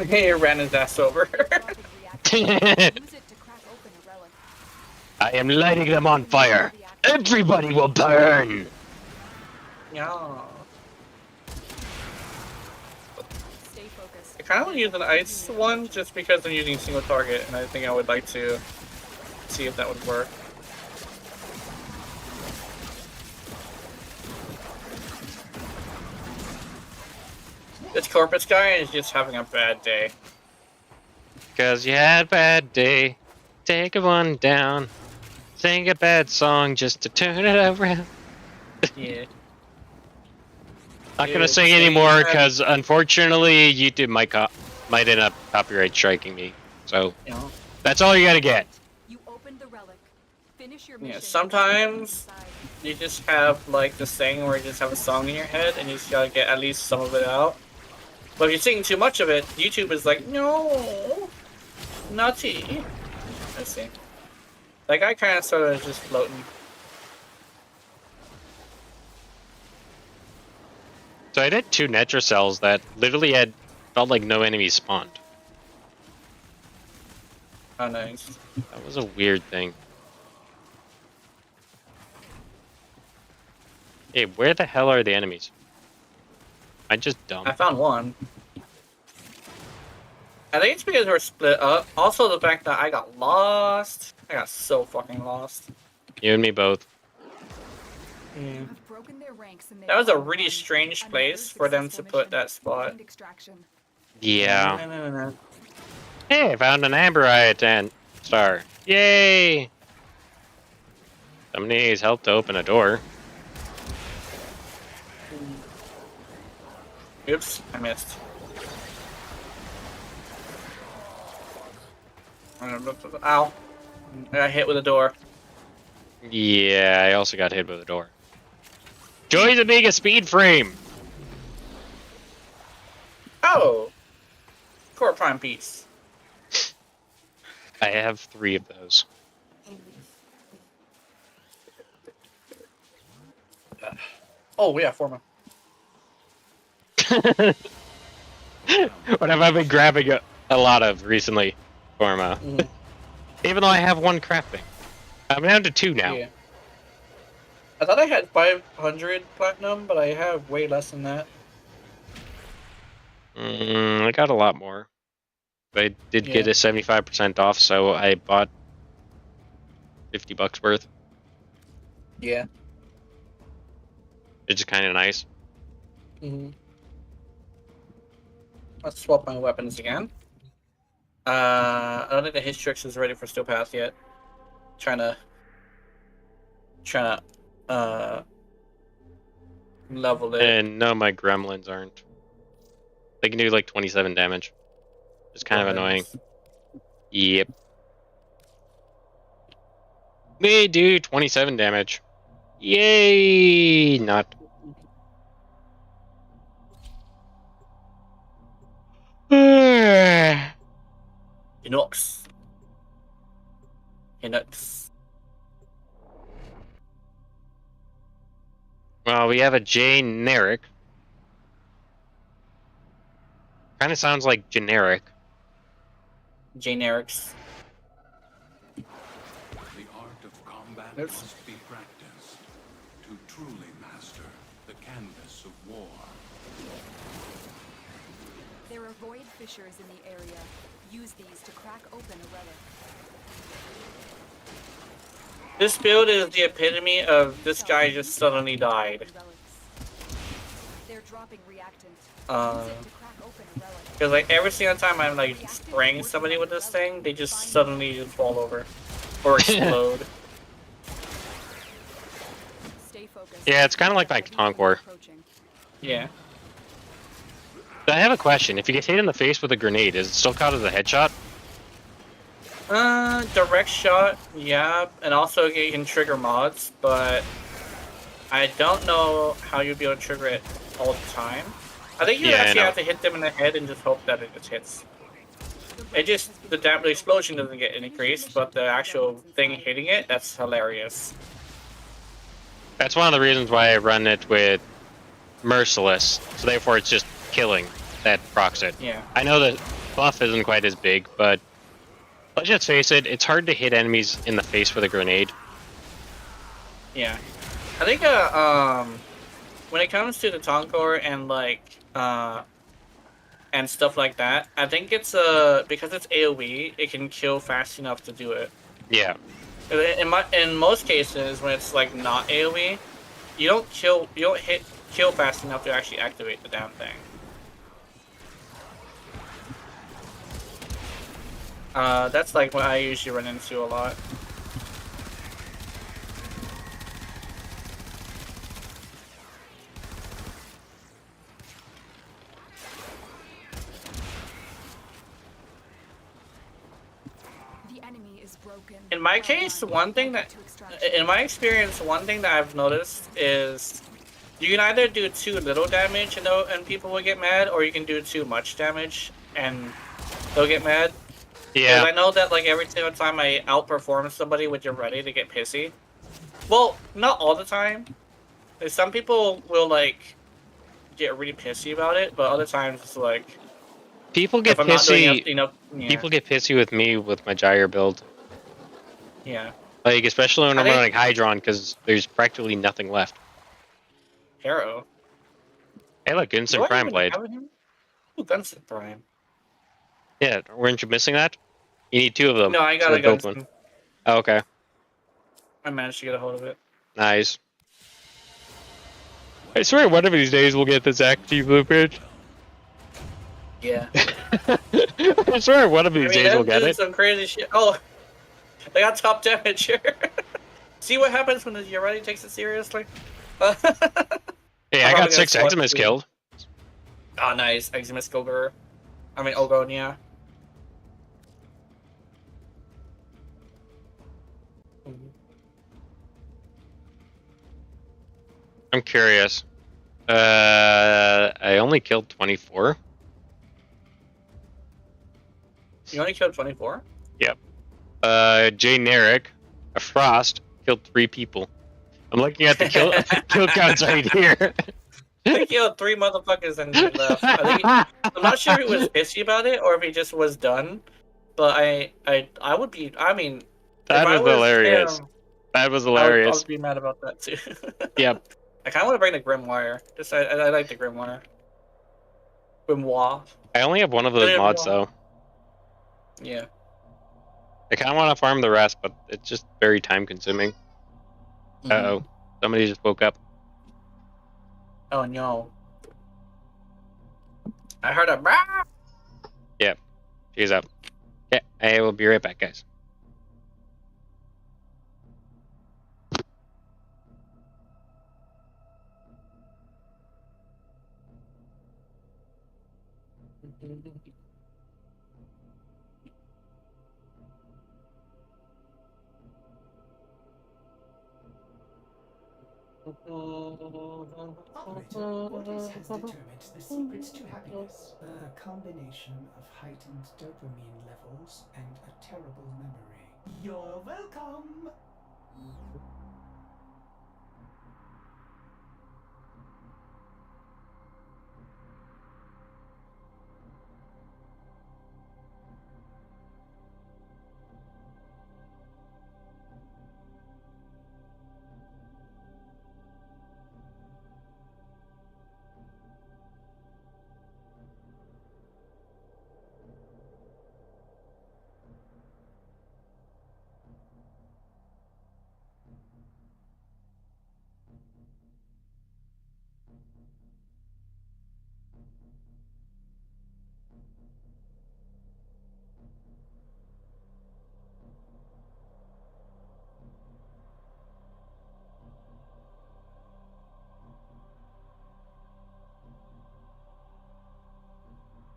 He ran his ass over.
Dropping reactants. Use it to crack open a relic.
I am lighting them on fire. Everybody will burn.
Yeah.
Stay focused.
I kind of want to use an ice one just because I'm using single target, and I think I would like to see if that would work. This corpus guy is just having a bad day.
Cause you had a bad day. Take a one down. Sing a bad song just to turn it around.
Yeah.
Not gonna
Yeah,
sing
so
anymore
you have-
because unfortunately YouTube might end up copyright striking me. So
You know.
that's all you gotta get.
You opened the relic. Finish your
Yeah,
mission.
sometimes you just have like this thing where you just have a song in your head and you just gotta get at least some of it out. But if you're singing too much of it, YouTube is like, no, naughty. I see. Like I kind of sort of just floating.
So I did 2 Netra cells that literally felt like no enemies spawned.
Oh, nice.
That was a weird thing. Hey, where the hell are the enemies? I just dumb.
I found one. I think it's because we're split up. Also, the fact that I got lost. I got so fucking lost.
You and me both.
Yeah.
You've broken their ranks and they
That was a
are
really
on
strange
another
place for them to
successful
put
mission.
that spot.
Find extraction.
Yeah.
No.
Hey, I found an Amberite star. Yay! Somebody needs help to open a door.
Oops, I missed. Ow. I got hit with a door.
Yeah, I also got hit with a door. Joy's Amiga speed frame!
Oh! Core Prime piece.
I have 3 of those.
Oh, yeah, Forma.
What have I been grabbing a lot of recently, Forma?
Mhm.
Even though I have 1 crafting. I'm down to 2 now.
Yeah. I thought I had 500 platinum, but I have way less than that.
I got a lot more. I did get
Yeah.
a 75% off, so I bought $50 worth,
Yeah.
which is kind of nice.
Let's swap my weapons again. I don't think the Histrix is ready for Steel Path yet. Trying to level it.
And no, my gremlins aren't. They can do like 27 damage. It's kind of annoying. Yep. They do 27 damage. Yay! Not.
Inox.
Well, we have a generic. Kind of sounds like generic.
Generics.
The art of combat
Oops.
must be practiced to truly master the canvas of war.
There are void fissures in the area. Use these to crack open a relic.
This build is the epitome of this guy just suddenly died.
They're dropping reactant.
Uh,
Use it to crack open a relic.
Because like every single time I'm like spraying somebody with this thing, they just suddenly just fall over. Or explode.
Stay focused.
Yeah, it's kind of like Tonk War.
Approaching.
Yeah.
I have a question. If you get hit in the face with a grenade, is it still caught as a headshot?
Direct shot, yeah, and also you can trigger mods, but I don't know how you'd be able to trigger it all the time. I think you would
Yeah, I
actually
know.
have to hit them in the head and just hope that it just hits. It just, the explosion doesn't get increased, but the actual thing hitting it, that's hilarious.
That's one of the reasons why I run it with Merciless, so therefore it's just killing that procs it.
Yeah.
I know the buff isn't quite as big, but let's just face it, it's hard to hit enemies in the face with a grenade.
Yeah. I think, when it comes to the Tonkor and, like, and stuff like that, I think it's, because it's AoE, it can kill fast enough to do it.
Yeah.
In most cases, when it's, like, not AoE, you don't kill fast enough to actually activate the damn thing. That's, like, what I usually run into a lot. In my case, in my experience, one thing that I've noticed is you can either do too little damage and people will get mad, or you can do too much damage and they'll get mad.
Yeah.
Because I know that, like, every single time I outperform somebody with your ready to get pissy. Well, not all the time. Some people will, like, get really pissy about it, but other times it's like
People get
if I'm not doing
pissy.
enough, yeah.
People get pissy with me with my gyre build.
Yeah.
Like, especially when I'm
think-
running Hydron, because there's practically nothing left.
Hero.
Hey, look, Instant Prime Blade.
Ooh, Gunston Prime.
Yeah, weren't you missing that? You need two of them.
No, I got
so
a
build
Gunston.
one. Oh, okay.
I managed to get a hold of it.
Nice. I swear one of these days we'll get this active blueprint.
Yeah.
I swear one of these days we'll get it.
Some crazy shit. Oh, they got top damage here. See what happens when the Urati takes it seriously?
Hey, I got 6 Eximus killed.
Oh, nice. Eximus Ogre. I mean, Ogon, yeah.
I'm curious. I only killed 24.
You only killed 24?
Yep. Jay Narek, a Frost, killed 3 people. I'm looking at the kill counts right here.
I killed 3 motherfuckers and he left. I'm not sure if he was pissy about it or if he just was done. But I would be. I mean,
that was hilarious. That was hilarious.
I would be mad about that too.
Yep.
I kind of want to bring the Grimoire. Just I like the Grimoire. Grimoire.
I only have one of those mods though.
Yeah.
I kind of want to farm the rest, but it's just very time consuming. Uh-oh. Somebody just woke up.
Oh no. I heard a brah!
Yep. She's up. Okay, I will be right back, guys.
Operator, Ordis has determined the secrets to happiness. A combination of heightened dopamine levels and a terrible memory. You're welcome!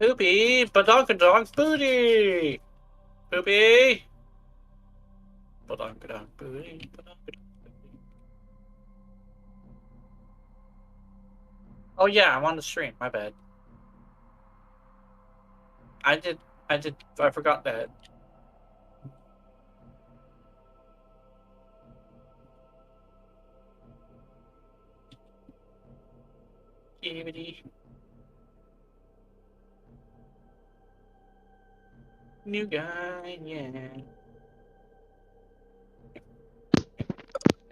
Poopy, badonkadonk booty! Poopy! Oh yeah, I'm on the stream. My bad. I forgot that. New guy, yeah.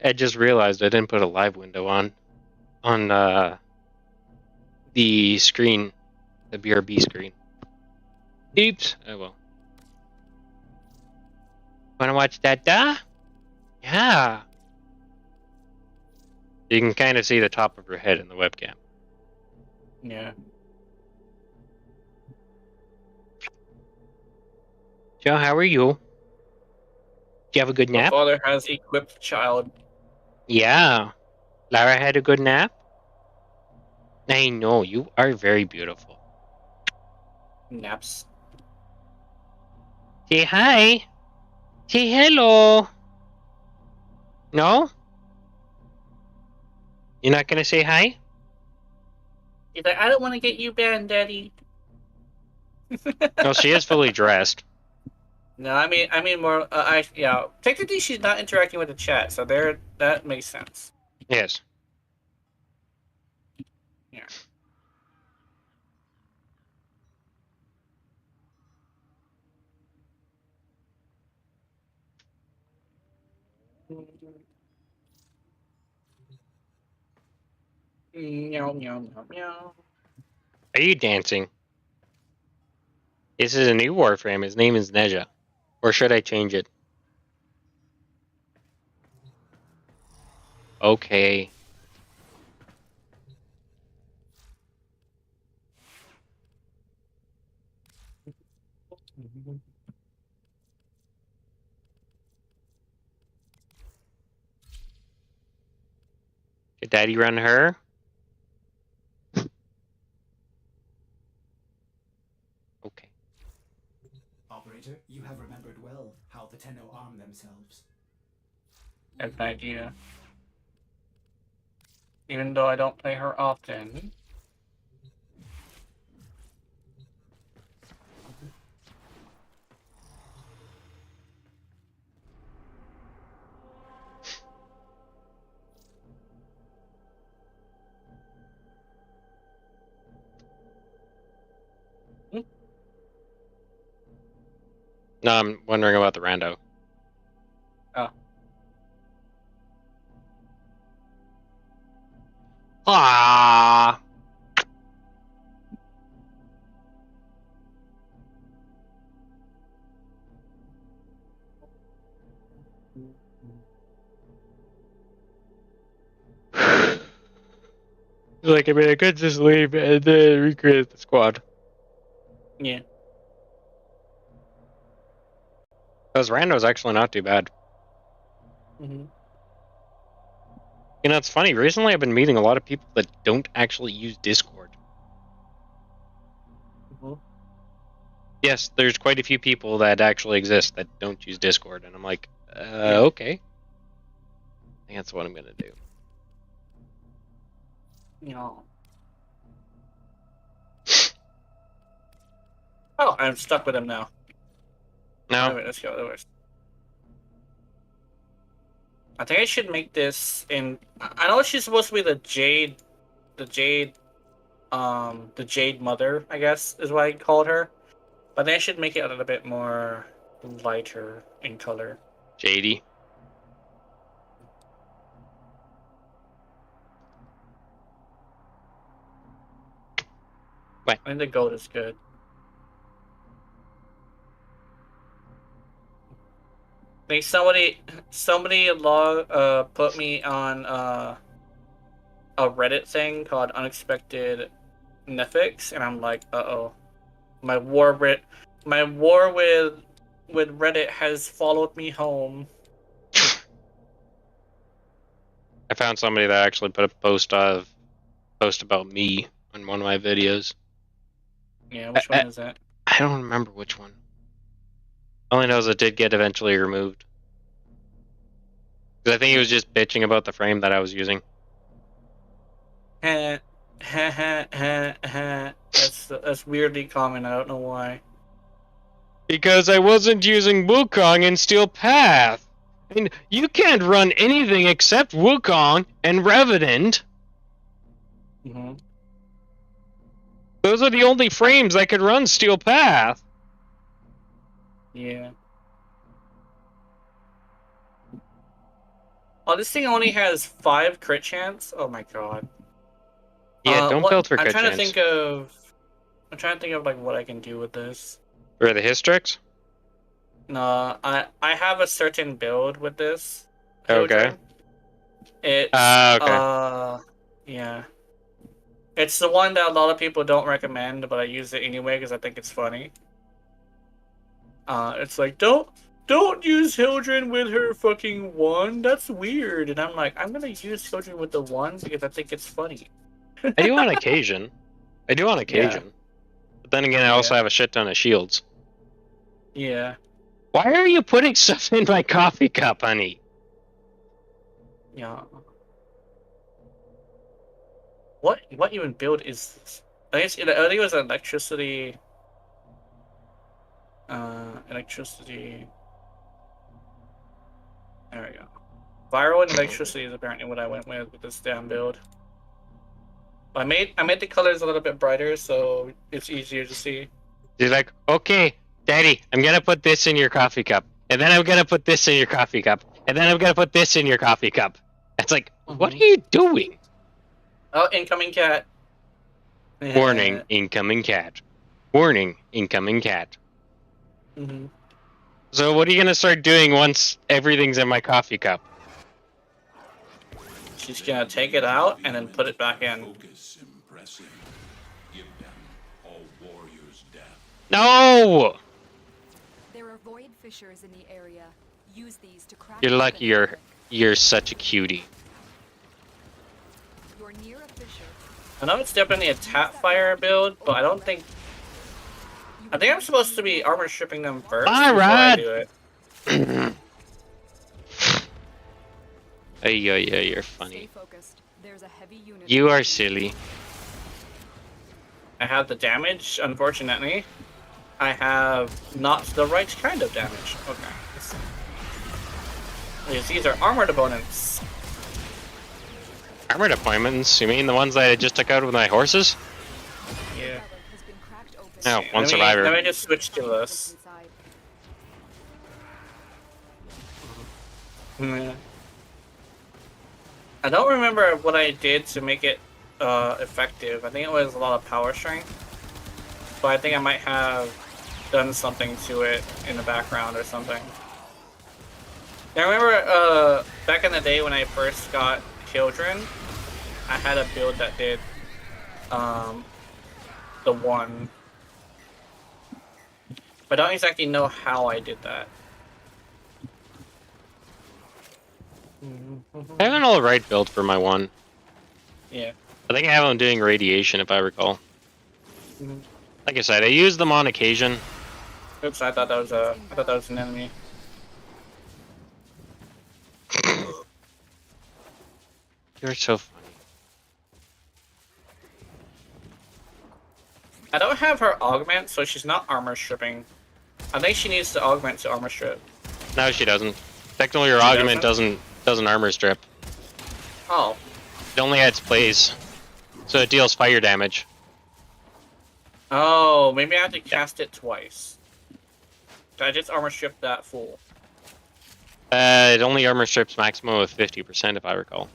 I just realized I didn't put a live window on the screen, the BRB screen. Oops. Oh well. Wanna watch that? Yeah. You can kind of see the top of her head in the webcam.
Yeah.
Joe, how are you? Did you have a good
My
nap?
father has equipped child.
Yeah. Lara had a good nap? I know, you are very beautiful.
Naps.
Say hi. Say hello. No? You're not gonna say hi?
He's like, I don't want to get you banned, Daddy.
No, she is fully dressed.
No, I mean more. Yeah. Technically, she's not interacting with the chat, so there, that makes sense.
Yes.
Yeah. Meow meow meow meow.
Are you dancing? This is a new Warframe. His name is Neja. Or should I change it? Okay. Did Daddy run her? Okay.
Operator, you have remembered well how the Tenno arm themselves.
That's an idea. Even though I don't play her often.
No, I'm wondering about the rando.
Oh.
Ah. Like, I mean, I could just leave and then recreate the squad.
Yeah.
Because rando's actually not too bad.
Mm-hmm.
You know, it's funny. Recently, I've been meeting a lot of people that don't actually use Discord.
Mm-hmm.
Yes, there's quite a few people that actually exist that don't use Discord, and I'm like,
Yeah.
okay. I think that's what I'm gonna do.
No. Oh, I'm stuck with him now.
No,
Wait, let's go. I think I should make this in. I know she's supposed to be the Jade, the Jade Mother, I guess is what I called her. But then I should make it a little bit more lighter in color.
JD.
I think the gold is good. I think put me on a Reddit thing called Unexpected Netflix, and I'm like, uh-oh. My war with Reddit has followed me home.
I found somebody that actually put a post about me on one of my videos.
Yeah, which one is that?
I don't remember which one. All I know is it did get eventually removed. Because I think he was just bitching about the frame that I was using.
That's weirdly common. I don't know why.
Because I wasn't using Wukong and Steel Path. I mean, you can't run anything except Wukong and Revenant.
Mm-hmm.
Those are the only frames that could run Steel Path.
Yeah. Oh, this thing only has 5 crit chance. Oh my god.
Yeah, don't build for
I'm
crit
trying
chance.
to think of. I'm trying to think of like what I can do with this.
For the Hystrix?
No, I have a certain build with this.
Okay.
Children. It's
Okay.
yeah. It's the one that a lot of people don't recommend, but I use it anyway because I think it's funny. It's like don't use Hildren with her fucking 1. That's weird. And I'm like, I'm gonna use Hildren with the 1 because I think it's funny.
I do on occasion. But then again, I also have a shit ton of shields.
Yeah.
Why are you putting stuff in my coffee cup, honey?
Yeah. What even build is this? I think it was electricity. Electricity. There we go. Viral and electricity is apparently what I went with this damn build. I made the colors a little bit brighter so it's easier to see.
He's like, okay, Daddy, I'm gonna put this in your coffee cup, and then I'm gonna put this in your coffee cup, and then I'm gonna put this in your coffee cup. It's like, what are you doing?
Oh, incoming cat.
Warning, incoming cat. Warning, incoming cat.
Mm-hmm.
So what are you gonna start doing once everything's in my coffee cup?
She's gonna take it out and then put it back in.
Focus impressive. Give them all warriors death.
No!
There are void fissures in the area. Use these to crack.
You're lucky
open
you're such a cutie.
You're near a fissure.
I know it's definitely a tap fire build, but I don't think. I think I'm supposed to be armor stripping them first before I do it.
Yeah, you're funny.
Stay focused. There's a heavy unit.
You are silly.
I have the damage, unfortunately. I have not the right kind of damage. Okay. Because these are armored opponents.
Armored appointments? You mean the ones that I just took out with my horses?
Yeah.
No, one survivor.
Let me just switch to this. I don't remember what I did to make it effective. I think it was a lot of power strength. But I think I might have done something to it in the background or something. I remember back in the day when I first got Children, I had a build that did the 1. But I don't exactly know how I did that.
I have an alright build for my 1.
Yeah.
I think I have them doing radiation if I recall. Like I said, I use them on occasion.
Oops, I thought that was an enemy.
You're so funny.
I don't have her augment, so she's not armor stripping. I think she needs to augment to armor strip.
No, she doesn't. Technically, your augment doesn't armor strip.
Oh.
It only adds plays, so it deals fire damage.
Oh, maybe I have to cast it twice. I just armor strip that full.
It only armor strips maximum of 50%, if I recall.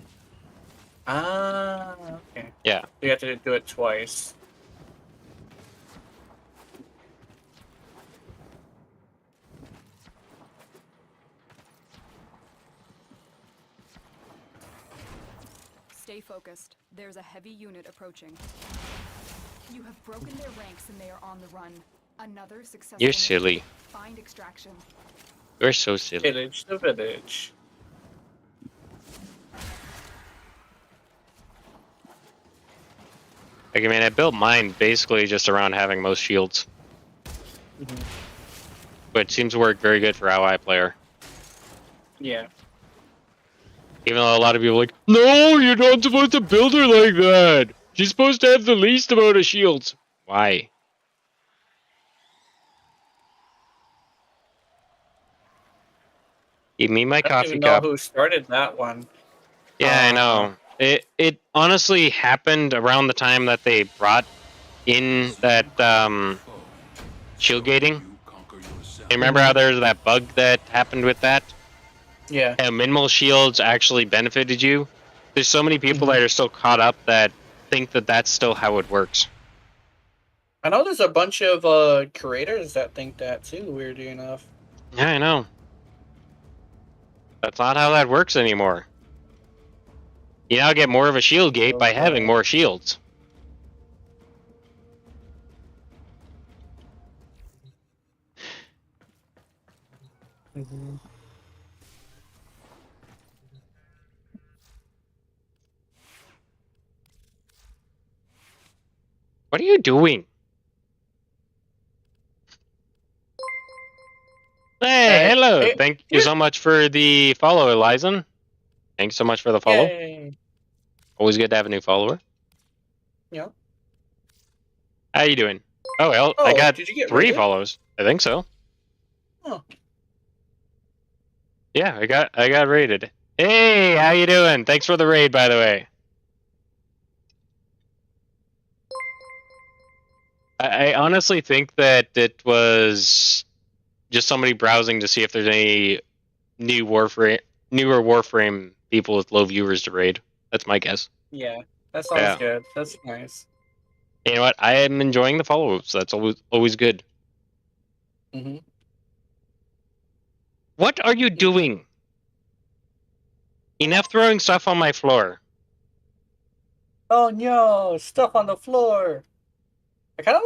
Ah, okay.
Yeah.
You have to do it twice.
Stay focused. There's a heavy unit approaching. You have broken their ranks and they are on the run. Another successful.
You're silly.
Find extraction.
You're so silly.
Village to village.
Like, I mean, I built mine basically just around having most shields. But it seems to work very good for ally player.
Yeah.
Even though a lot of people are like, no, you're not supposed to build her like that. She's supposed to have the least amount of shields. Why? Give me my
I don't
coffee
even know
cup.
who started that one.
Yeah, I know. It honestly happened around the time that they brought in that shield gating.
You conquer yourself.
You remember how there's that bug that happened with that?
Yeah.
How minimal shields actually benefited you? There's so many people that are still caught up that think that that's still how it works.
I know there's a bunch of creators that think that too, weirdly enough.
Yeah, I know. That's not how that works anymore. You now get more of a shield gate by having more shields. What are you doing? Hey, hello.
Hey,
Thank you so much for the follow, Eliza. Thanks so much for the follow.
Yay.
Always good to have a new follower.
Yeah.
How you doing? Oh, well, I
Oh,
got
did you get
3
rated?
follows. I think so.
Oh.
Yeah, I got rated. Hey, how you doing? Thanks for the raid, by the way. I honestly think that it was just somebody browsing to see if there's any newer Warframe people with low viewers to raid. That's my guess.
Yeah, that sounds
Yeah.
good. That's nice.
You know what? I am enjoying the follow-ups. That's always good.
Mhm.
What are you doing? Enough throwing stuff on my floor.
Oh no, stuff on the floor. I kind of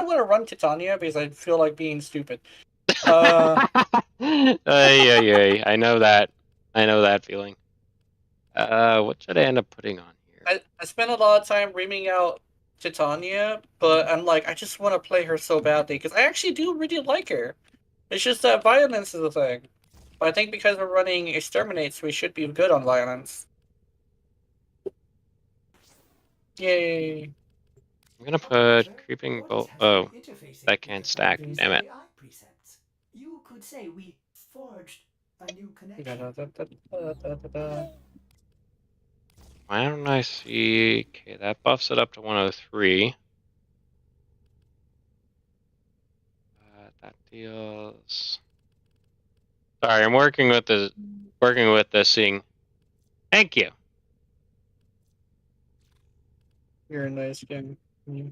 want to run Titania because I feel like being stupid.
Ay. I know that. I know that feeling. What should I end up putting on here?
I spent a lot of time reaming out Titania, but I'm like, I just want to play her so badly because I actually do really like her. It's just that violence is the thing. But I think because we're running exterminates, we should be good on violence. Yay!
I'm gonna put creeping bolt. Oh, that can't stack. Damn it.
You could say we forged a new connection.
Da-da-da-da-da-da-da.
Why don't I see? Okay, that buffs it up to 103. That deals. Sorry, I'm working with this thing. Thank you.
You're a nice game.
Yeah,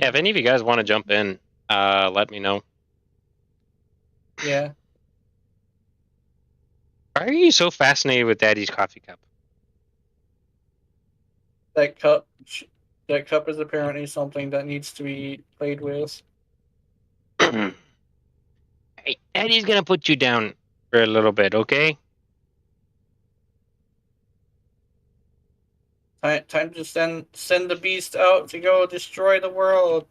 if any of you guys want to jump in, let me know.
Yeah.
Why are you so fascinated with Daddy's coffee cup?
That cup is apparently something that needs to be played with.
Hey, Daddy's gonna put you down for a little bit, okay?
Time to send the beast out to go destroy the world.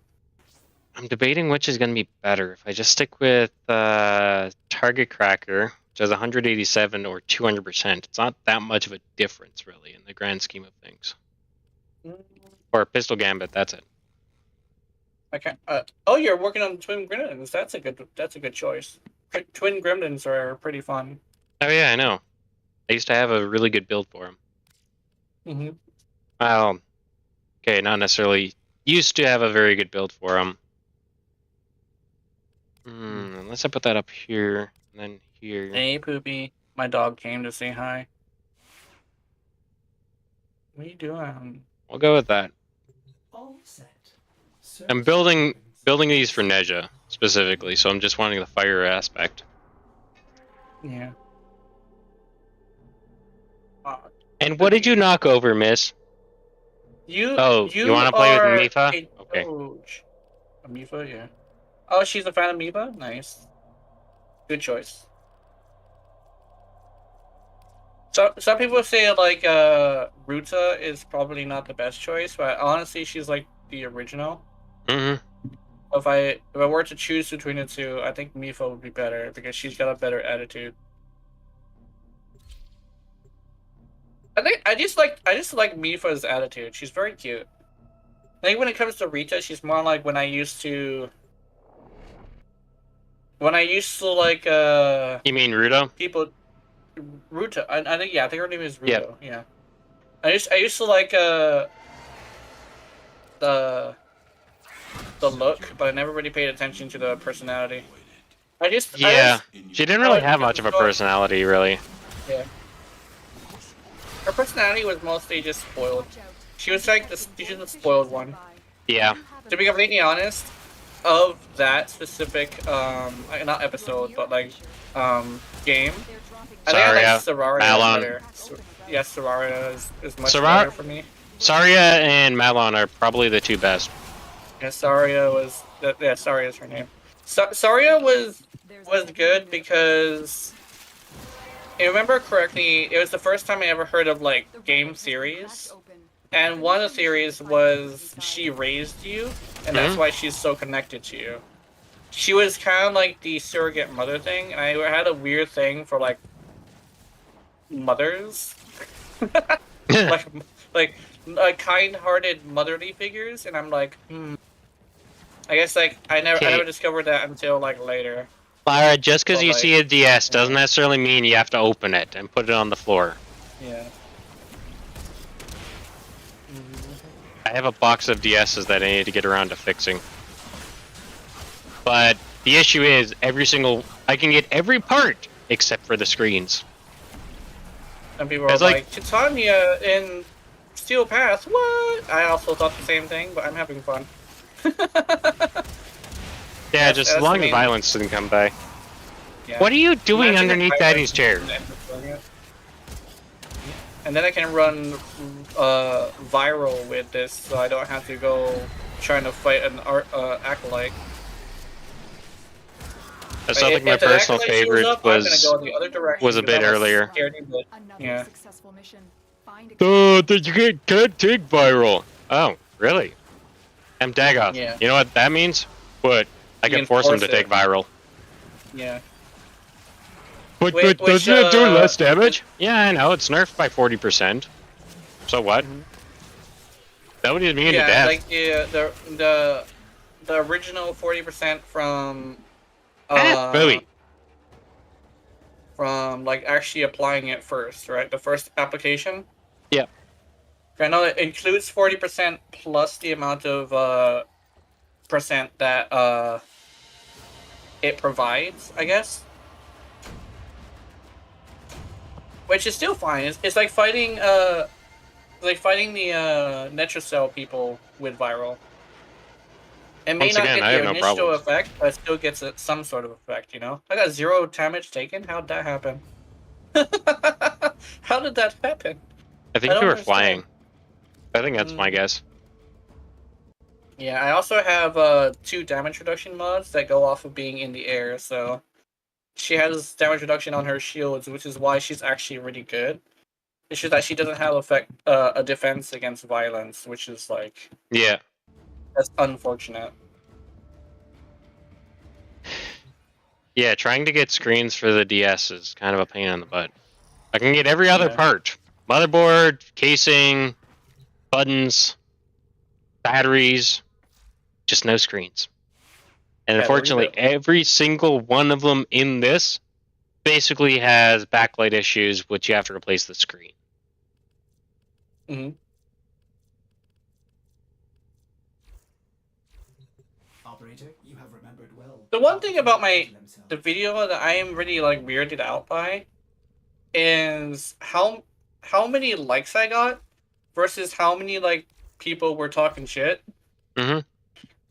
I'm debating which is gonna be better. If I just stick with Target Cracker, which has 187 or 200%, it's not that much of a difference, really, in the grand scheme of things. Or Pistol Gambit, that's it.
I can't. Oh, you're working on Twin Gremlins. That's a good choice. Twin Gremlins are pretty fun.
Oh yeah, I know. I used to have a really good build for them.
Mm-hmm.
Well, okay, not necessarily used to have a very good build for them. Unless I put that up here, and then here.
Hey, Poopy. My dog came to say hi. What are you doing?
We'll go with that.
All set.
I'm building these for Neja specifically, so I'm just wanting the fire aspect.
Yeah.
And what did you knock over, miss?
You
want to play with
are
Mifa?
a
Okay.
Doge. A Mifa, yeah. Oh, she's a fan of Mifa? Nice. Good choice. So some people say like Ruta is probably not the best choice, but honestly she's like the original.
Mm-hmm.
If I were to choose between the two, I think Mifa would be better because she's got a better attitude. I just like Mifa's attitude. She's very cute. I think when it comes to Rita, she's more like when I used to like
You mean Rudo?
people Ruto. I think I think her name is Ruto. Yeah. I used to like the look, but I never really paid attention to the personality.
Yeah. She didn't really have
you know,
much of a personality, really.
Yeah. Her personality was mostly just spoiled.
Watch out.
She was like she's the spoiled one.
Yeah.
To be completely honest, of that specific not episode, but like game, I think I like Sararia
Malon.
better. Yes, Sararia is much
Sarar-
better for me.
Saria and Malon are probably the two best.
Yeah, Saria was Saria is her name. Saria was good because, if I remember correctly, it was the first time I ever heard of like game theories, and one of the theories was she raised you, and that's why she's so connected to you. She was kind of like the surrogate mother thing, and I had a weird thing for like mothers, like kind-hearted motherly figures, and I'm like, I guess like I never discovered that until like later.
Lyra, just because
Well,
you
like,
see a DS doesn't necessarily mean you have to open it and put it on the floor.
Yeah.
I have a box of DSs that I need to get around to fixing. But the issue is, I can get every part except for the screens.
Some people are
It's
like,
like-
Titania in Steel Path, what? I also thought the same thing, but I'm having fun.
Yeah, just as
that's
long
the
as
main-
violence didn't come by.
Yeah.
What are you doing
Imagine if
underneath
I
Daddy's
went
chair?
to- And then I can run viral with this, so I don't have to go trying to fight an acolyte.
That's something my
If the
personal
acolyte shows
favorite
up, I'm gonna
was.
go in the other direction
was a
because
bit
I'm
earlier.
scaredy bit.
Another
Yeah.
successful mission. Find a
You can't take viral. Oh, really? I'm Dagoth.
Yeah.
You know what that means? But I
You
can
can
force him
force
to
it.
take viral.
Yeah.
But,
Which,
doesn't it do less damage? Yeah, I know. It's nerfed by 40%. So what? That would mean to
Yeah,
death.
like the original 40% from
Bowie.
from like actually applying it first, right? The first application.
Yeah.
I know it includes 40% plus the amount of percent that it provides, I guess. Which is still fine. It's like fighting the Netracell people with viral. It may
Once
not
again,
get
I
the
have no
initial
problems.
effect, but it still gets some sort of effect, you know? I got 0 damage taken? How'd that happen? How did that happen?
I think
I
you
don't
were
understand.
flying. I think that's my guess.
Yeah, I also have 2 damage reduction mods that go off of being in the air, so she has damage reduction on her shields, which is why she's actually really good. It's just that she doesn't have a defense against violence, which is like
Yeah.
that's unfortunate.
Yeah, trying to get screens for the DS is kind of a pain in the butt. I can get every other
Yeah.
part. Motherboard, casing, buttons, batteries, just no screens. And
Yeah,
unfortunately, every single one of them in this basically has backlight issues, which you have to replace the screen.
Hmm.
Operator, you have remembered well.
The one thing about the
themselves.
video that I am really like weirded out by is how many likes I got versus how many like people were talking shit.
Mm-hmm.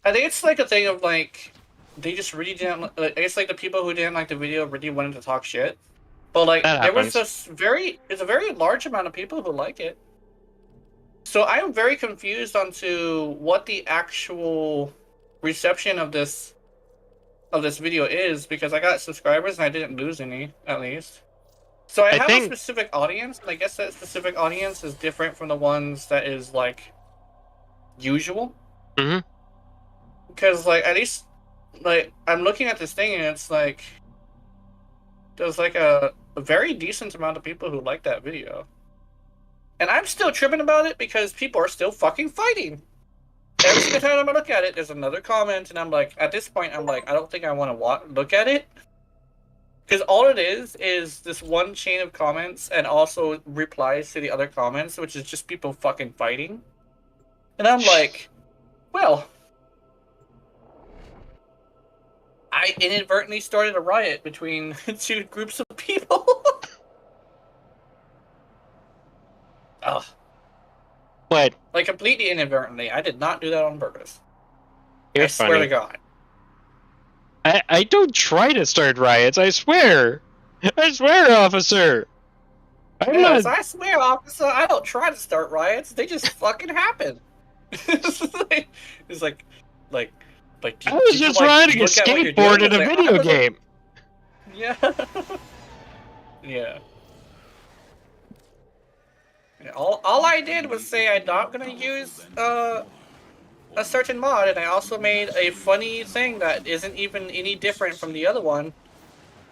I think it's like a thing of like they just really didn't. Like, it's like the people who didn't like the video really wanted to talk shit, but like
That
there was
happens.
it's a very large amount of people who like it. So I am very confused onto what the actual reception of this video is because I got subscribers and I didn't lose any at least. So I have
think-
a specific audience, and I guess that specific audience is different from the ones that is like usual.
Mhm.
Because like at least like I'm looking at this thing and it's like there's like a very decent amount of people who like that video. And I'm still tripping about it because people are still fucking fighting. Every single time I look at it, there's another comment, and I'm like, at this point, I'm like, I don't think I want to look at it. Because all it is this one chain of comments and also replies to the other comments, which is just people fucking fighting. And I'm like, well, I inadvertently started a riot between two groups of people. Ugh.
But
Like, completely inadvertently. I did not do that on purpose.
you're
I swear to
funny.
God.
I don't try to start riots, I swear. I swear, officer. I'm
Yes,
not.
I swear, officer, I don't try to start riots. They just fucking happen. It's like, like,
I was
did you,
just
like,
riding a
look at what you're doing?
skateboard in
It's
a
like, I
video
wasn't-
game.
Yeah. Yeah. All I did was say I'm not gonna use a certain mod, and I also made a funny thing that isn't even any different from the other one.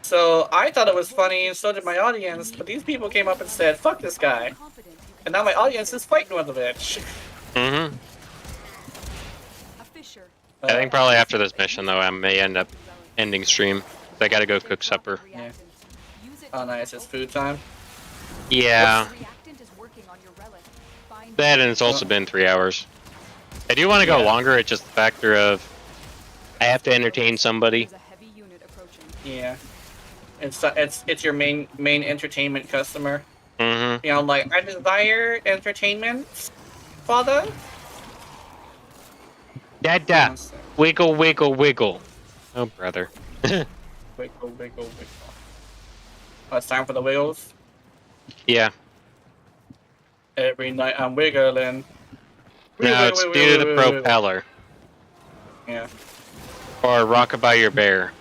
So I thought it was funny, and so did my audience. But these people came up and said, "Fuck this guy," and now my audience is fighting with the bitch.
Mm-hmm.
A fissure.
I think probably after this mission, though, I may end up ending stream. I gotta go cook supper.
Yeah. Oh, nice. It's food time.
Yeah.
Reactant is working on your relic. Find
That, and it's also been 3 hours. I do want to go
Yeah.
longer. It's just the factor of I have to entertain somebody.
There's a heavy unit approaching.
Yeah. It's your main entertainment customer.
Mm-hmm.
You know, like, I desire entertainment, father.
Dada. Wiggle, wiggle, wiggle. Oh, brother.
Wiggle, wiggle, wiggle. Oh, it's time for the wiggles.
Yeah.
Every night I'm wiggling.
Now it's due to the propeller.
Yeah.
Or Rockabye Your Bear.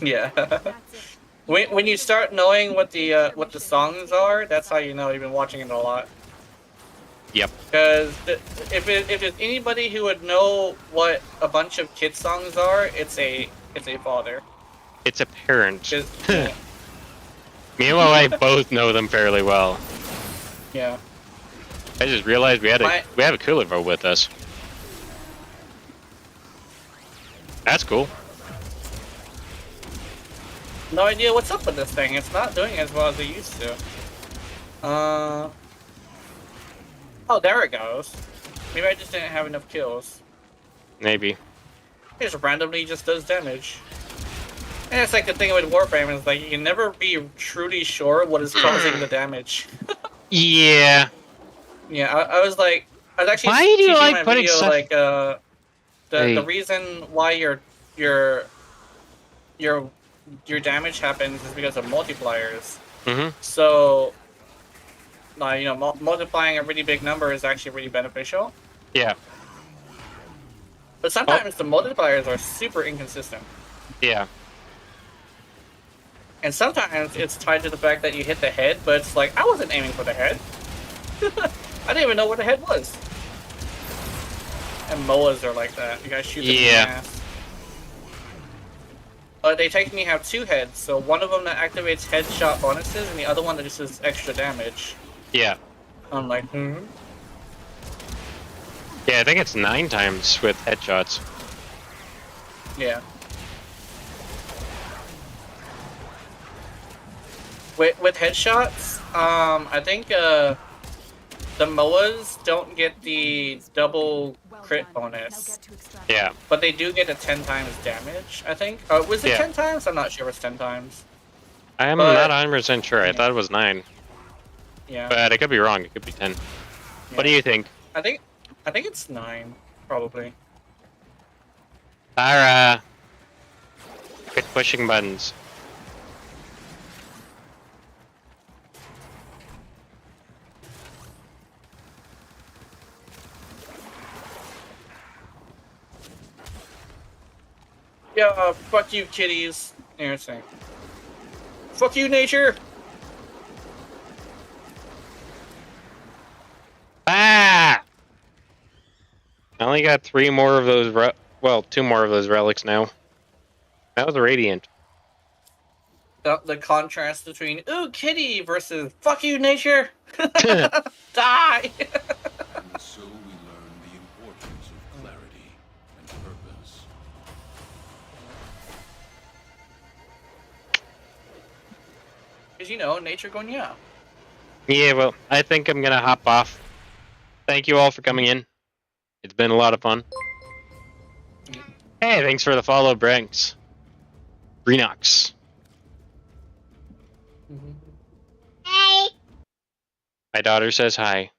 Yeah.
That's it.
When you start knowing what the songs are, that's how you know you've been watching it a lot.
Yep.
Because if there's anybody who would know what a bunch of kid songs are, it's a father.
It's a parent.
'Cause-
Me and my wife both know them fairly well.
yeah.
I just realized we have a cooler vote with us. That's cool.
No idea what's up with this thing. It's not doing as well as it used to. Oh, there it goes. Maybe I just didn't have enough kills.
Maybe.
It just randomly just does damage. And it's like the thing with Warframe is like you can never be truly sure what is causing the damage.
Yeah.
Yeah, I was actually
Why do you
teaching
like
my
putting
video,
stuff-
like the
Hey.
reason why your damage happens is because of multipliers.
Mm-hmm.
So, you know, multiplying a really big number is actually really beneficial.
Yeah.
But sometimes the multipliers are super inconsistent.
Yeah.
And sometimes it's tied to the fact that you hit the head, but it's like, I wasn't aiming for the head. I didn't even know where the head was. And MOAs are like that. You guys shoot them in the
Yeah.
ass. But they technically have two heads, so one of them that activates headshot bonuses, and the other one that just does extra damage.
Yeah.
I'm like,
Yeah, I think it's 9 times with headshots.
yeah. With headshots, I think the MOAs don't get the double
Well
crit
done. Now
bonus,
get to extract.
Yeah.
but they do get a 10 times damage, I think. Was it
Yeah.
10 times? I'm not sure if it's 10 times.
I'm
But-
not 100% sure. I
Yeah.
thought it was 9.
Yeah.
But I could be wrong. It could be 10. What do
Yeah.
you think?
I think it's 9, probably.
Sarah. Quit pushing buttons.
Yeah, fuck you, kitties. Interesting. Fuck you, nature.
Ah! I only got 3 more of those, well, 2 more of those relics now. That was a radiant.
the contrast between "ooh, kitty" versus "fuck you, nature." Die.
And so we learn the importance of clarity and purpose.
Because nature going yeah.
Yeah, well, I think I'm gonna hop off. Thank you all for coming in. It's been a lot of fun. Hey, thanks for the follow, Branks. Renox.
Hi.
My daughter says hi.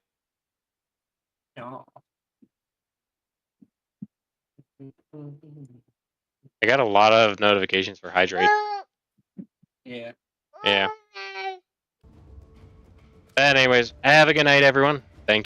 I got a lot of notifications for Hydrate.
Yeah.
Yeah. But anyways, have a good night, everyone.